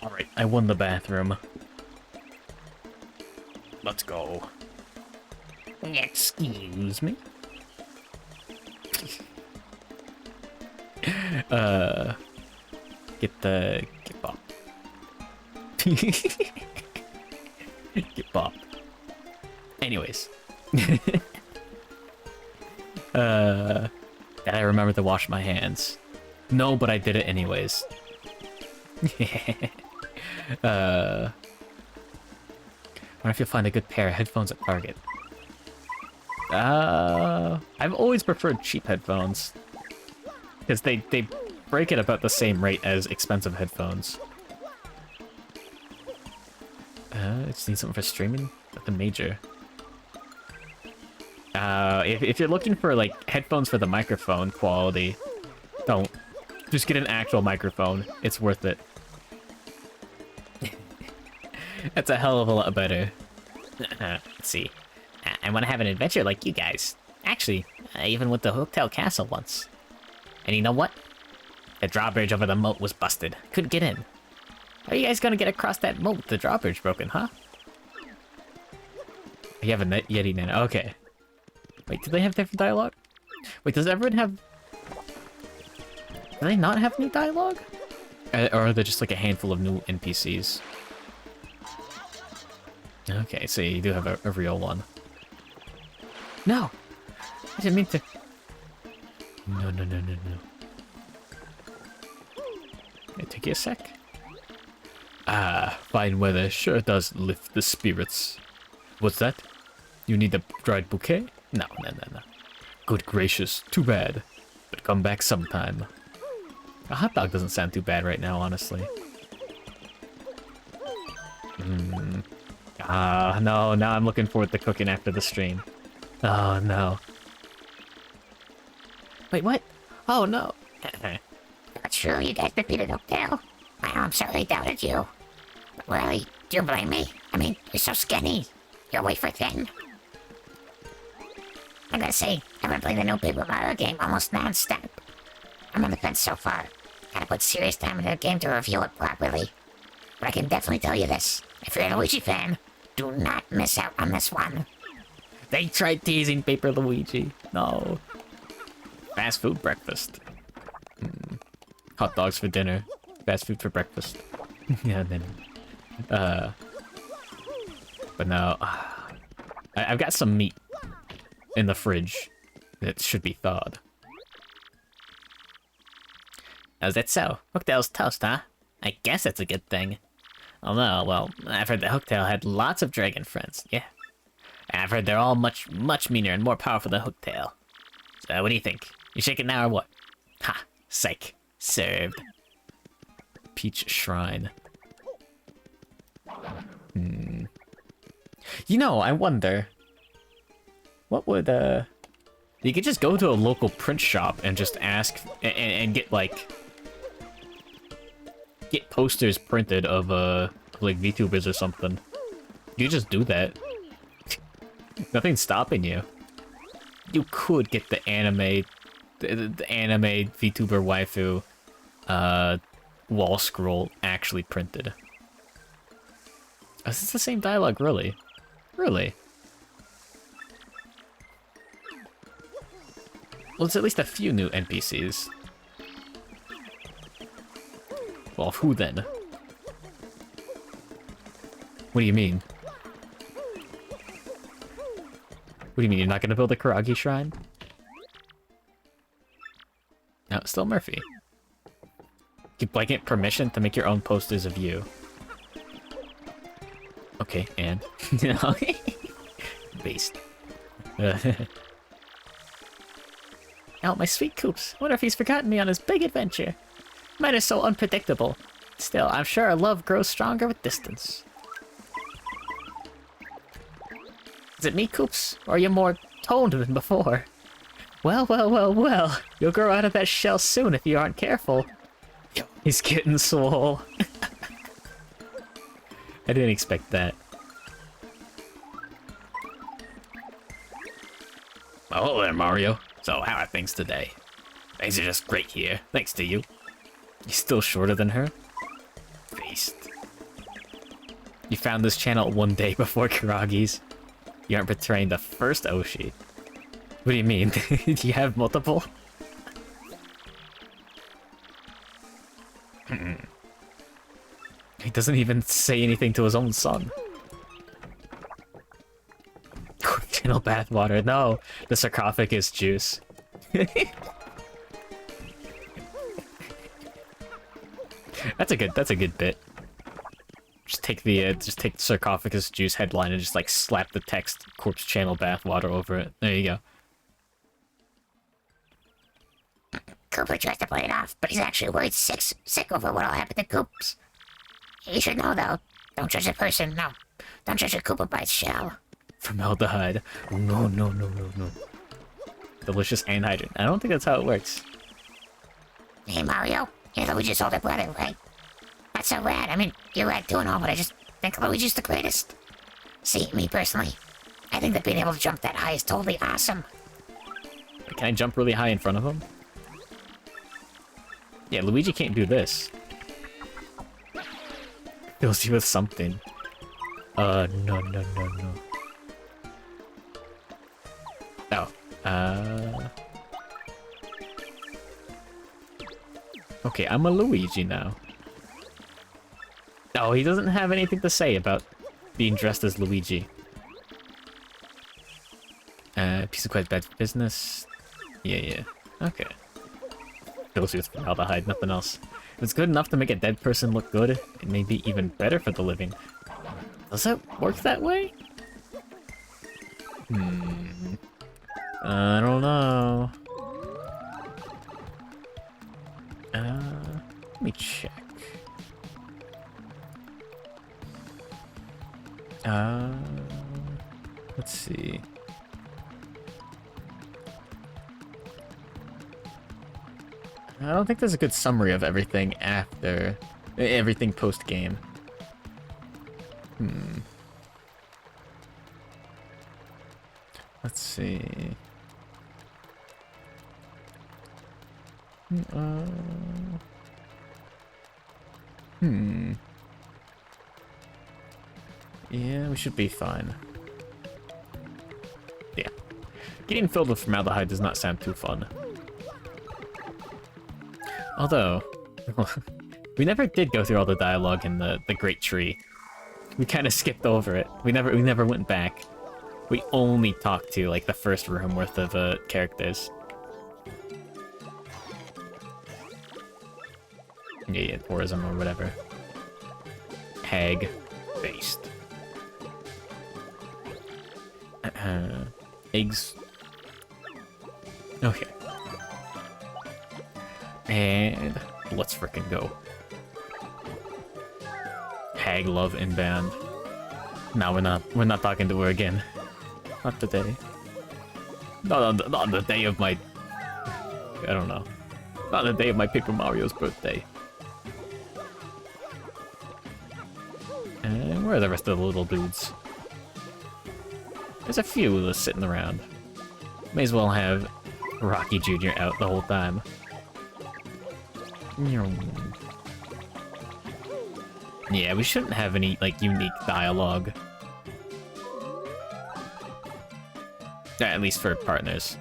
S3: Alright, I won the bathroom. Let's go. Excuse me? Get Bob. Get Bob. Anyways. Did I remember to wash my hands? No, but I did it anyways. Wonder if you'll find a good pair of headphones at Target. I've always preferred cheap headphones. Because they break at about the same rate as expensive headphones. Just need something for streaming? Nothing major. If you're looking for, like, headphones for the microphone quality, don't. Just get an actual microphone. It's worth it. That's a hell of a lot better. Let's see. I want to have an adventure like you guys. Actually, I even went to Hotel Castle once. And you know what? The drawbridge over the moat was busted. Couldn't get in. How are you guys gonna get across that moat with the drawbridge broken, huh? You have a Yeti Nano. Okay. Wait, do they have different dialogue? Wait, does everyone have... Do they not have new dialogue? Or are there just like a handful of new NPCs? Okay, so you do have a real one. No! I didn't mean to... No. It took you a sec. Fine weather sure does lift the spirits. What's that? You need a dried bouquet? No. Good gracious, too bad. But come back sometime. A hot dog doesn't sound too bad right now, honestly. No, now I'm looking forward to cooking after the stream. Oh, no. Wait, what? Oh, no.
S2: That's true, you guys defeated Oakdale. Well, I'm sorry I doubted you. But really, do you blame me? I mean, you're so skinny. You're wafer thin. I gotta say, I've been playing the new Paper Mario game almost non-stop. I'm on the fence so far. Gotta put serious time into the game to review it properly. But I can definitely tell you this. If you're a Luigi fan, do not miss out on this one.
S3: They tried teasing Paper Luigi. No. Fast food breakfast. Hot dogs for dinner. Fast food for breakfast. Yeah, then. But no, I've got some meat in the fridge that should be thawed.
S4: How's that so? Hooktail's toast, huh? I guess that's a good thing. Oh no, well, I've heard that Hooktail had lots of dragon friends, yeah. And I've heard they're all much, much meaner and more powerful than Hooktail. So what do you think? You shake it now or what? Ha, psych. Served.
S3: Peach Shrine. You know, I wonder. What would, You could just go to a local print shop and just ask and get, like... Get posters printed of, like, VTubers or something. You could just do that. Nothing's stopping you. You could get the anime... The anime VTuber waifu, wall scroll actually printed. Is this the same dialogue, really? Really? Well, it's at least a few new NPCs. Well, who then? What do you mean? What do you mean, you're not gonna build a Karagi shrine? No, still Murphy. Give blanket permission to make your own posters of you. Okay, and? No. Based.
S4: Oh, my sweet Coops. Wonder if he's forgotten me on his big adventure. Mine is so unpredictable. Still, I'm sure our love grows stronger with distance. Is it me, Coops? Or are you more toned than before? Well, well, well, well. You'll grow out of that shell soon if you aren't careful.
S3: He's getting swole. I didn't expect that.
S4: Well, hello there, Mario. So, how are things today? Things are just great here, thanks to you.
S3: He's still shorter than her?
S4: Feast.
S3: You found this channel one day before Karagi's. You aren't betraying the first Oshi. What do you mean? Do you have multiple? He doesn't even say anything to his own son. Channel bathwater. No, the sarcophagus juice. That's a good bit. Just take the sarcophagus juice headline and just like slap the text corpse channel bathwater over it. There you go.
S2: Cooper tries to play it off, but he's actually worried sick over what'll happen to Coops. You should know, though. Don't judge a person, no. Don't judge a Koopa by its shell.
S3: Formaldehyde. Oh, no, no, no, no, no. Delicious anhydride. I don't think that's how it works.
S2: Hey, Mario, you're Luigi's older brother, right? That's so rad. I mean, you're rad too and all, but I just think Luigi's the greatest. See, me personally, I think that being able to jump that high is totally awesome.
S3: Can I jump really high in front of him? Yeah, Luigi can't do this. Fills you with something. No, no, no, no. Oh, okay, I'm a Luigi now. Oh, he doesn't have anything to say about being dressed as Luigi. Piece of quite bad business. Yeah. Okay. Fills you with formaldehyde, nothing else. If it's good enough to make a dead person look good, it may be even better for the living. Does it work that way? I don't know. Let me check. Let's see. I don't think there's a good summary of everything after... everything post-game. Let's see... Yeah, we should be fine. Yeah. Getting filled with formaldehyde does not sound too fun. Although, We never did go through all the dialogue in the Great Tree. We kind of skipped over it. We never went back. We only talked to, like, the first room worth of characters. Yeah, tourism or whatever. Hag. Based. Eggs. Okay. And let's frickin' go. Hag love inbound. No, we're not talking to her again. Not today. Not on the day of my... I don't know. Not on the day of my Paper Mario's birthday. And where are the rest of the little dudes? There's a few just sitting around. May as well have Rocky Jr. out the whole time. Yeah, we shouldn't have any, like, unique dialogue. At least for partners.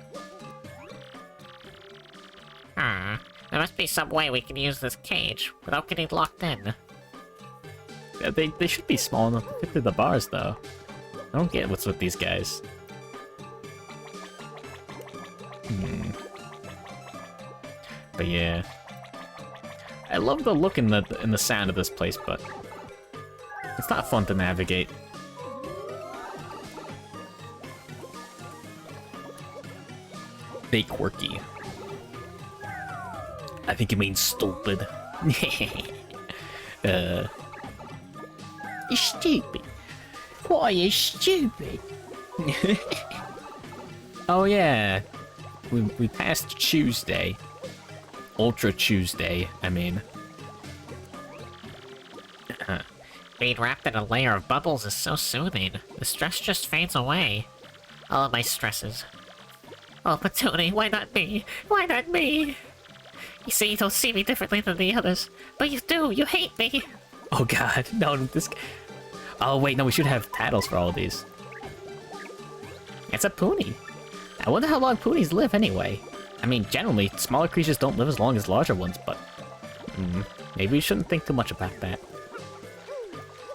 S4: There must be some way we can use this cage without getting locked in.
S3: Yeah, they should be small enough to fit through the bars, though. I don't get what's with these guys. But yeah. I love the look and the sound of this place, but it's not fun to navigate. They quirky. I think you mean stupid.
S1: You're stupid. Why are you stupid?
S3: Oh yeah. We passed Tuesday. Ultra Tuesday, I mean.
S4: Being wrapped in a layer of bubbles is so soothing. The stress just fades away. All of my stresses. Oh, Patoonie, why not me? Why not me? You say you don't see me differently than the others, but you do. You hate me.
S3: Oh god, no, this... Oh wait, no, we should have titles for all of these.
S1: It's a pony. I wonder how long ponies live anyway. I mean, generally, smaller creatures don't live as long as larger ones, but... maybe we shouldn't think too much about that.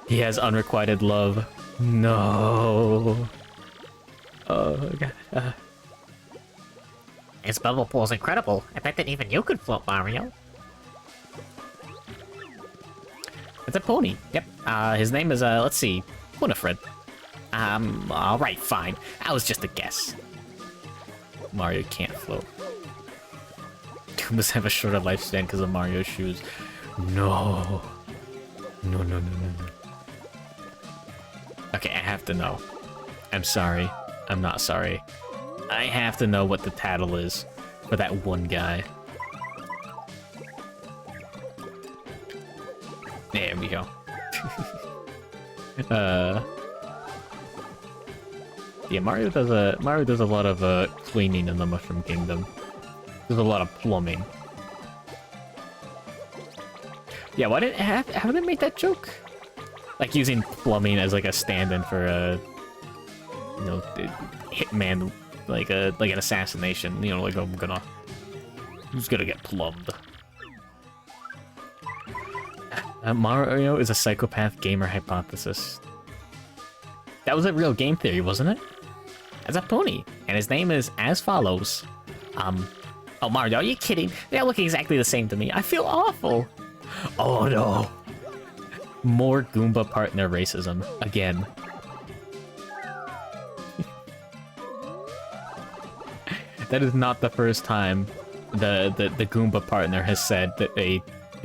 S3: He has unrequited love. No. Oh god.
S4: His bubble pool's incredible. I bet that even you could float, Mario.
S1: It's a pony. Yep. His name is, let's see, Winifred. Alright, fine. That was just a guess.
S3: Mario can't float. Goombas have a shorter lifespan because of Mario's shoes. No. No. Okay, I have to know. I'm sorry. I'm not sorry. I have to know what the tattle is for that one guy. There we go. Yeah, Mario does a lot of cleaning in the Mushroom Kingdom. There's a lot of plumbing. Yeah, why did haven't they made that joke? Like using plumbing as like a stand-in for a, you know, hitman, like an assassination. You know, like I'm just gonna get plumbed. Mario is a psychopath gamer hypothesis. That was a real game theory, wasn't it? As a pony, and his name is as follows. Oh Mario, are you kidding? They all look exactly the same to me. I feel awful. Oh no. More Goomba partner racism again. That is not the first time the Goomba partner has said that a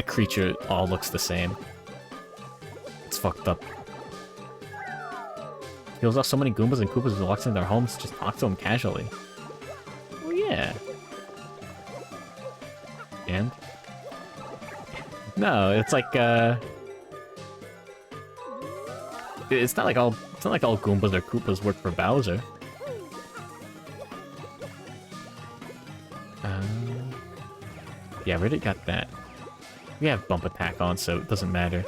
S3: creature all looks the same. It's fucked up. Kills off so many Goombas and Koopas who walks into their homes, just talk to them casually. Oh yeah. And? No, it's like it's not like all Goombas or Koopas work for Bowser. Yeah, we already got that. We have bump attack on, so it doesn't matter.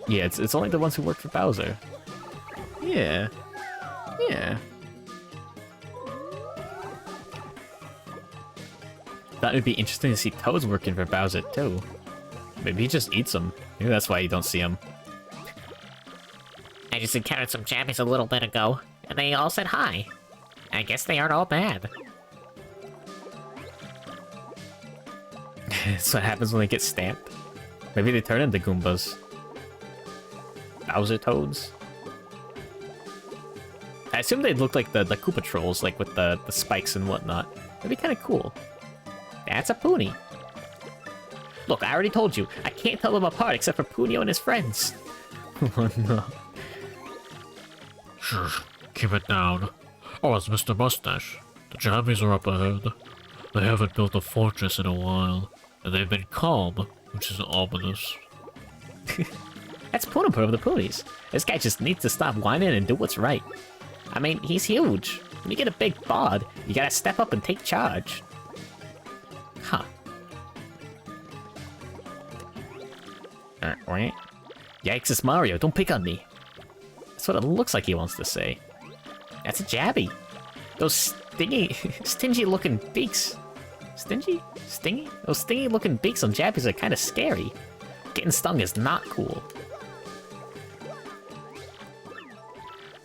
S3: Yeah, it's only the ones who work for Bowser. Yeah. Yeah. thought it'd be interesting to see Toads working for Bowser too. Maybe he just eats them. Maybe that's why you don't see him.
S4: I just encountered some jabbies a little bit ago, and they all said hi. I guess they aren't all bad.
S3: That's what happens when they get stamped. Maybe they turn into Goombas. Bowser Toads. I assume they'd look like the Koopa Trolls, like with the spikes and whatnot. That'd be kind of cool. That's a Poonie. Look, I already told you, I can't tell them apart except for Punio and his friends. Oh no.
S5: Shush, keep it down. Oh, it's Mr. Mustache. The Jabbies are up ahead. They haven't built a fortress in a while, and they've been calm, which is ominous.
S3: That's Poonapur of the Poonies. This guy just needs to stop whining and do what's right. I mean, he's huge. When you get a big bod, you gotta step up and take charge. Huh. Yikes, it's Mario, don't pick on me. That's what it looks like he wants to say. That's a Jabby. Those stingy looking beaks. Stingy? Stingy? Those stingy looking beaks on Jabbies are kind of scary. Getting stung is not cool.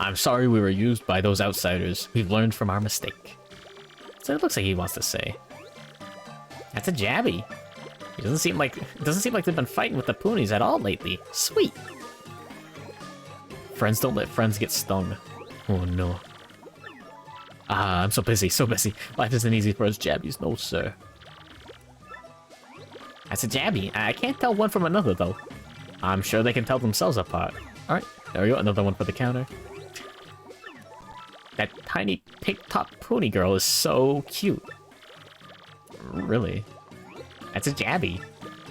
S3: I'm sorry we were used by those outsiders. We've learned from our mistake. So it looks like he wants to say. That's a Jabby. It doesn't seem like they've been fighting with the Poonies at all lately. Sweet. Friends don't let friends get stung. Oh no. Ah, I'm so busy, so busy. Life isn't easy for us Jabbies, no sir. That's a Jabby. I can't tell one from another though. I'm sure they can tell themselves apart. Alright, there we go, another one for the counter. That tiny pink top Poonie girl is so cute. Really? That's a Jabby.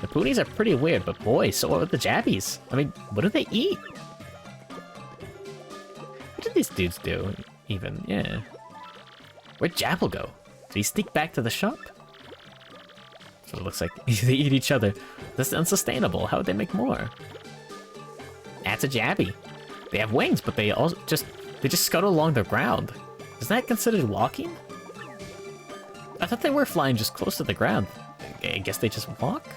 S3: The Poonies are pretty weird, but boy, so are the Jabbies. I mean, what do they eat? What did these dudes do, even? Yeah. Where'd Japple go? Did he sneak back to the shop? So it looks like they eat each other. That's unsustainable. How would they make more? That's a Jabby. They have wings, but they just scuttle along the ground. Is that considered walking? I thought they were flying just close to the ground. I guess they just walk?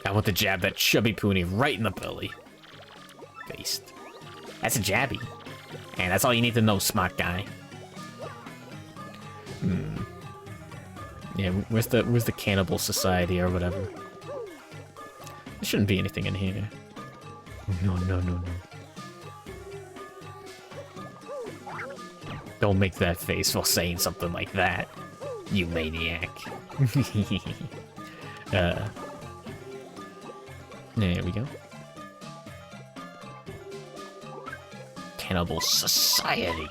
S3: I want to jab that chubby Poonie right in the belly. Based. That's a Jabby. And that's all you need to know, smart guy. Yeah, where's the Cannibal Society or whatever? There shouldn't be anything in here. No, no, no, no. Don't make that face while saying something like that, you maniac. There we go. Cannibal Society.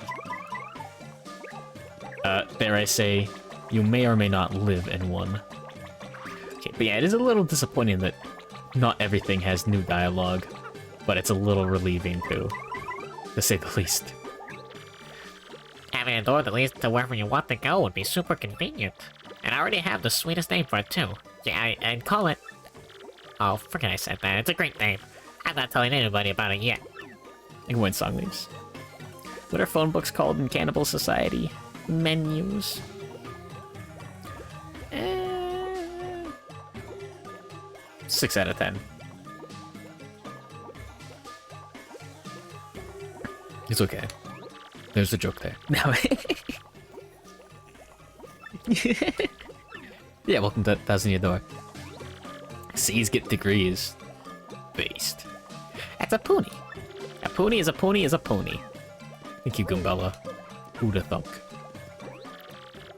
S3: Dare I say, you may or may not live in one. Okay, but yeah, it is a little disappointing that not everything has new dialogue, but it's a little relieving too, to say the least.
S4: Having a door that leads to wherever you want to go would be super convenient. And I already have the sweetest name for it too. Yeah, I'd call it... Oh, forget I said that. It's a great name. I'm not telling anybody about it yet.
S3: Like when song leaves. What are phone books called in Cannibal Society? Menus. 6 out of 10. It's okay. There's a joke there. No. Yeah, welcome to Thousand Year Door. C's get degrees. Based. That's a Poonie. A Poonie is a Poonie is a pony. Thank you, Goombella. Who'da thunk?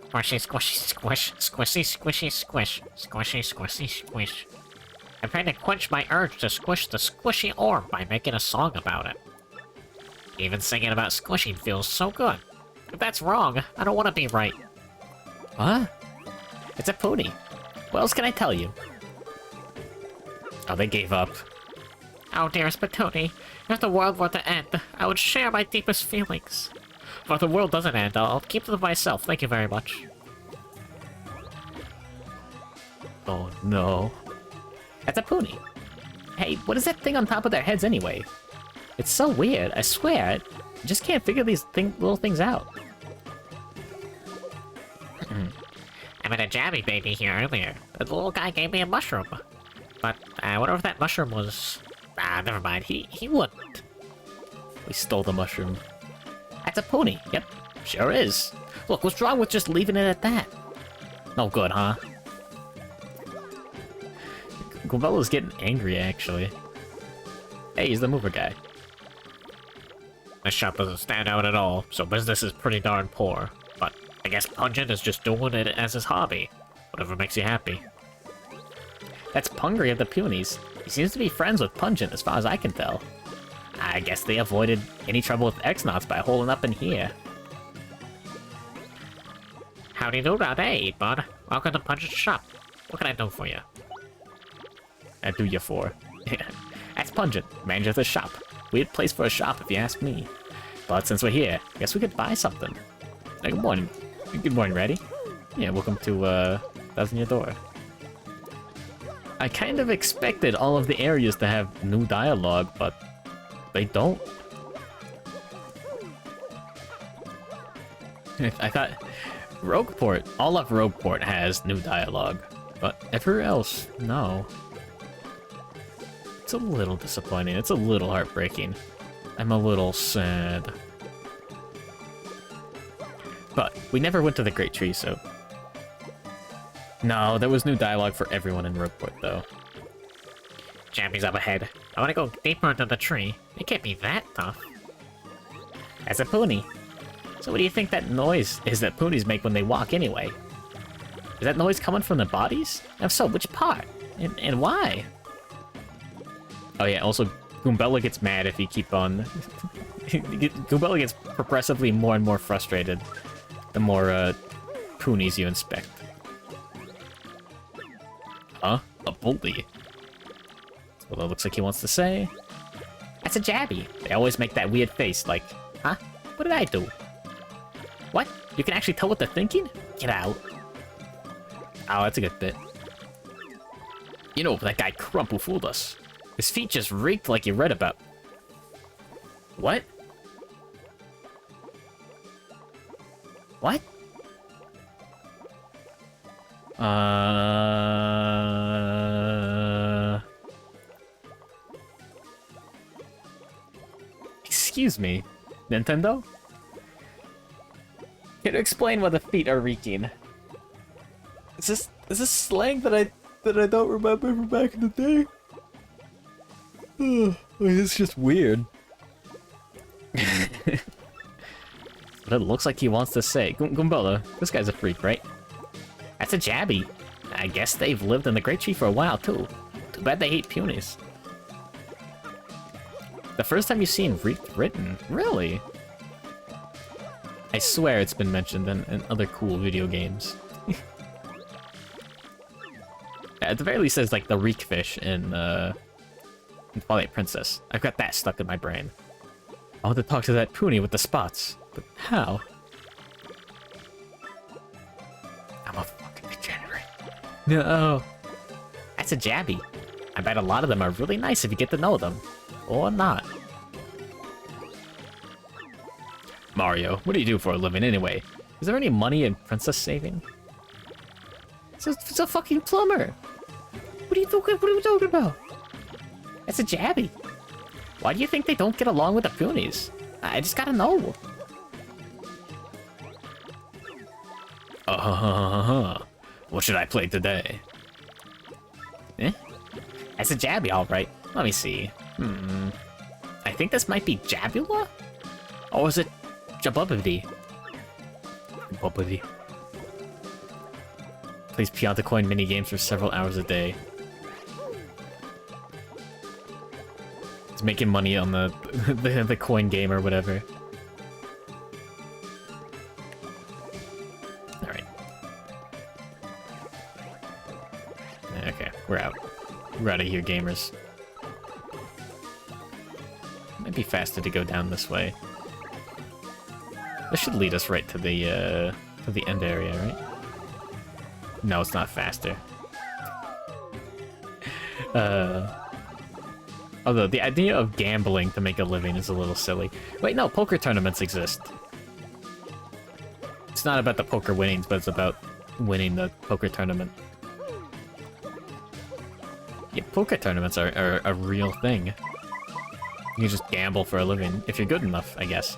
S4: Squishy, squishy, squish. Squishy, squishy, squish. Squishy, squishy, squish. I'm trying to quench my urge to squish the squishy orb by making a song about it. Even singing about squishing feels so good. If that's wrong, I don't want to be right.
S3: Huh? It's a Poonie. What else can I tell you? Oh, they gave up.
S4: Oh, dearest Patoonie, if the world were to end, I would share my deepest feelings. But if the world doesn't end, I'll keep them to myself. Thank you very much.
S3: Oh, no. That's a Poonie. Hey, what is that thing on top of their heads anyway? It's so weird, I swear. I just can't figure these little things out.
S4: I met a Jabby baby here earlier. The little guy gave me a mushroom. But I wonder if that mushroom was... Ah, never mind. He wouldn't.
S3: We stole the mushroom.
S4: That's a pony. Yep, sure is. Look, what's wrong with just leaving it at that? No good, huh?
S3: Gumbella's getting angry, actually. Hey, he's the mover guy.
S5: This shop doesn't stand out at all, so business is pretty darn poor. But I guess Pungent is just doing it as his hobby. Whatever makes you happy.
S3: That's Pungry of the Punies. He seems to be friends with Pungent, as far as I can tell. I guess they avoided any trouble with X-Nauts by holding up in here.
S5: Howdy do da day, bud. Welcome to Pungent shop. What can I do for you?
S3: I do you for. That's Pungent, manager of the shop. Weird place for a shop, if you ask me. But since we're here, I guess we could buy something. Hey, good morning. Good morning, Ratty. Yeah, welcome to, Thousand Year Door. I kind of expected all of the areas to have new dialogue, but they don't. I thought Rogueport, all of Rogueport has new dialogue, but everywhere else, no. It's a little disappointing. It's a little heartbreaking. I'm a little sad. But we never went to the Great Tree, so... No, there was new dialogue for everyone in Rogueport, though.
S5: Jabby's up ahead. I want to go deeper into the tree. It can't be that tough.
S3: As a pony. So what do you think that noise is that ponies make when they walk anyway? Is that noise coming from their bodies? If so, which part? And why? Oh yeah, also, Goombella gets mad if you keep on... Goombella gets progressively more and more frustrated the more, ponies you inspect. Huh? A bully? That's what it looks like he wants to say. That's a Jabby. They always make that weird face, like, huh? What did I do? What? You can actually tell what they're thinking? Get out. Oh, that's a good bit. You know, that guy Crump who fooled us. His feet just reeked like you read about. What? What? Excuse me, Nintendo? Can you explain why the feet are reeking? Is this slang that I don't remember from back in the day? It's just weird. But it looks like he wants to say. Goombella, this guy's a freak, right? That's a Jabby. I guess they've lived in the Great Tree for a while, too. Too bad they hate punies. The first time you've seen reeked written? Really? I swear it's been mentioned in other cool video games. At the very least, there's like the reek fish in Twilight Princess. I've got that stuck in my brain. I want to talk to that pony with the spots, but how? I'm a fucking degenerate. No. That's a Jabby. I bet a lot of them are really nice if you get to know them. Or not. Mario, what do you do for a living anyway? Is there any money in Princess saving? It's a fucking plumber. What are you talking about? That's a Jabby. Why do you think they don't get along with the punies? I just gotta know. What should I play today? Eh? That's a Jabby, alright. Let me see. I think this might be Jabula? Or is it Jabubity? Jabubity. Plays Pianta Coin minigames for several hours a day. It's making money on the coin game or whatever. Alright. Okay, we're out. We're out of here, gamers. Might be faster to go down this way. This should lead us right to the end area, right? No, it's not faster. Although, the idea of gambling to make a living is a little silly. Wait, no, poker tournaments exist. It's not about the poker winnings, but it's about winning the poker tournament. Yeah, poker tournaments are a real thing. You can just gamble for a living, if you're good enough, I guess.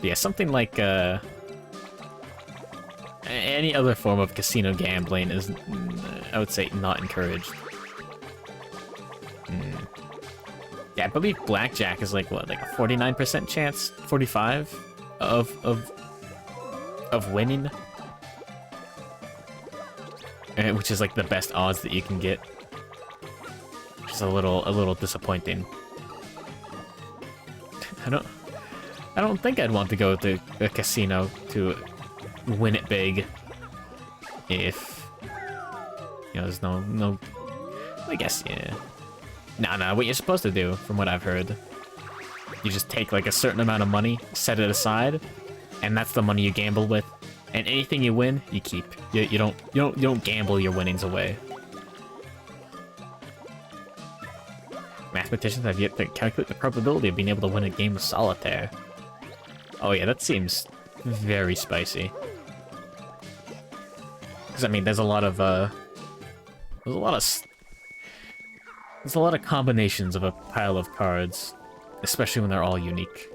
S3: Yeah, something like, any other form of casino gambling is, I would say, not encouraged. Yeah, I believe blackjack is like, what, like a 49% chance? 45? Of winning? Which is like the best odds that you can get. Which is a little disappointing. I don't think I'd want to go to a casino to win it big. If you know, there's no I guess, yeah. No, what you're supposed to do, from what I've heard, you just take like a certain amount of money, set it aside, and that's the money you gamble with. And anything you win, you keep. You don't gamble your winnings away. Mathematicians have yet to calculate the probability of being able to win a game of solitaire. Oh yeah, that seems very spicy. Because I mean, there's a lot of combinations of a pile of cards, especially when they're all unique.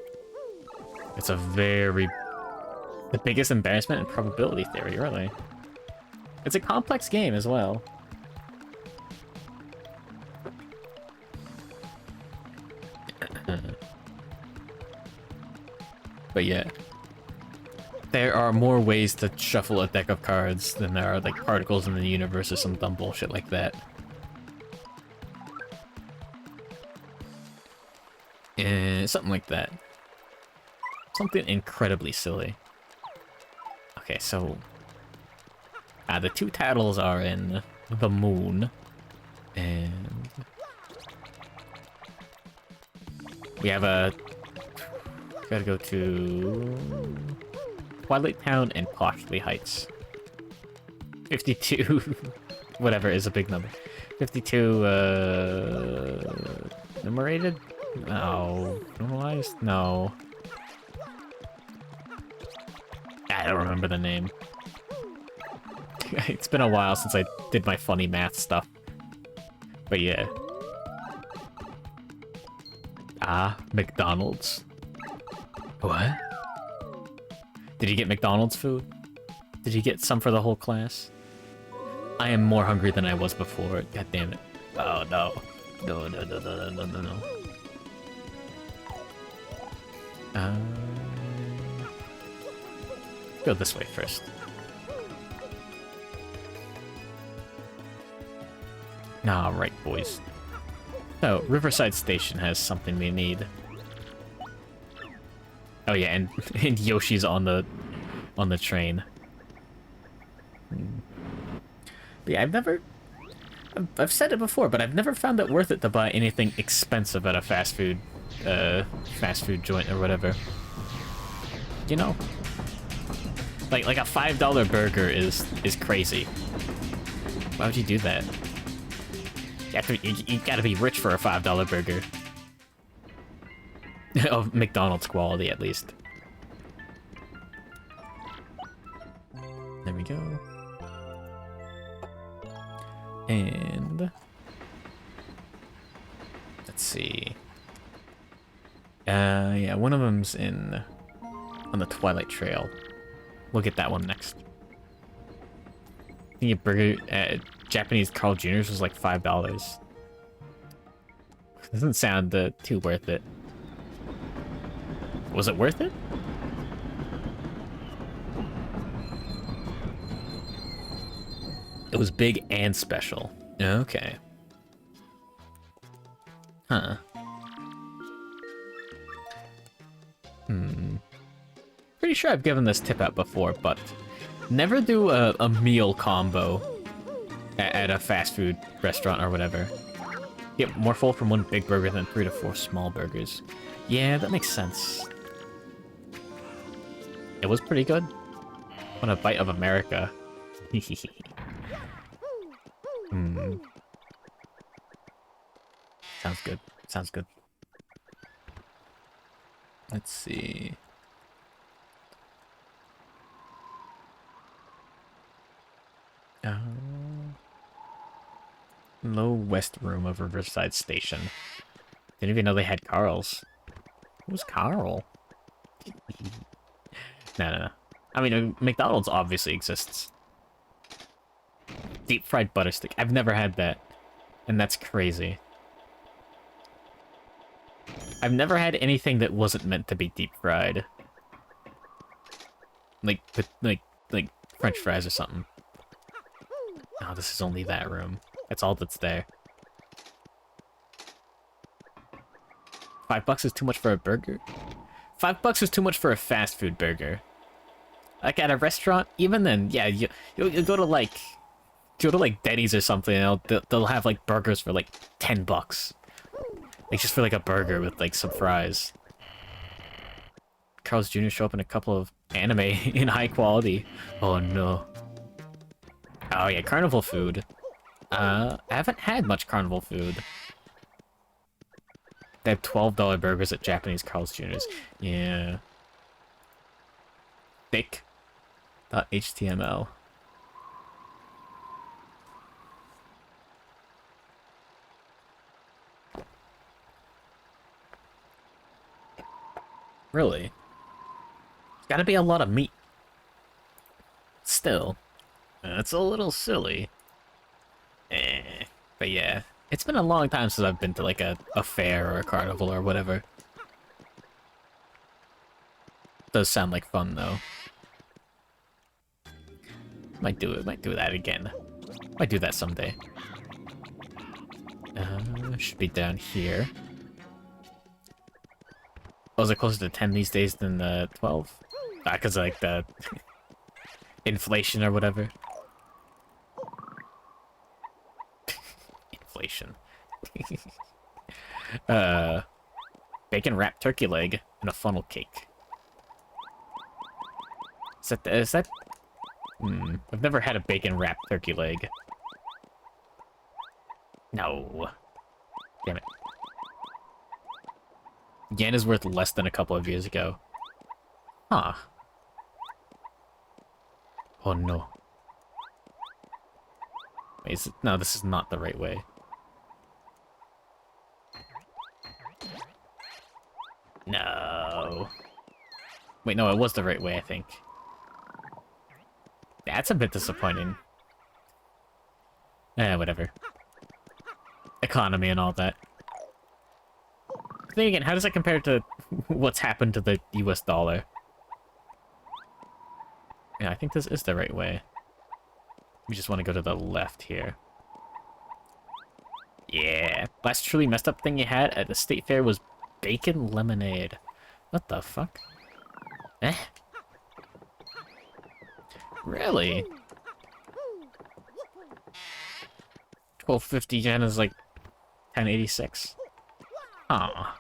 S3: It's the biggest embarrassment in probability theory, really. It's a complex game as well. But yeah, there are more ways to shuffle a deck of cards than there are like particles in the universe or some dumb bullshit like that. Something like that. Something incredibly silly. Okay, so the two titles are in the moon, and we gotta go to Twilight Town and Poshley Heights. 52, whatever is a big number. 52, numerated? No. Normalized? No. I don't remember the name. It's been a while since I did my funny math stuff. But yeah. McDonald's. What? Did you get McDonald's food? Did you get some for the whole class? I am more hungry than I was before. God damn it. Oh no. No. Go this way first. Alright, boys. So, Riverside Station has something we need. Oh yeah, and Yoshi's on the train. But yeah, I've said it before, but I've never found it worth it to buy anything expensive at a fast food joint or whatever. You know? Like a $5 burger is crazy. Why would you do that? You gotta be rich for a $5 burger. Of McDonald's quality, at least. There we go. And let's see. Yeah, one of them's on the Twilight Trail. We'll get that one next. I think a burger Japanese Carl Jr.'s was like $5. Doesn't sound too worth it. Was it worth it? It was big and special. Okay. Huh. Pretty sure I've given this tip out before, but never do a meal combo at a fast food restaurant or whatever. Get more full from one big burger than 3 to 4 small burgers. Yeah, that makes sense. It was pretty good. Want a bite of America. Sounds good. Sounds good. Let's see. Low west room of Riverside Station. Didn't even know they had Carl's. Who's Carl? No. I mean, McDonald's obviously exists. Deep fried butter stick. I've never had that. And that's crazy. I've never had anything that wasn't meant to be deep fried. Like French fries or something. Oh, this is only that room. That's all that's there. $5 is too much for a burger? $5 is too much for a fast food burger. Like at a restaurant, even then, yeah, you'll go to like Denny's or something, and they'll have like burgers for like $10. Like just for like a burger with like some fries. Carl's Jr. show up in a couple of anime in high quality. Oh no. Oh yeah, carnival food. I haven't had much carnival food. They have $12 burgers at Japanese Carl's Jr.'s. Yeah. Thick.html. Really? It's gotta be a lot of meat. Still. That's a little silly. But yeah. It's been a long time since I've been to like a fair or a carnival or whatever. Does sound like fun though. Might do that again. Might do that someday. Should be down here. Oh, is it closer to 10 these days than 12? Because like the inflation or whatever. Inflation. Bacon wrapped turkey leg and a funnel cake. Is that? I've never had a bacon wrapped turkey leg. No. Damn it. Yen is worth less than a couple of years ago. Huh. Oh no. Wait, no, this is not the right way. No. Wait, no, it was the right way, I think. That's a bit disappointing. Whatever. Economy and all that. Then again, how does that compare to what's happened to the US dollar? Yeah, I think this is the right way. We just want to go to the left here. Yeah. Last truly messed up thing you had at the state fair was bacon lemonade. What the fuck? Eh? Really? 1250 yen is like 1086. Huh.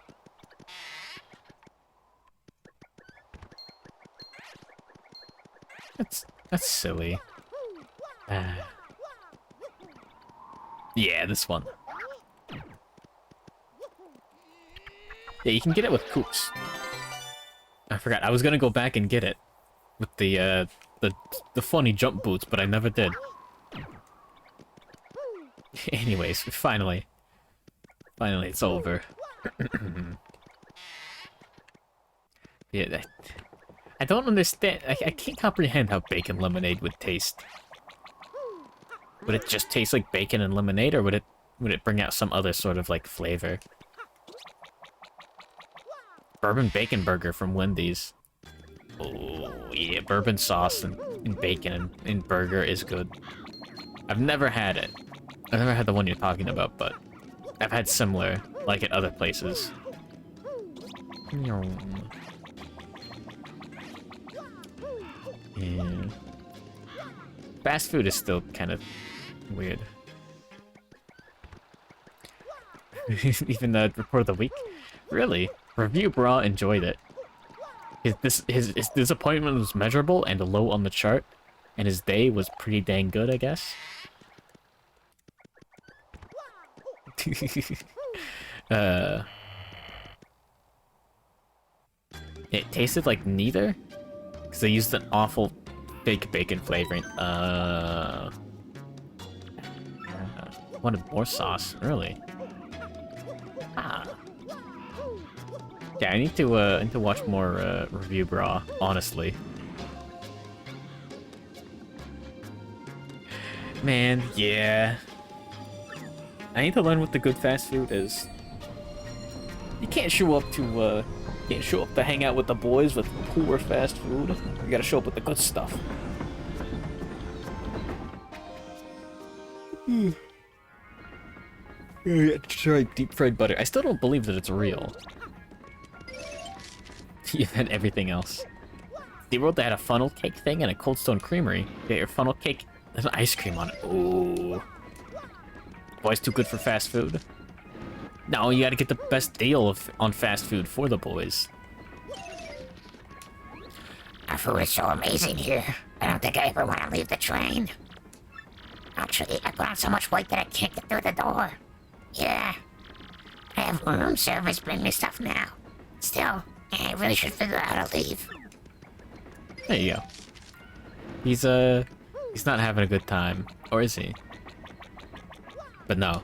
S3: That's silly. Yeah, this one. Yeah, you can get it with Kooks. I forgot. I was gonna go back and get it with the funny jump boots, but I never did. Anyways, finally it's over. Yeah, I don't understand. I can't comprehend how bacon lemonade would taste. Would it just taste like bacon and lemonade, or would it bring out some other sort of like flavor? Bourbon bacon burger from Wendy's. Oh yeah, bourbon sauce and bacon and burger is good. I've never had it. I've never had the one you're talking about, but I've had similar, like at other places. Yeah. Fast food is still kind of weird. Even the report of the week? Really? Review Bra enjoyed it. His disappointment was measurable and low on the chart, and his day was pretty dang good, I guess. It tasted like neither, because they used an awful fake bacon flavoring. wanted more sauce, really. Ah. Yeah, I need to watch more review bra, honestly. Man, yeah. I need to learn what the good fast food is. You can't show up to hang out with the boys with poor fast food. You gotta show up with the good stuff. Yeah, try deep fried butter. I still don't believe that it's real. You've had everything else. They wrote they had a funnel cake thing and a Cold Stone Creamery. Get your funnel cake. There's an ice cream on it. Ooh. Boys too good for fast food? No, you gotta get the best deal on fast food for the boys.
S2: Our food is so amazing here. I don't think I ever want to leave the train. Actually, I put on so much weight that I can't get through the door. Yeah. I have room service bring me stuff now. Still, I really should figure out how to leave.
S3: There you go. He's not having a good time. Or is he? But no.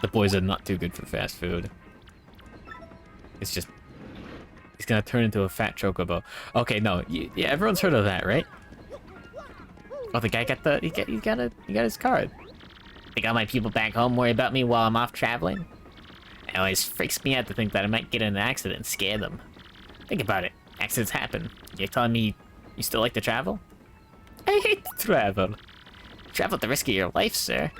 S3: The boys are not too good for fast food. It's just... He's gonna turn into a fat chocobo. Okay, no. Yeah, everyone's heard of that, right? Oh, the guy got he got his card.
S4: Think all my people back home worry about me while I'm off traveling? It always freaks me out to think that I might get in an accident and scare them. Think about it. Accidents happen. You're telling me you still like to travel?
S3: I hate to travel.
S4: Travel at the risk of your life, sir.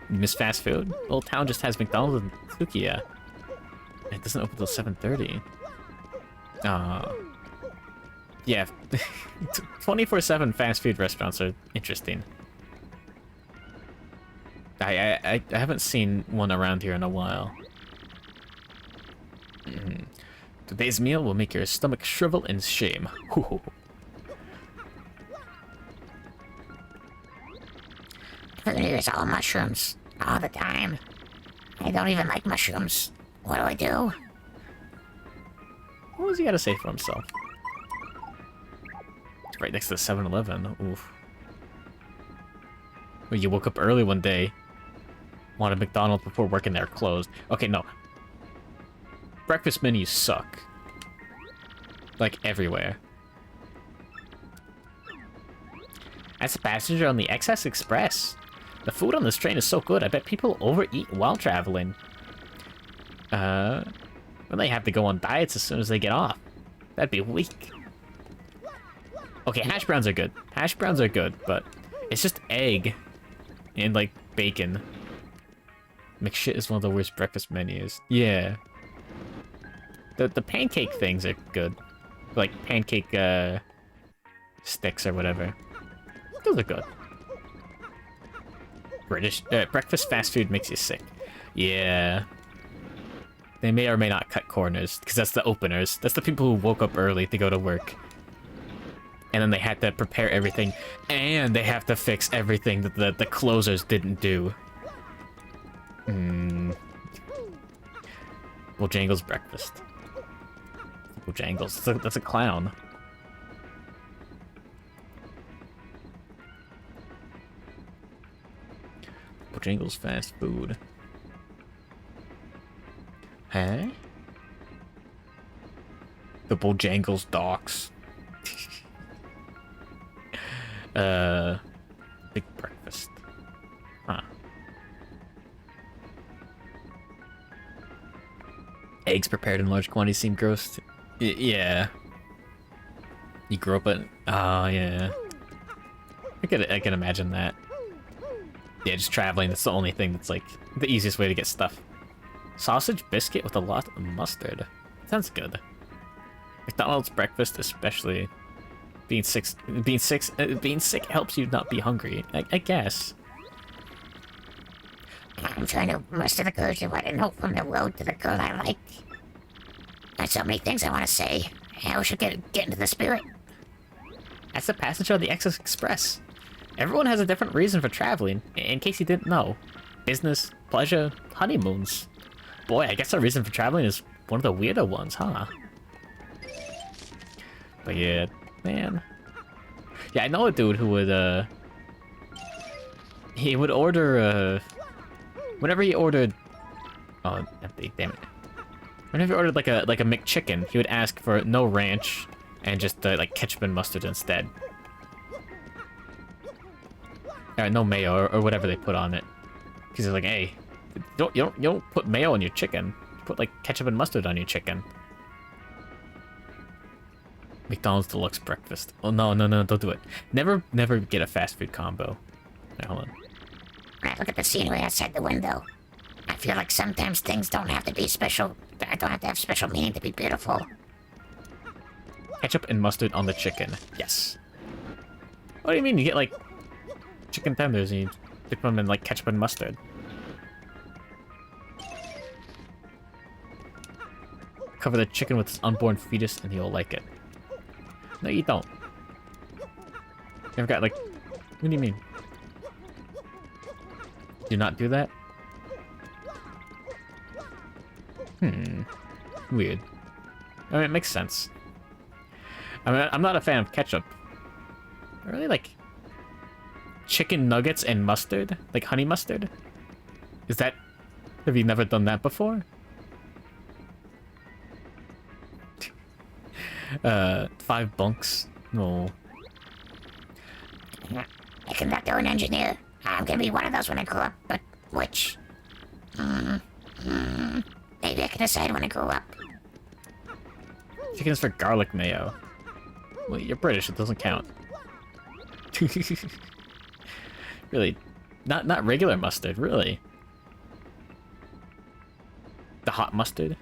S3: You miss fast food? The whole town just has McDonald's and Sukiya. It doesn't open till 7:30. Yeah. 24/7 fast food restaurants are interesting. I haven't seen one around here in a while. Today's meal will make your stomach shrivel in shame.
S2: Food here is all mushrooms. All the time. I don't even like mushrooms. What do I do?
S3: What was he gotta say for himself? It's right next to the 7-Eleven. Oof. Well, you woke up early one day, wanted McDonald's before working there closed. Okay, no. Breakfast menus suck. Like, everywhere. As a passenger on the XS Express, the food on this train is so good, I bet people overeat while traveling. Well, they have to go on diets as soon as they get off. That'd be weak. Okay, hash browns are good. Hash browns are good, but it's just egg and, like, bacon. McShit is one of the worst breakfast menus. Yeah. The pancake things are good. Like, pancake, sticks or whatever. Those are good. British, breakfast fast food makes you sick. Yeah. They may or may not cut corners, because that's the openers. That's the people who woke up early to go to work. And then they had to prepare everything, and they have to fix everything that the closers didn't do. Bojangles breakfast. Bojangles. That's a clown. Bojangles fast food. Huh? The Bojangles docks. Big breakfast. Huh. Eggs prepared in large quantities seem gross. Yeah. You grew up at... Oh, yeah. I can imagine that. Yeah, just traveling, that's the only thing that's, like, the easiest way to get stuff. Sausage biscuit with a lot of mustard. Sounds good. McDonald's breakfast, especially. Being sick helps you not be hungry, I guess.
S2: I'm trying to muster the courage of what I know from the road to the girl I like. There's so many things I want to say. I wish I could get into the spirit.
S3: That's the passenger of the XS Express. Everyone has a different reason for traveling, in case you didn't know. Business, pleasure, honeymoons. Boy, I guess our reason for traveling is one of the weirder ones, huh? But yeah, man. Yeah, I know a dude who would he would order, whenever he ordered... Oh, empty, damn it. Whenever he ordered like a McChicken, he would ask for no ranch and just like ketchup and mustard instead. No mayo or whatever they put on it. Because he's like, hey, you don't put mayo on your chicken. You put like ketchup and mustard on your chicken. McDonald's deluxe breakfast. Oh no, don't do it. Never get a fast food combo. Right, hold on.
S2: When I look at the scenery outside the window, I feel like sometimes things don't have to be special. I don't have to have special meaning to be beautiful.
S3: Ketchup and mustard on the chicken. Yes. What do you mean? You get like chicken tenders and you dip them in like ketchup and mustard. Cover the chicken with its unborn fetus and you'll like it. No, you don't. You ever got like... What do you mean? Do not do that? Weird. I mean, it makes sense. I mean, I'm not a fan of ketchup. I really like chicken nuggets and mustard? Like honey mustard? Is that... Have you never done that before? 5 bunks? No.
S2: A conductor and engineer. I'm gonna be one of those when I grow up, but which? Maybe I can decide when I grow up.
S3: Chicken is for garlic mayo. Well, you're British, it doesn't count. Really? Not regular mustard, really? The hot mustard?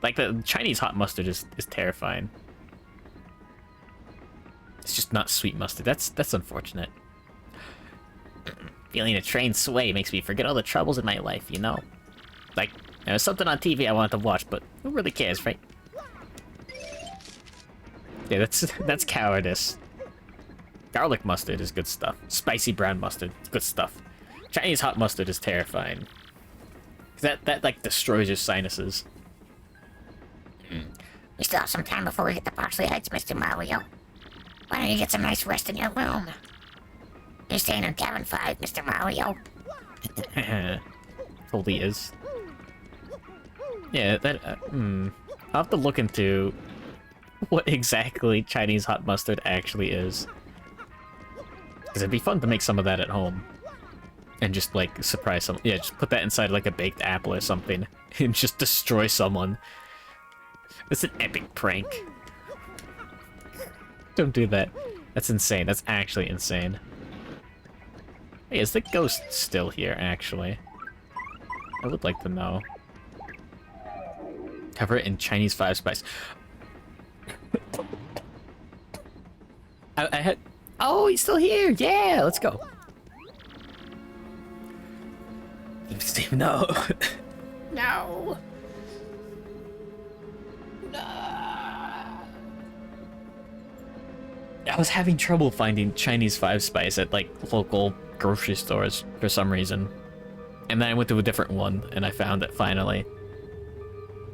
S3: Like, the Chinese hot mustard is terrifying. It's just not sweet mustard. That's unfortunate.
S4: Feeling a train sway makes me forget all the troubles in my life, you know? Like, there was something on TV I wanted to watch, but who really cares, right?
S3: Yeah, that's cowardice. Garlic mustard is good stuff. Spicy brown mustard, good stuff. Chinese hot mustard is terrifying. That like destroys your sinuses.
S2: We still have some time before we get to Parsley Heights, Mr. Mario. Why don't you get some nice rest in your room? You're staying in cabin 5, Mr. Mario.
S3: Totally is. Yeah, that. I'll have to look into what exactly Chinese hot mustard actually is. Because it'd be fun to make some of that at home. And just, like, surprise someone. Yeah, just put that inside, like, a baked apple or something. And just destroy someone. It's an epic prank. Don't do that. That's insane. That's actually insane. Hey, is the ghost still here, actually? I would like to know. Cover it in Chinese 5 spice. I had... Oh, he's still here! Yeah, let's go. Steve, no.
S2: No.
S3: I was having trouble finding Chinese 5 spice at, like, local grocery stores for some reason. And then I went to a different one, and I found it finally.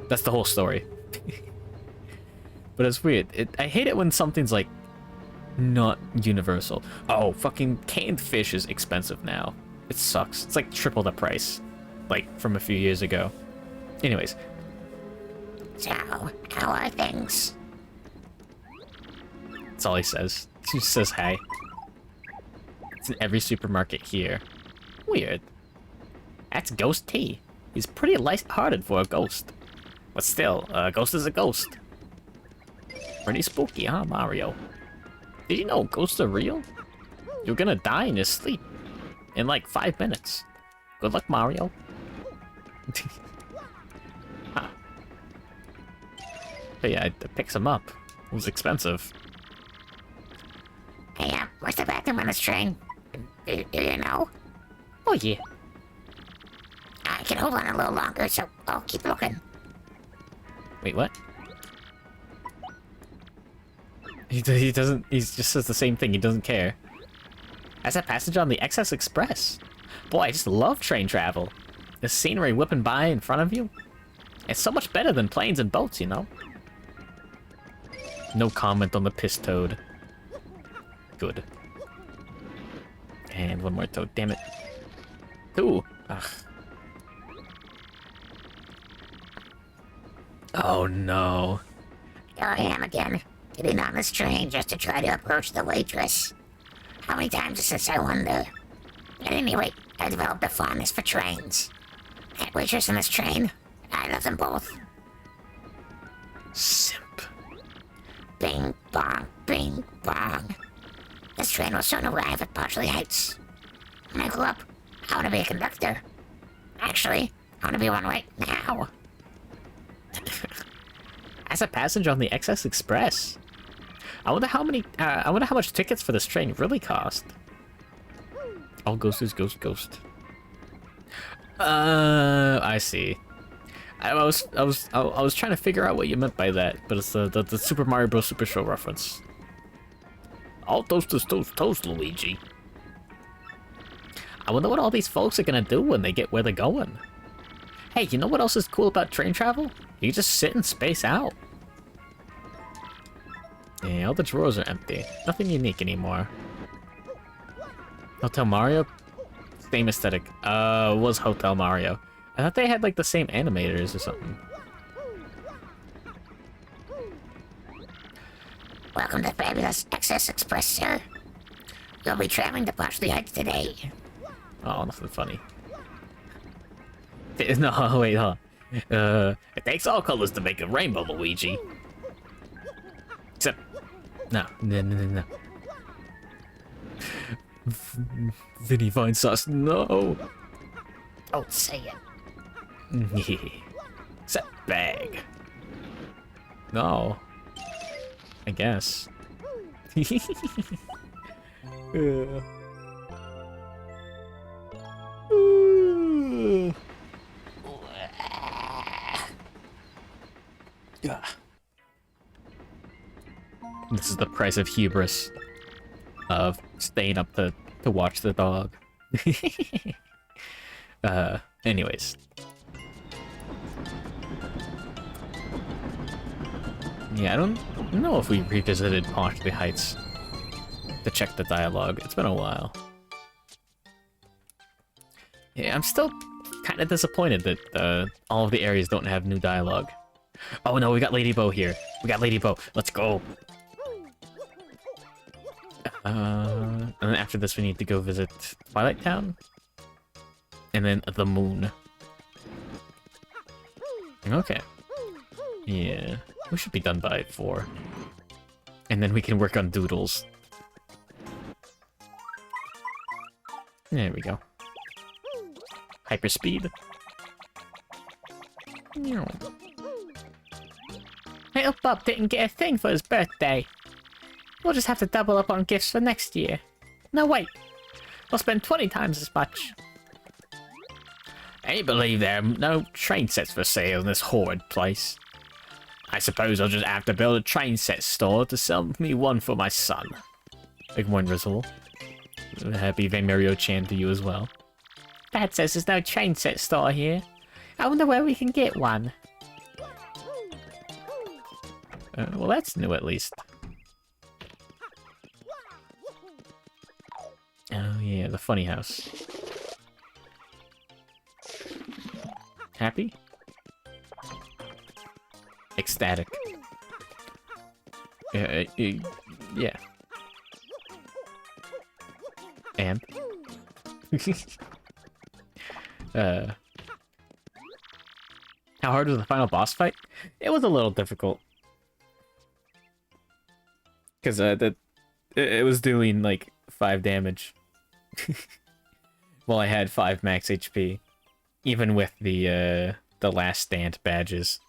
S3: That's the whole story. But it's weird. I hate it when something's, like, not universal. Oh, fucking canned fish is expensive now. It sucks. It's like triple the price. Like, from a few years ago. Anyways.
S2: So, how are things?
S3: That's all he says. He just says hi. It's in every supermarket here. Weird. That's Ghost T. He's pretty light-hearted for a ghost. But still, a ghost is a ghost. Pretty spooky, huh, Mario? Did you know ghosts are real? You're gonna die in your sleep. In like 5 minutes. Good luck, Mario. Huh. But yeah, I picked some up. It was expensive.
S2: Hey, where's the bathroom on this train? Do you know?
S4: Oh, yeah.
S2: I can hold on a little longer, so I'll keep looking.
S3: Wait, what? He doesn't, he just says the same thing, he doesn't care. As a passenger on the XS Express. Boy, I just love train travel. The scenery whipping by in front of you. It's so much better than planes and boats, you know? No comment on the piss toad. Good. And one more toad, damn it. 2. Ugh. Oh no.
S2: Here I am again, getting on this train just to try to approach the waitress. How many times since I wonder? At any rate, I developed a fondness for trains. That waitress and this train, I love them both.
S3: Simp.
S2: Bing bong, bing bong. This train will soon arrive at Botchley Heights. When I grow up, I want to be a conductor. Actually, I want to be one right now.
S3: As a passenger on the XS Express. I wonder how many. I wonder how much tickets for this train really cost. All ghost is ghost ghost. I see. I was trying to figure out what you meant by that, but it's the Super Mario Bros. Super Show reference. All toast is toast, Luigi. I wonder what all these folks are gonna do when they get where they're going. Hey, you know what else is cool about train travel? You just sit and space out. Yeah, all the drawers are empty. Nothing unique anymore. Hotel Mario? Same aesthetic. Was Hotel Mario. I thought they had like the same animators or something.
S2: Welcome to Fabulous XS Express, sir. You'll be traveling to Botchley Heights today.
S3: Oh, nothing funny. No, wait, huh? It takes all colors to make a rainbow, Luigi. Except, no. Vinny Vine Sauce, no.
S2: Don't say it.
S3: Except bag. No. I guess. This is the price of hubris. Of staying up to watch the dog. Anyways. Yeah, I don't know if we revisited Botchley Heights to check the dialogue. It's been a while. Yeah, I'm still kind of disappointed that all of the areas don't have new dialogue. Oh no, we got Lady Bo here. We got Lady Bo. Let's go. And then after this, we need to go visit Twilight Town. And then the moon. Okay. Yeah. We should be done by 4. And then we can work on doodles. There we go. Hyperspeed.
S4: Little Bob didn't get a thing for his birthday. We'll just have to double up on gifts for next year. No, wait. We'll spend 20 times as much.
S3: I believe there are no train sets for sale in this horrid place. I suppose I'll just have to build a train set store to sell me one for my son. Big one, Rizzle. Happy Mario-chan to you as well.
S4: Dad says there's no train set store here. I wonder where we can get one.
S3: Well, that's new at least. Oh yeah, the funny house. Happy? Ecstatic. Yeah. And? How hard was the final boss fight? It was a little difficult. Because it was doing like 5 damage. Well, I had 5 max HP. Even with the last stand badges.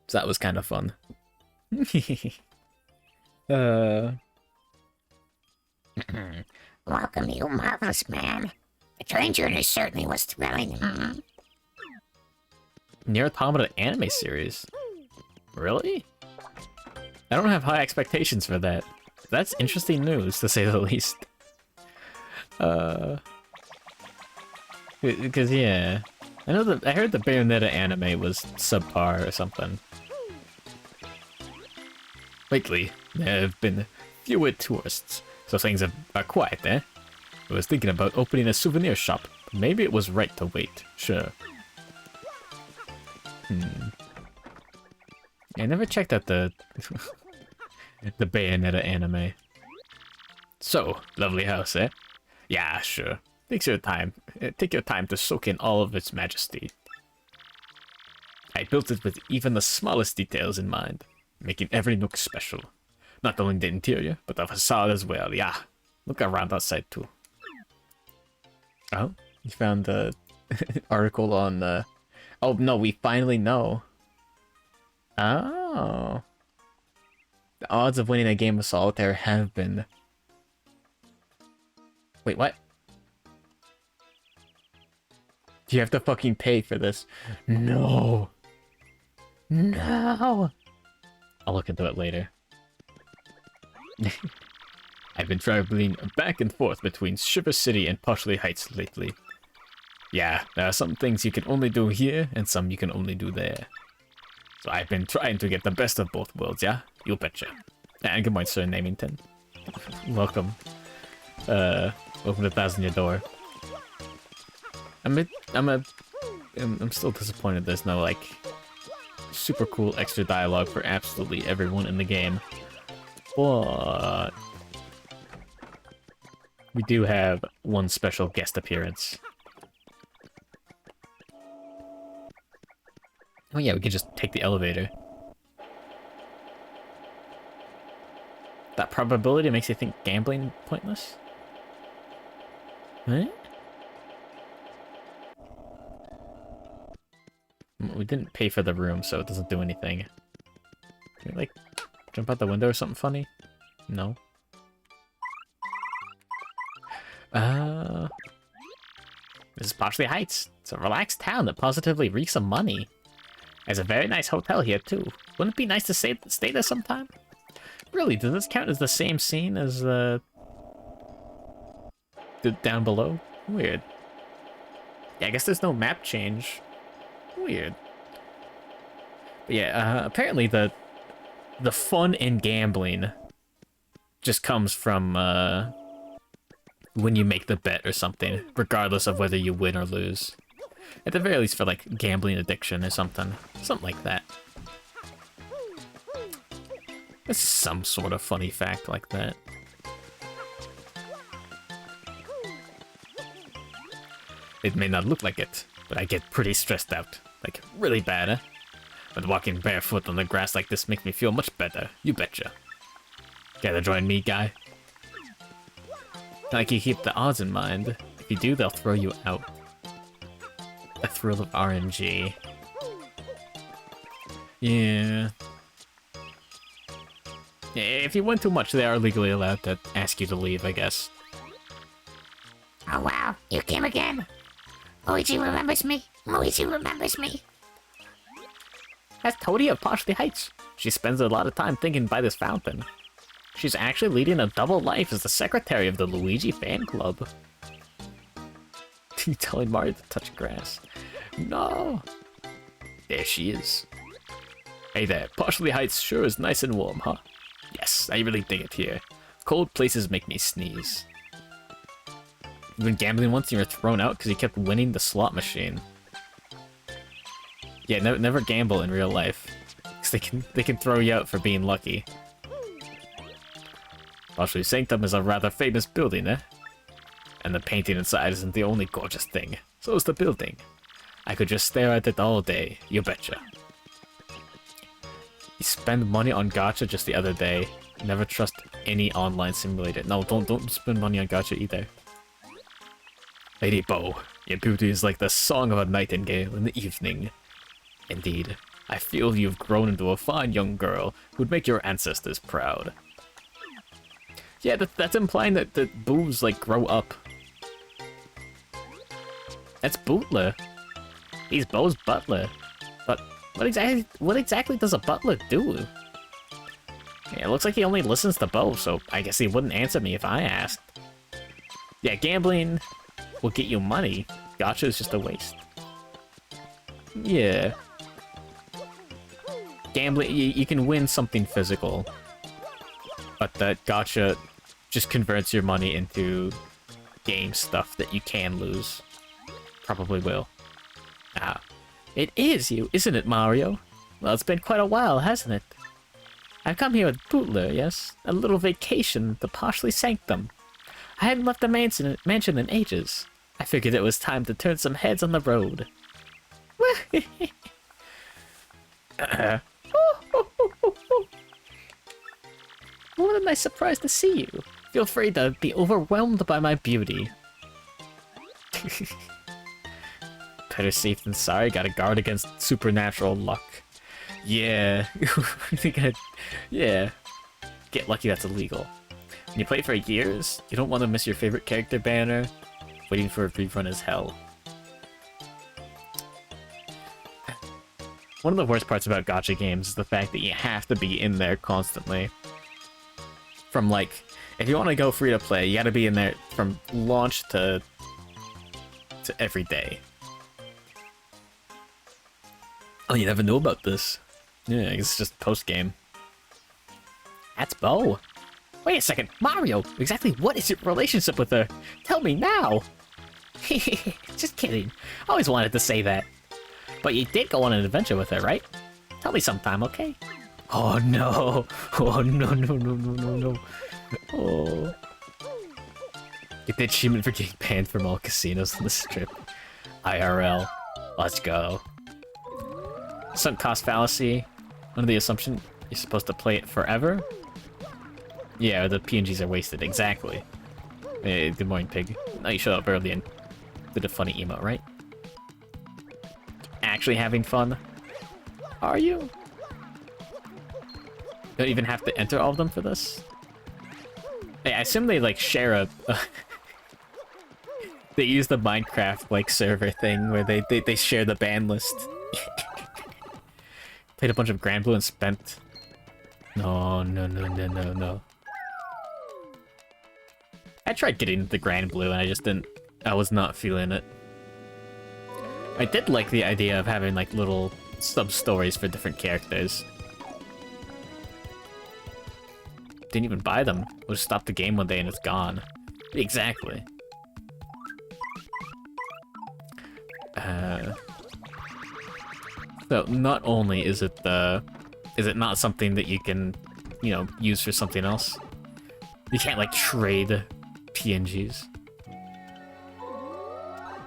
S3: So that was kind of fun.
S2: Welcome, you marvelous man. The train journey certainly was thrilling.
S3: Near Automata anime series? Really? I don't have high expectations for that. That's interesting news, to say the least. Because, yeah. I heard the Bayonetta anime was subpar or something. Lately, there have been fewer tourists, so things are quiet there. I was thinking about opening a souvenir shop, but maybe it was right to wait. Sure. I never checked out the the Bayonetta anime. So, lovely house, eh? Yeah, sure. Take your time. Take your time to soak in all of its majesty. I built it with even the smallest details in mind, making every nook special. Not only the interior, but the facade as well, yeah. Look around outside too. Oh, you found the article on the... Oh, no, we finally know. Oh. The odds of winning a game of solitaire have been... Wait, what? You have to fucking pay for this. No. No. I'll look into it later. I've been traveling back and forth between Shiver City and Poshley Heights lately. Yeah, there are some things you can only do here, and some you can only do there. So I've been trying to get the best of both worlds, yeah? You betcha. And good morning, Sir Namington. Welcome. Open the thousand your door. I'm still disappointed there's no, like, super cool extra dialogue for absolutely everyone in the game. But we do have one special guest appearance. Oh yeah, we can just take the elevator. That probability makes you think gambling pointless? Huh? We didn't pay for the room, so it doesn't do anything. Can we, like, jump out the window or something funny? No. This is Poshley Heights. It's a relaxed town that positively reeks of money. There's a very nice hotel here, too. Wouldn't it be nice to stay there sometime? Really, does this count as the same scene as the down below? Weird. Yeah, I guess there's no map change. Weird. But yeah, apparently the fun in gambling just comes from when you make the bet or something, regardless of whether you win or lose. At the very least for like gambling addiction or something. Something like that. It's some sort of funny fact like that. It may not look like it, but I get pretty stressed out. Like, really bad, eh? But walking barefoot on the grass like this makes me feel much better, you betcha. Care to join me, guy? Like, you keep the odds in mind. If you do, they'll throw you out. A thrill of RNG. Yeah. If you win too much, they are legally allowed to ask you to leave, I guess.
S2: Oh wow, you came again. Luigi remembers me. Luigi remembers me.
S1: That's Toadie of Poshley Heights. She spends a lot of time thinking by this fountain. She's actually leading a double life as the secretary of the Luigi fan club. Telling Mario to touch grass. No! There she is. Hey there, Poshley Heights sure is nice and warm, huh? Yes, I really dig it here. Cold places make me sneeze. You've been gambling once and you were thrown out because you kept winning the slot machine. Yeah, never gamble in real life. Because they can throw you out for being lucky. Poshley Sanctum is a rather famous building, eh? And the painting inside isn't the only gorgeous thing. So is the building. I could just stare at it all day, you betcha. You spend money on gacha just the other day. Never trust any online simulator. No, don't spend money on gacha either. Lady Bo, your beauty is like the song of a nightingale in the evening. Indeed, I feel you've grown into a fine young girl who'd make your ancestors proud. Yeah, that's implying that boobs, like, grow up. That's Bootler. He's Bo's butler. But what exactly does a butler do? Yeah, it looks like he only listens to Bo, so I guess he wouldn't answer me if I asked. Yeah, gambling will get you money. Gacha is just a waste. Yeah. Gambling, you can win something physical.
S3: but that gacha just converts your money into game stuff that you can lose. Probably will. Ah. It is you, isn't it, Mario? Well, it's been quite a while, hasn't it? I've come here with Bootler, yes? A little vacation to partially Sanctum. I hadn't left the mansion in ages. I figured it was time to turn some heads on the road. What a nice surprise to see you. Feel free to be overwhelmed by my beauty. Better safe than sorry, gotta guard against supernatural luck. Yeah. Yeah. Get lucky that's illegal. When you play for years, you don't want to miss your favorite character banner. Waiting for a rerun is hell. One of the worst parts about gacha games is the fact that you have to be in there constantly. From like, if you want to go free to play, you gotta be in there from launch to every day. Oh, you never knew about this. Yeah, it's just post-game. That's Bo. Wait a second, Mario! Exactly what is your relationship with her? Tell me now! Just kidding. I always wanted to say that. But you did go on an adventure with her, right? Tell me sometime, okay? Oh no! Oh no, no, no, no, no, no. Oh. Get the achievement for getting banned from all casinos on the strip. IRL. Let's go. Sunk cost fallacy. Under the assumption you're supposed to play it forever? Yeah, the PNGs are wasted. Exactly. Hey, good morning, pig. No, you showed up early and did a funny emote, right? Actually having fun? Are you? Don't even have to enter all of them for this? Hey, I assume they, like, share a... they use the Minecraft, like, server thing where they share the ban list. Played a bunch of Grand Blue and spent... No, no, no, no, no, no. I tried getting the Grand Blue and I just didn't... I was not feeling it. I did like the idea of having, like, little sub-stories for different characters. Didn't even buy them. We'll just stop the game one day and it's gone. Exactly. So not only is it not something that you can, you know, use for something else. You can't like trade PNGs.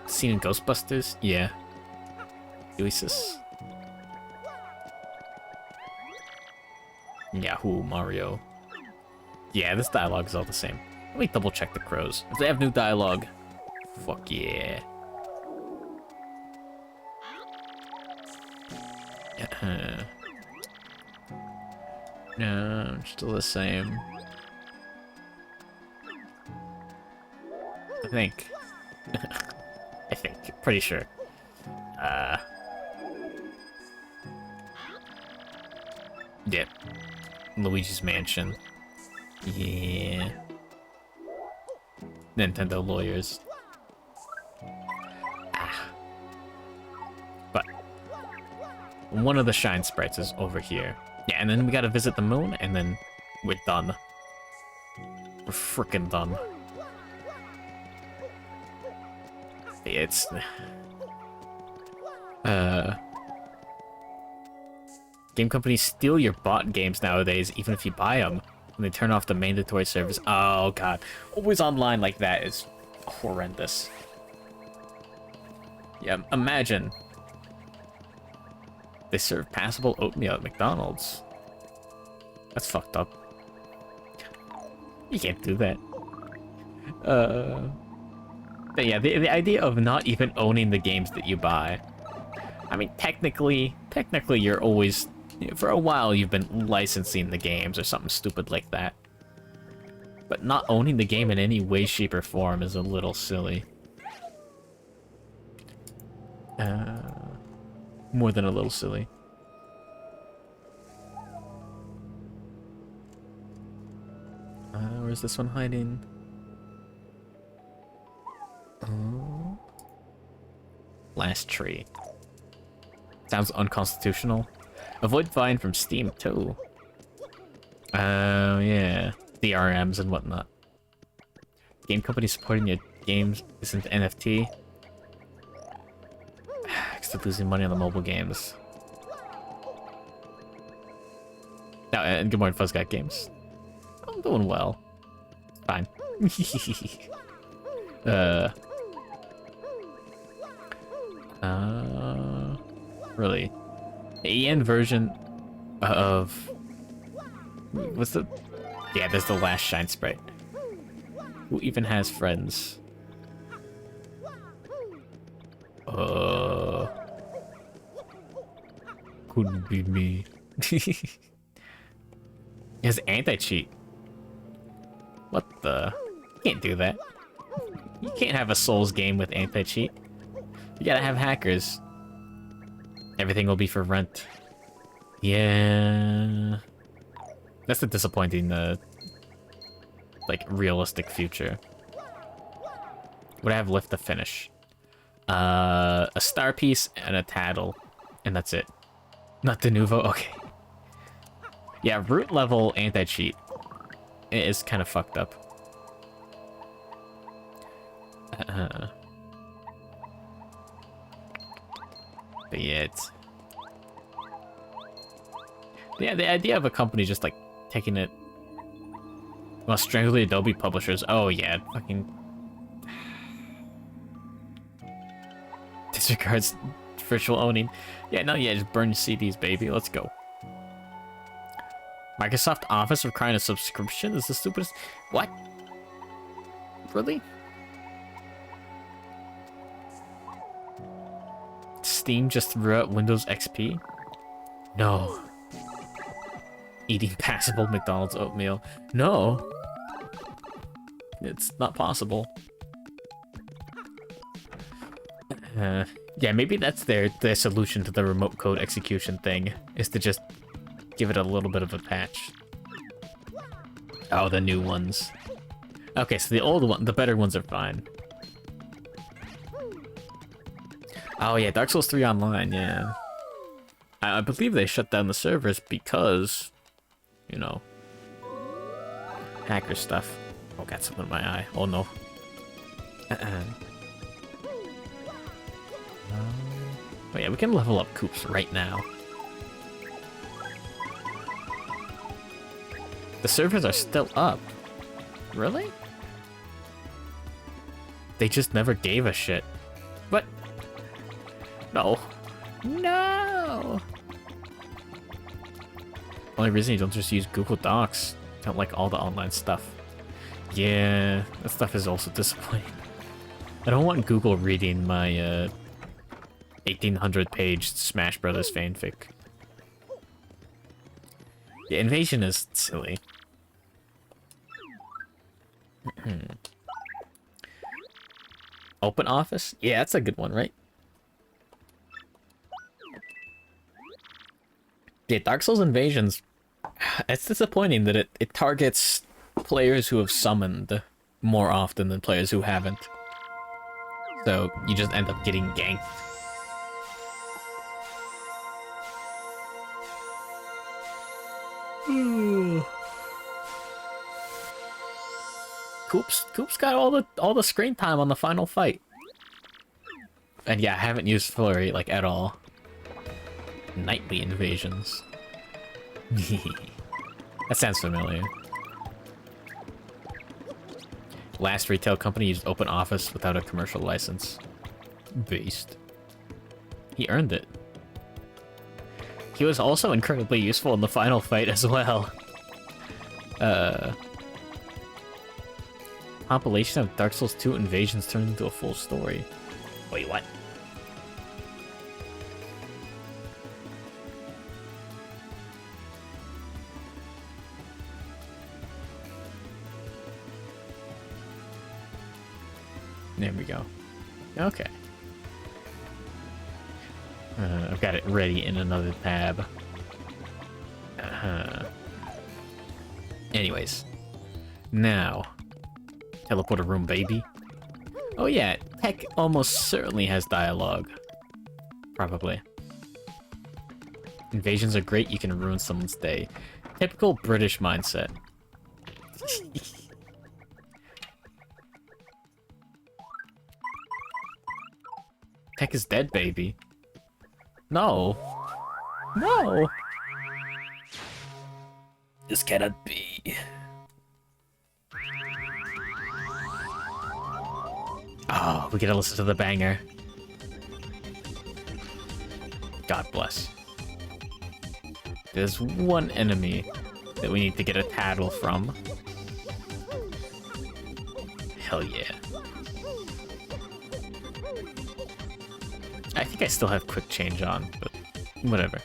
S3: Seen in Ghostbusters? Yeah. Ulysses. Yahoo, Mario. Yeah, this dialogue is all the same. Let me double check the crows. If they have new dialogue, fuck yeah. No, still the same. I think. I think. Pretty sure. Yep. Luigi's Mansion. Yeah. Nintendo lawyers. But one of the shine sprites is over here. Yeah, and then we gotta visit the moon, and then we're done. We're frickin' done. It's... Game companies steal your bought games nowadays, even if you buy them. When they turn off the mandatory service. Oh god. Always online like that is horrendous. Yeah, imagine. They serve passable oatmeal at McDonald's. That's fucked up. You can't do that. But yeah, the idea of not even owning the games that you buy. I mean, technically you're always... For a while, you've been licensing the games or something stupid like that. But not owning the game in any way, shape, or form is a little silly. More than a little silly. Where's this one hiding? Oh. Last tree. Sounds unconstitutional. Avoid fine from Steam, too. Oh, yeah. DRMs and whatnot. Game company supporting your games isn't NFT. Still losing money on the mobile games. Oh, and good morning, Fuzz Got Games. I'm doing well. Fine. Really? The EN version of... What's the... Yeah, there's the last Shine Sprite. Who even has friends? Couldn't be me. It has anti-cheat. What the? You can't do that. You can't have a Souls game with anti-cheat. You gotta have hackers. Everything will be for rent. Yeah. That's the disappointing, like, realistic future. Would I have lift to finish? A star piece and a tattle. And that's it. Not de nouveau? Okay. Yeah, root level anti-cheat is kind of fucked up. But yeah, it's... Yeah, the idea of a company just, like, taking it... Well, strangely Adobe publishers. Oh, yeah, fucking... Disregards virtual owning. Yeah, no, yeah, just burn CDs, baby. Let's go. Microsoft Office requiring a subscription is the stupidest... What? Really? Steam just threw out Windows XP? No. Eating passable McDonald's oatmeal. No. It's not possible. Yeah, maybe that's their solution to the remote code execution thing, is to just give it a little bit of a patch. Oh, the new ones. Okay, so the old one, the better ones are fine. Oh yeah, Dark Souls 3 Online, yeah. I believe they shut down the servers because, you know, hacker stuff. Oh, got something in my eye. Oh no. Oh yeah, we can level up Coops right now. The servers are still up. Really? They just never gave a shit. What? No. No! Only reason you don't just use Google Docs. Don't like all the online stuff. Yeah, that stuff is also disappointing. I don't want Google reading my 1800-page Smash Brothers fanfic. Yeah, Invasion is silly. Open Office? Yeah, that's a good one, right? Yeah, Dark Souls Invasions, it's disappointing that it targets players who have summoned more often than players who haven't. So you just end up getting ganked. Coop's got all the screen time on the final fight. And yeah, I haven't used Flurry like at all. Nightly invasions. That sounds familiar. Last retail company used Open Office without a commercial license. Beast. He earned it. He was also incredibly useful in the final fight as well. Compilation of Dark Souls 2 Invasions turned into a full story. Wait, what? There we go. Okay. I've got it ready in another tab. Anyways. Now. Teleporter room, baby. Oh yeah, tech almost certainly has dialogue. Probably. Invasions are great, you can ruin someone's day. Typical British mindset. Tech is dead, baby. No. No. This cannot be. Oh, we gotta listen to the banger. God bless. There's one enemy that we need to get a tattle from. Hell yeah. I think I still have quick change on, but whatever.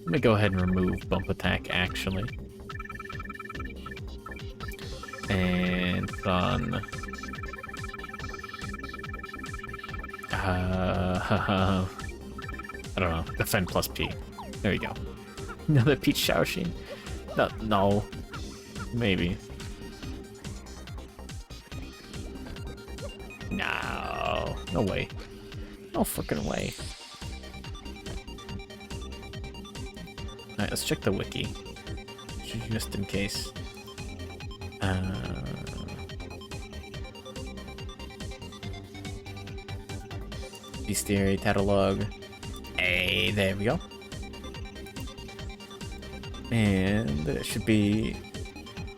S3: Let me go ahead and remove bump attack, actually. And on... I don't know. Defend plus P. There you go. Another Peach Shower Sheen? No. Maybe. No. No way. No freaking way. Alright, let's check the wiki. Just in case. Bestiary catalog. Hey, there we go. And it should be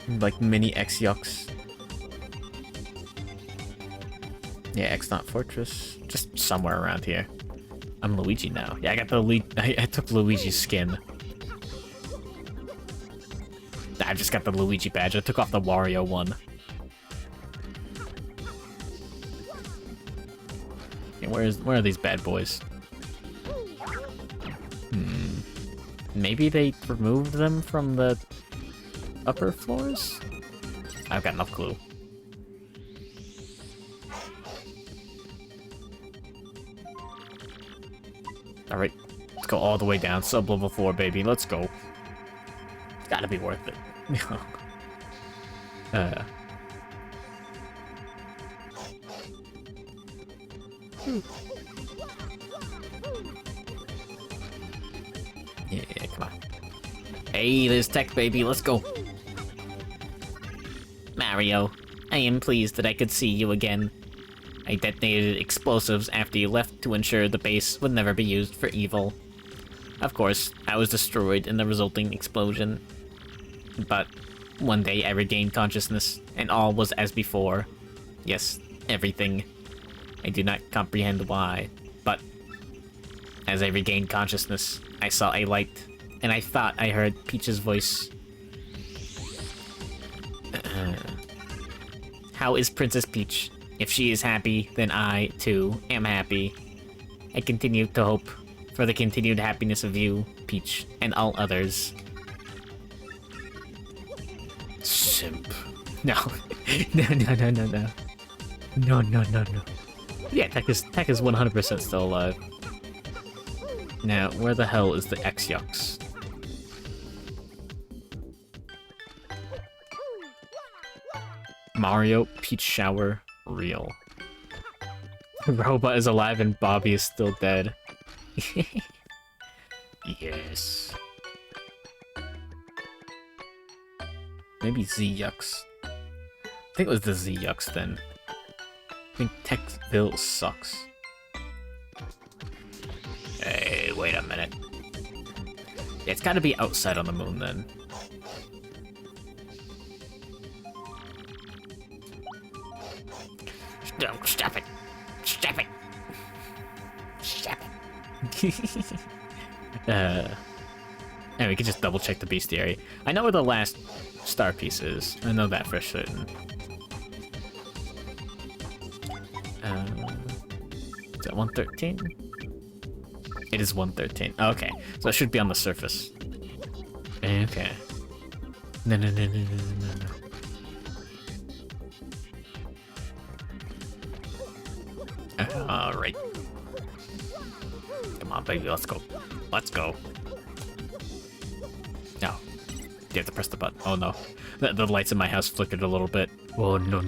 S3: like mini X-Yux. Yeah, X-Not Fortress. Just somewhere around here. I'm Luigi now. Yeah, I got the I took Luigi's skin. I just got the Luigi badge. I took off the Wario one. Okay, where are these bad boys? Maybe they removed them from the upper floors? I've got no clue. Alright, let's go all the way down. Sub-level 4, baby. Let's go. It's gotta be worth it. Yeah, come on. Hey, there's Tech, baby. Let's go.
S4: Mario, I am pleased that I could see you again. I detonated explosives after you left to ensure the base would never be used for evil. Of course, I was destroyed in the resulting explosion. But one day I regained consciousness, and all was as before. Yes, everything. I do not comprehend why, but as I regained consciousness, I saw a light, and I thought I heard Peach's voice. How is Princess Peach? If she is happy, then I, too, am happy. I continue to hope for the continued happiness of you, Peach, and all others.
S3: Simp.
S4: No. No.
S3: No. Yeah, Tech is 100% still alive. Now, where the hell is the X-Yux? Mario, Peach Shower, real. Robot is alive and Bobby is still dead. Yes. Maybe Z-Yux. I think it was the Z-Yux then. I think Techville sucks. Hey, wait a minute. Yeah, it's gotta be outside on the moon then.
S2: No, stop it. Stop it. Stop it.
S3: And we can just double check the bestiary. I know where the last star piece is. I know that for certain. Is that 113? It is 113. Okay, so it should be on the surface. Okay. No. Alright. Come on, baby, let's go. Let's go. No. You have to press the button. Oh no. The lights in my house flickered a little bit. Oh no.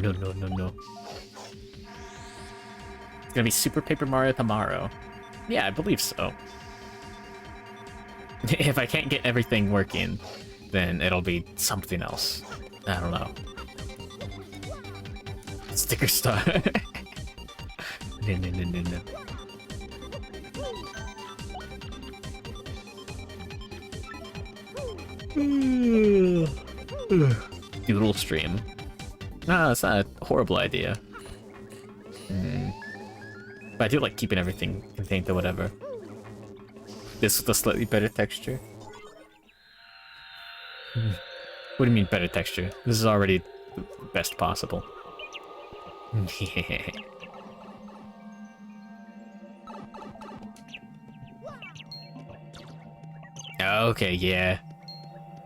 S3: It's gonna be Super Paper Mario tomorrow. Yeah, I believe so. If I can't get everything working, then it'll be something else. I don't know. Sticker star. No. Doodle stream. No, that's not a horrible idea. But I do like keeping everything contained or whatever. This with a slightly better texture. What do you mean better texture? This is already the best possible. Okay, yeah.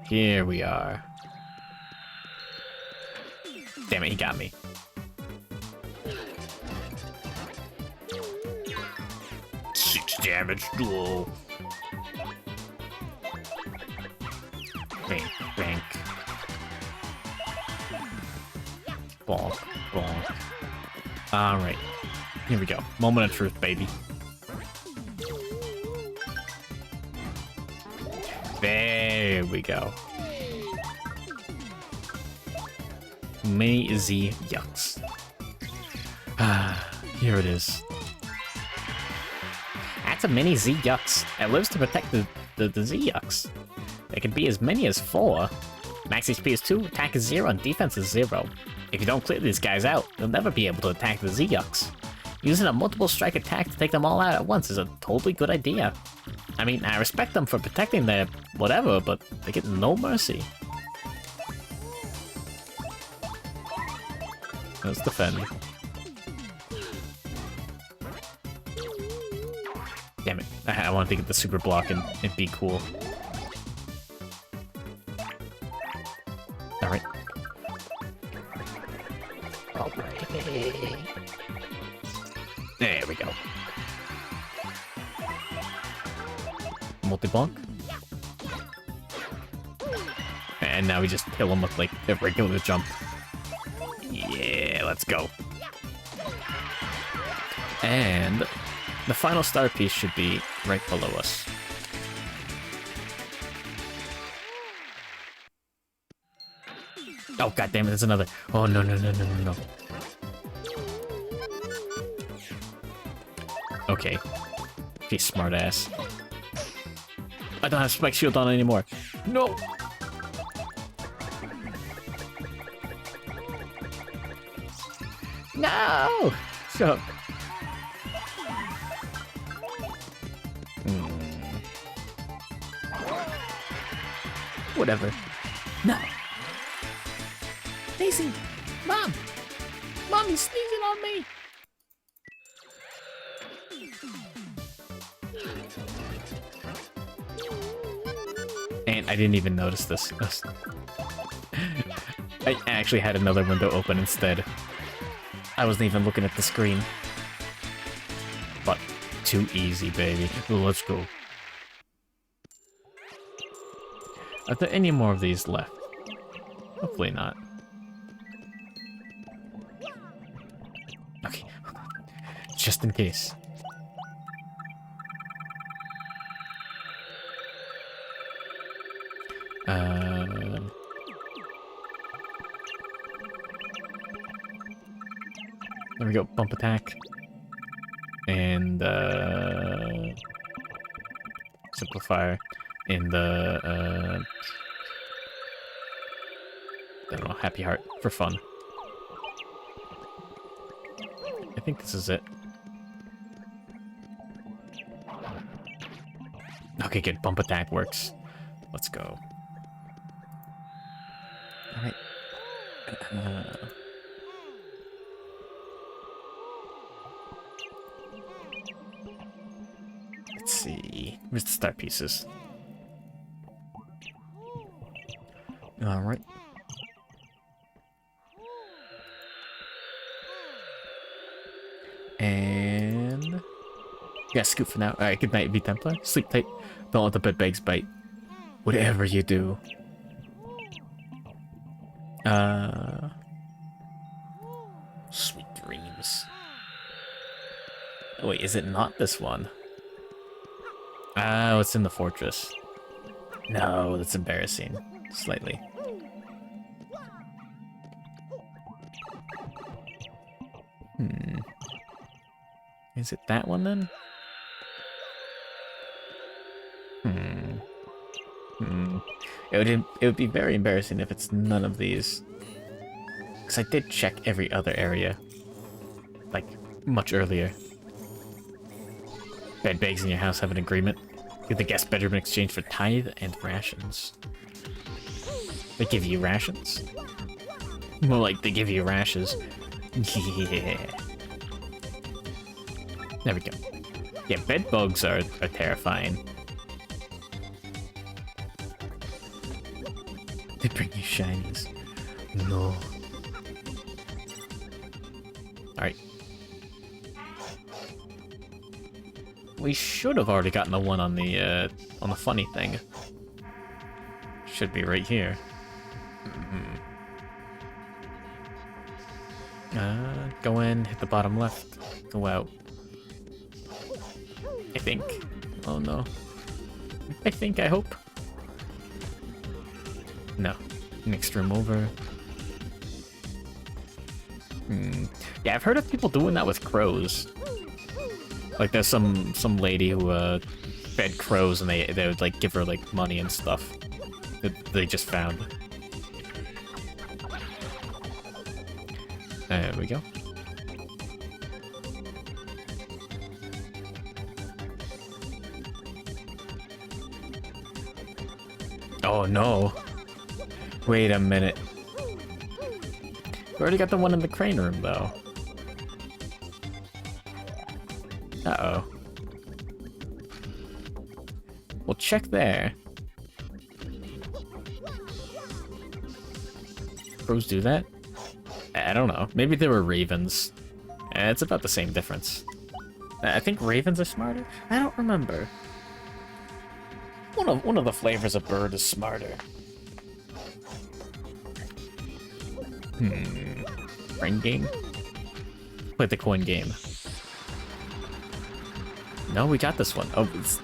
S3: Here we are. Damn it, he got me. Six damage. Whoa. Bank, bank. Bonk, bonk. Alright. Here we go. Moment of truth, baby. There we go. Mini Z Yucks. Here it is. That's a Mini Z Yucks. It lives to protect the Z Yucks. There can be as many as 4. Max HP is 2, attack is 0, and defense is 0. If you don't clear these guys out, you'll never be able to attack the Z Yucks. Using a multiple strike attack to take them all out at once is a totally good idea. I mean, I respect them for protecting their whatever, but they get no mercy. Let's defend. Damn it. I wanted to get the super block and be cool. Alright. There we go. Multi-bonk. And now we just kill him with, like, a regular jump. Yeah, let's go. And the final star piece should be right below us. Oh, god damn it, there's another. Oh, no. Okay. Okay, smart ass. I don't have spike shield on anymore. No! No! Shut up. Whatever. No! Daisy! Mom! Mom, he's sneezing on me! And I didn't even notice this. I actually had another window open instead. I wasn't even looking at the screen. But too easy, baby. Let's go. Are there any more of these left? Hopefully not. Okay. Just in case. There we go, bump attack. And, simplifier. And I don't know, happy heart for fun. I think this is it. Okay, good, bump attack works. Let's go. Alright. Let's see. Where's the start pieces? Alright. And... yeah, scoop for now. Alright, good night, V-Templar. Sleep tight. Don't let the bed bugs bite. Whatever you do. Sweet dreams. Oh, wait, is it not this one? Oh, it's in the fortress. No, that's embarrassing. Slightly. Is it that one then? It would be very embarrassing if it's none of these. Because I did check every other area. Like, much earlier. Bed bags in your house have an agreement. Give the guest bedroom in exchange for tithe and rations. They give you rations? More like they give you rashes. Yeah. There we go. Yeah, bed bugs are terrifying. They bring you shinies. No. Alright. We should have already gotten the one on the funny thing. Should be right here. Go in, hit the bottom left, go out. I think. Oh no. I hope. No. Next room over. Yeah, I've heard of people doing that with crows. Like there's some lady who fed crows and they would like give her like money and stuff that they just found. There we go. Oh no. Wait a minute. We already got the one in the crane room though. Uh-oh. We'll check there. Crows do that? I don't know. Maybe they were ravens. It's about the same difference. I think ravens are smarter? I don't remember. One of the flavors of bird is smarter. Ring game? Play the coin game. No, we got this one. Oh, it's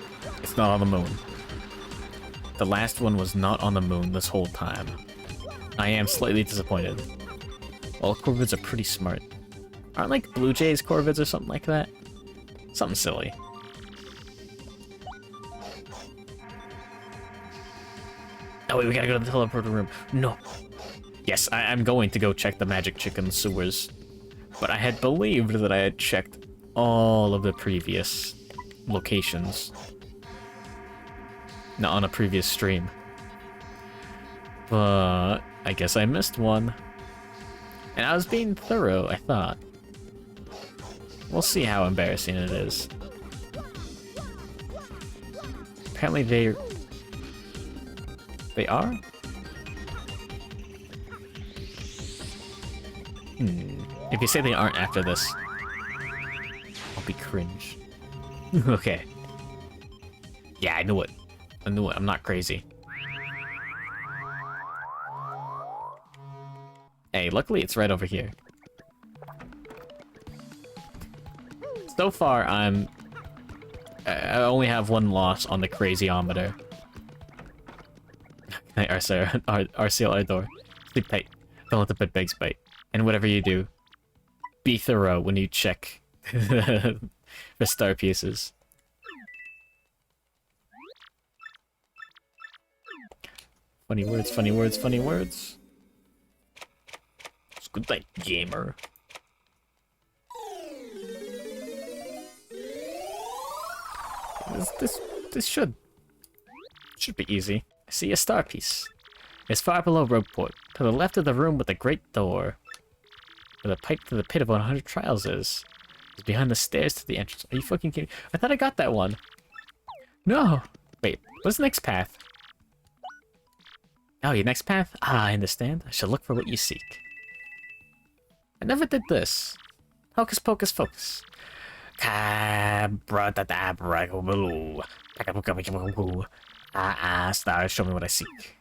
S3: not on the moon. The last one was not on the moon this whole time. I am slightly disappointed. Well, corvids are pretty smart. Aren't like blue jays corvids or something like that? Something silly. Oh wait, we gotta go to the teleporter room. No. Yes, I'm going to go check the magic chicken sewers. But I had believed that I had checked all of the previous locations. Not on a previous stream. But I guess I missed one. And I was being thorough, I thought. We'll see how embarrassing it is. Apparently they are? If you say they aren't after this, I'll be cringe. Okay. Yeah, I knew it. I'm not crazy. Hey, luckily it's right over here. So far, I only have one loss on the crazyometer. Hey, Arcel Ardor. Sleep tight. Don't let the bed bugs bite. And whatever you do, be thorough when you check the star pieces. Funny words, funny words, funny words. It's good night, gamer. This should be easy. I see a star piece. It's far below Rogueport, to the left of the room with the great door. Where the pipe to the pit of 100 trials is. It's behind the stairs to the entrance. Are you fucking kidding? I thought I got that one. No. Wait, what's the next path? Oh, your next path? Ah, I understand. I shall look for what you seek. I never did this. Hocus pocus focus. Stars, show me what I seek.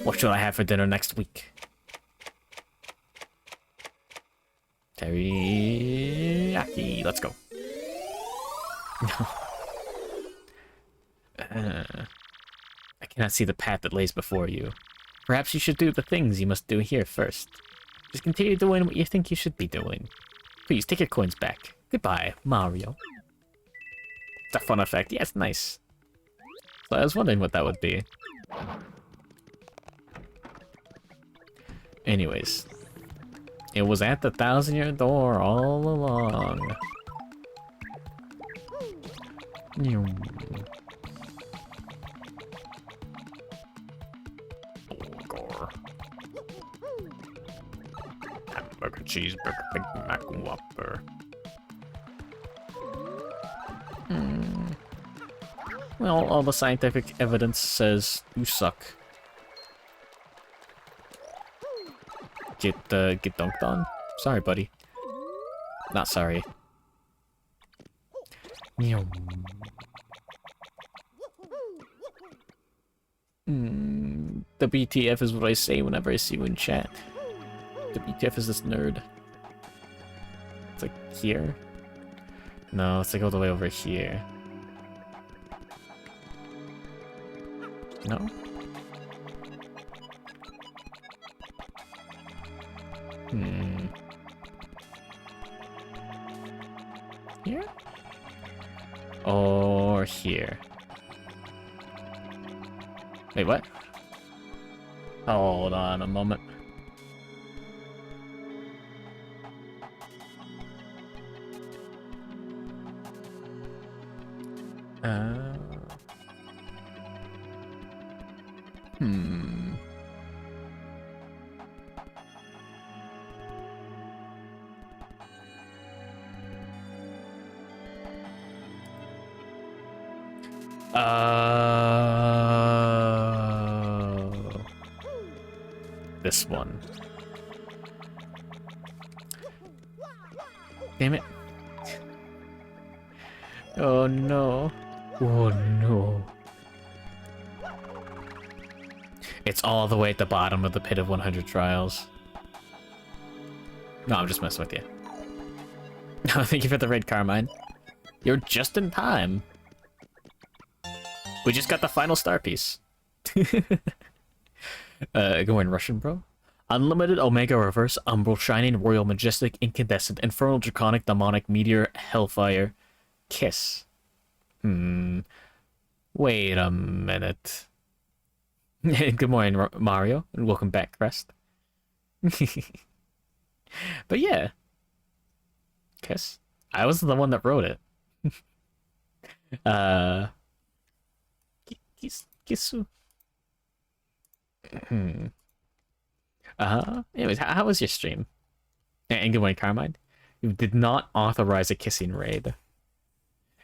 S3: What should I have for dinner next week? Teriyaki. Let's go. cannot see the path that lays before you. Perhaps you should do the things you must do here first. Just continue doing what you think you should be doing. Please, take your coins back. Goodbye, Mario. It's a fun effect. Yeah, it's nice. So I was wondering what that would be. Anyways. It was at the 1,000-year door all along. Burger. Hamburger, cheeseburger, Big Mac, Whopper. Well, all the scientific evidence says you suck. Get dunked on? Sorry, buddy. Not sorry. The BTF is what I say whenever I see you in chat. The BTF is this nerd. It's like here? No, it's like all the way over here. No? Here? Or here? Wait, what? Hold on a moment. This one. Damn it. Oh no. Oh no. It's all the way at the bottom of the pit of 100 trials. No, I'm just messing with you. No, thank you for the red Carmine. You're just in time. We just got the final star piece. Go in Russian, bro. Unlimited Omega Reverse Umbral Shining Royal Majestic Incandescent Infernal Draconic Demonic Meteor Hellfire Kiss. Wait a minute. Good morning, Mario, and welcome back, Crest. But yeah. Kiss. I was the one that wrote it. Kissu. Anyways, how was your stream? And good morning, Carmine. You did not authorize a kissing raid.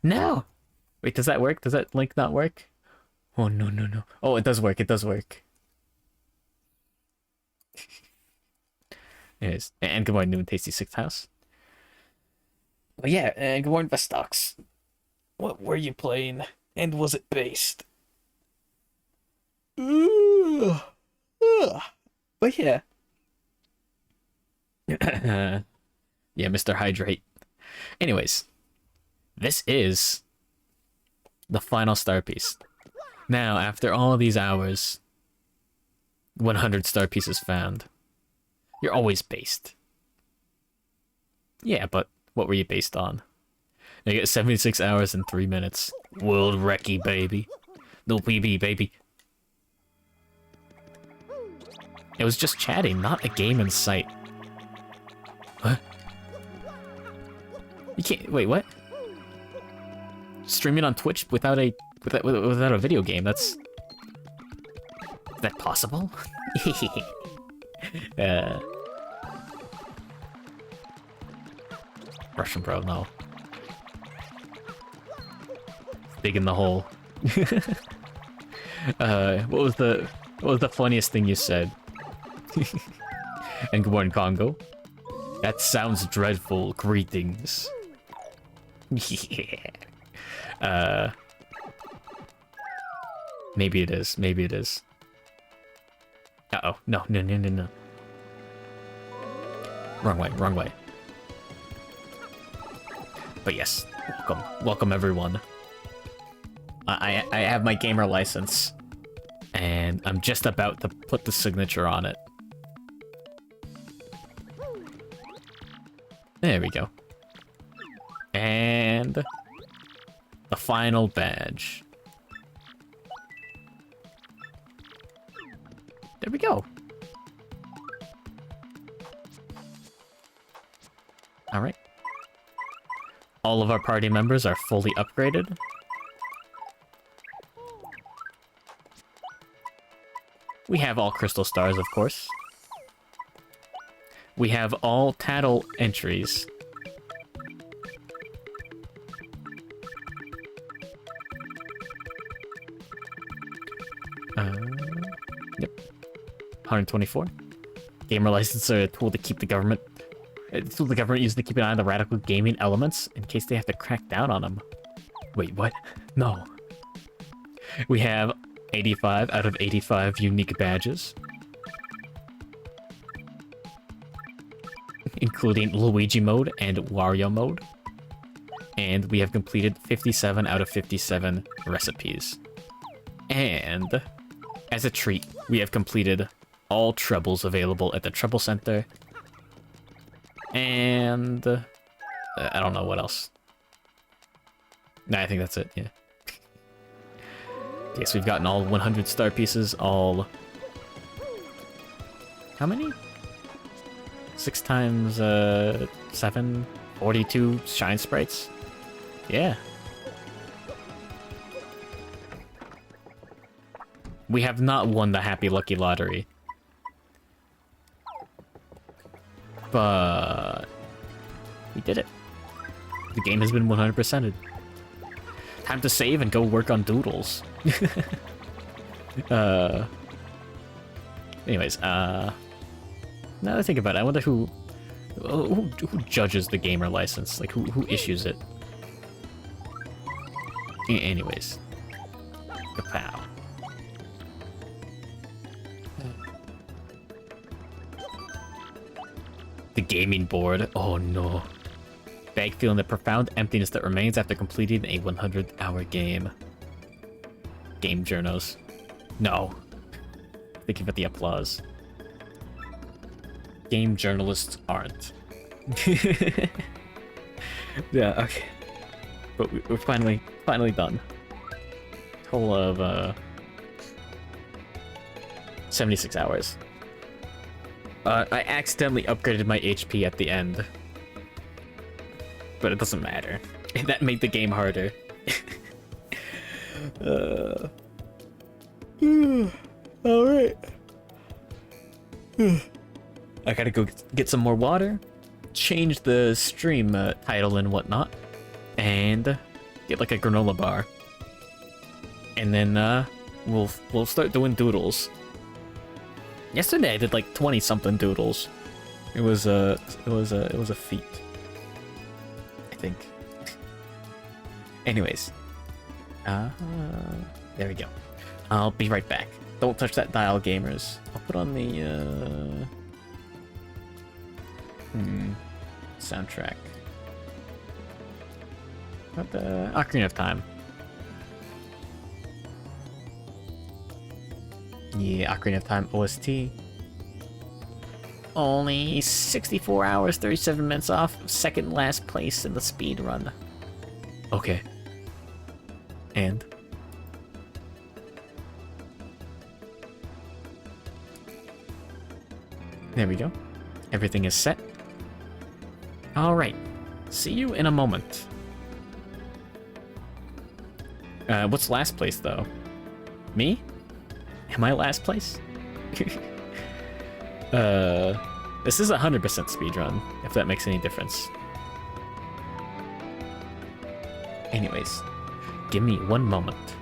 S3: No! Wait, does that work? Does that link not work? Oh, no, no, no. Oh, it does work. It does work. Anyways, and good morning, New and Tasty Sixth House. But yeah, and good morning, Vestox. What were you playing? And was it based? But yeah. Yeah, Mr. Hydrate. Anyways, this is the final star piece. Now, after all these hours, 100 star pieces found. You're always based. Yeah, but what were you based on? You get 76 hours and 3 minutes. World Recce, baby. No PB, baby. It was just chatting, not a game in sight. What? You can't. Wait, what? Streaming on Twitch without a video game. Is that possible? Russian bro, no. Dig in the hole. What was the funniest thing you said? And good morning, Congo. That sounds dreadful. Greetings. Yeah. Maybe it is. Maybe it is. Uh-oh. No, no, no, no, no. Wrong way, wrong way. But yes, welcome. Welcome, everyone. I have my gamer license. And I'm just about to put the signature on it. There we go. And the final badge. There we go. All right. All of our party members are fully upgraded. We have all crystal stars, of course. We have all tattle entries. Yep. 124. Gamer license are a tool to keep the government... A tool the government uses to keep an eye on the radical gaming elements in case they have to crack down on them. Wait, what? No. We have 85 out of 85 unique badges. Including Luigi mode and Wario mode. And we have completed 57 out of 57 recipes. And as a treat, we have completed all trebles available at the Treble Center. And I don't know what else. Nah, I think that's it, yeah. Okay, so we've gotten all 100 star pieces, all... How many? 6 times 7, 42 shine sprites? Yeah. We have not won the Happy Lucky Lottery. But... we did it. The game has been 100%ed. Time to save and go work on doodles. Anyways, now that I think about it, I wonder who judges the gamer license? Like, who issues it? Anyways. Kapow. The gaming board. Oh no. Bag feeling the profound emptiness that remains after completing a 100-hour game. Game journos. No. Thinking about the applause. Game journalists aren't. Yeah, okay. But we're finally done. Total of 76 hours. I accidentally upgraded my HP at the end. But it doesn't matter. That made the game harder. Alright. I gotta go get some more water, change the stream title and whatnot, and get like a granola bar. And then we'll start doing doodles. Yesterday I did like 20 something doodles. It was a feat. I think. Anyways. There we go. I'll be right back. Don't touch that dial, gamers. I'll put on the soundtrack. What the Ocarina of Time. Yeah, Ocarina of Time OST. Only 64 hours, 37 minutes off. Second last place in the speed run. Okay. And? There we go. Everything is set. Alright. See you in a moment. What's last place, though? Me? Am I last place? This is 100% speedrun, if that makes any difference. Anyways, give me one moment.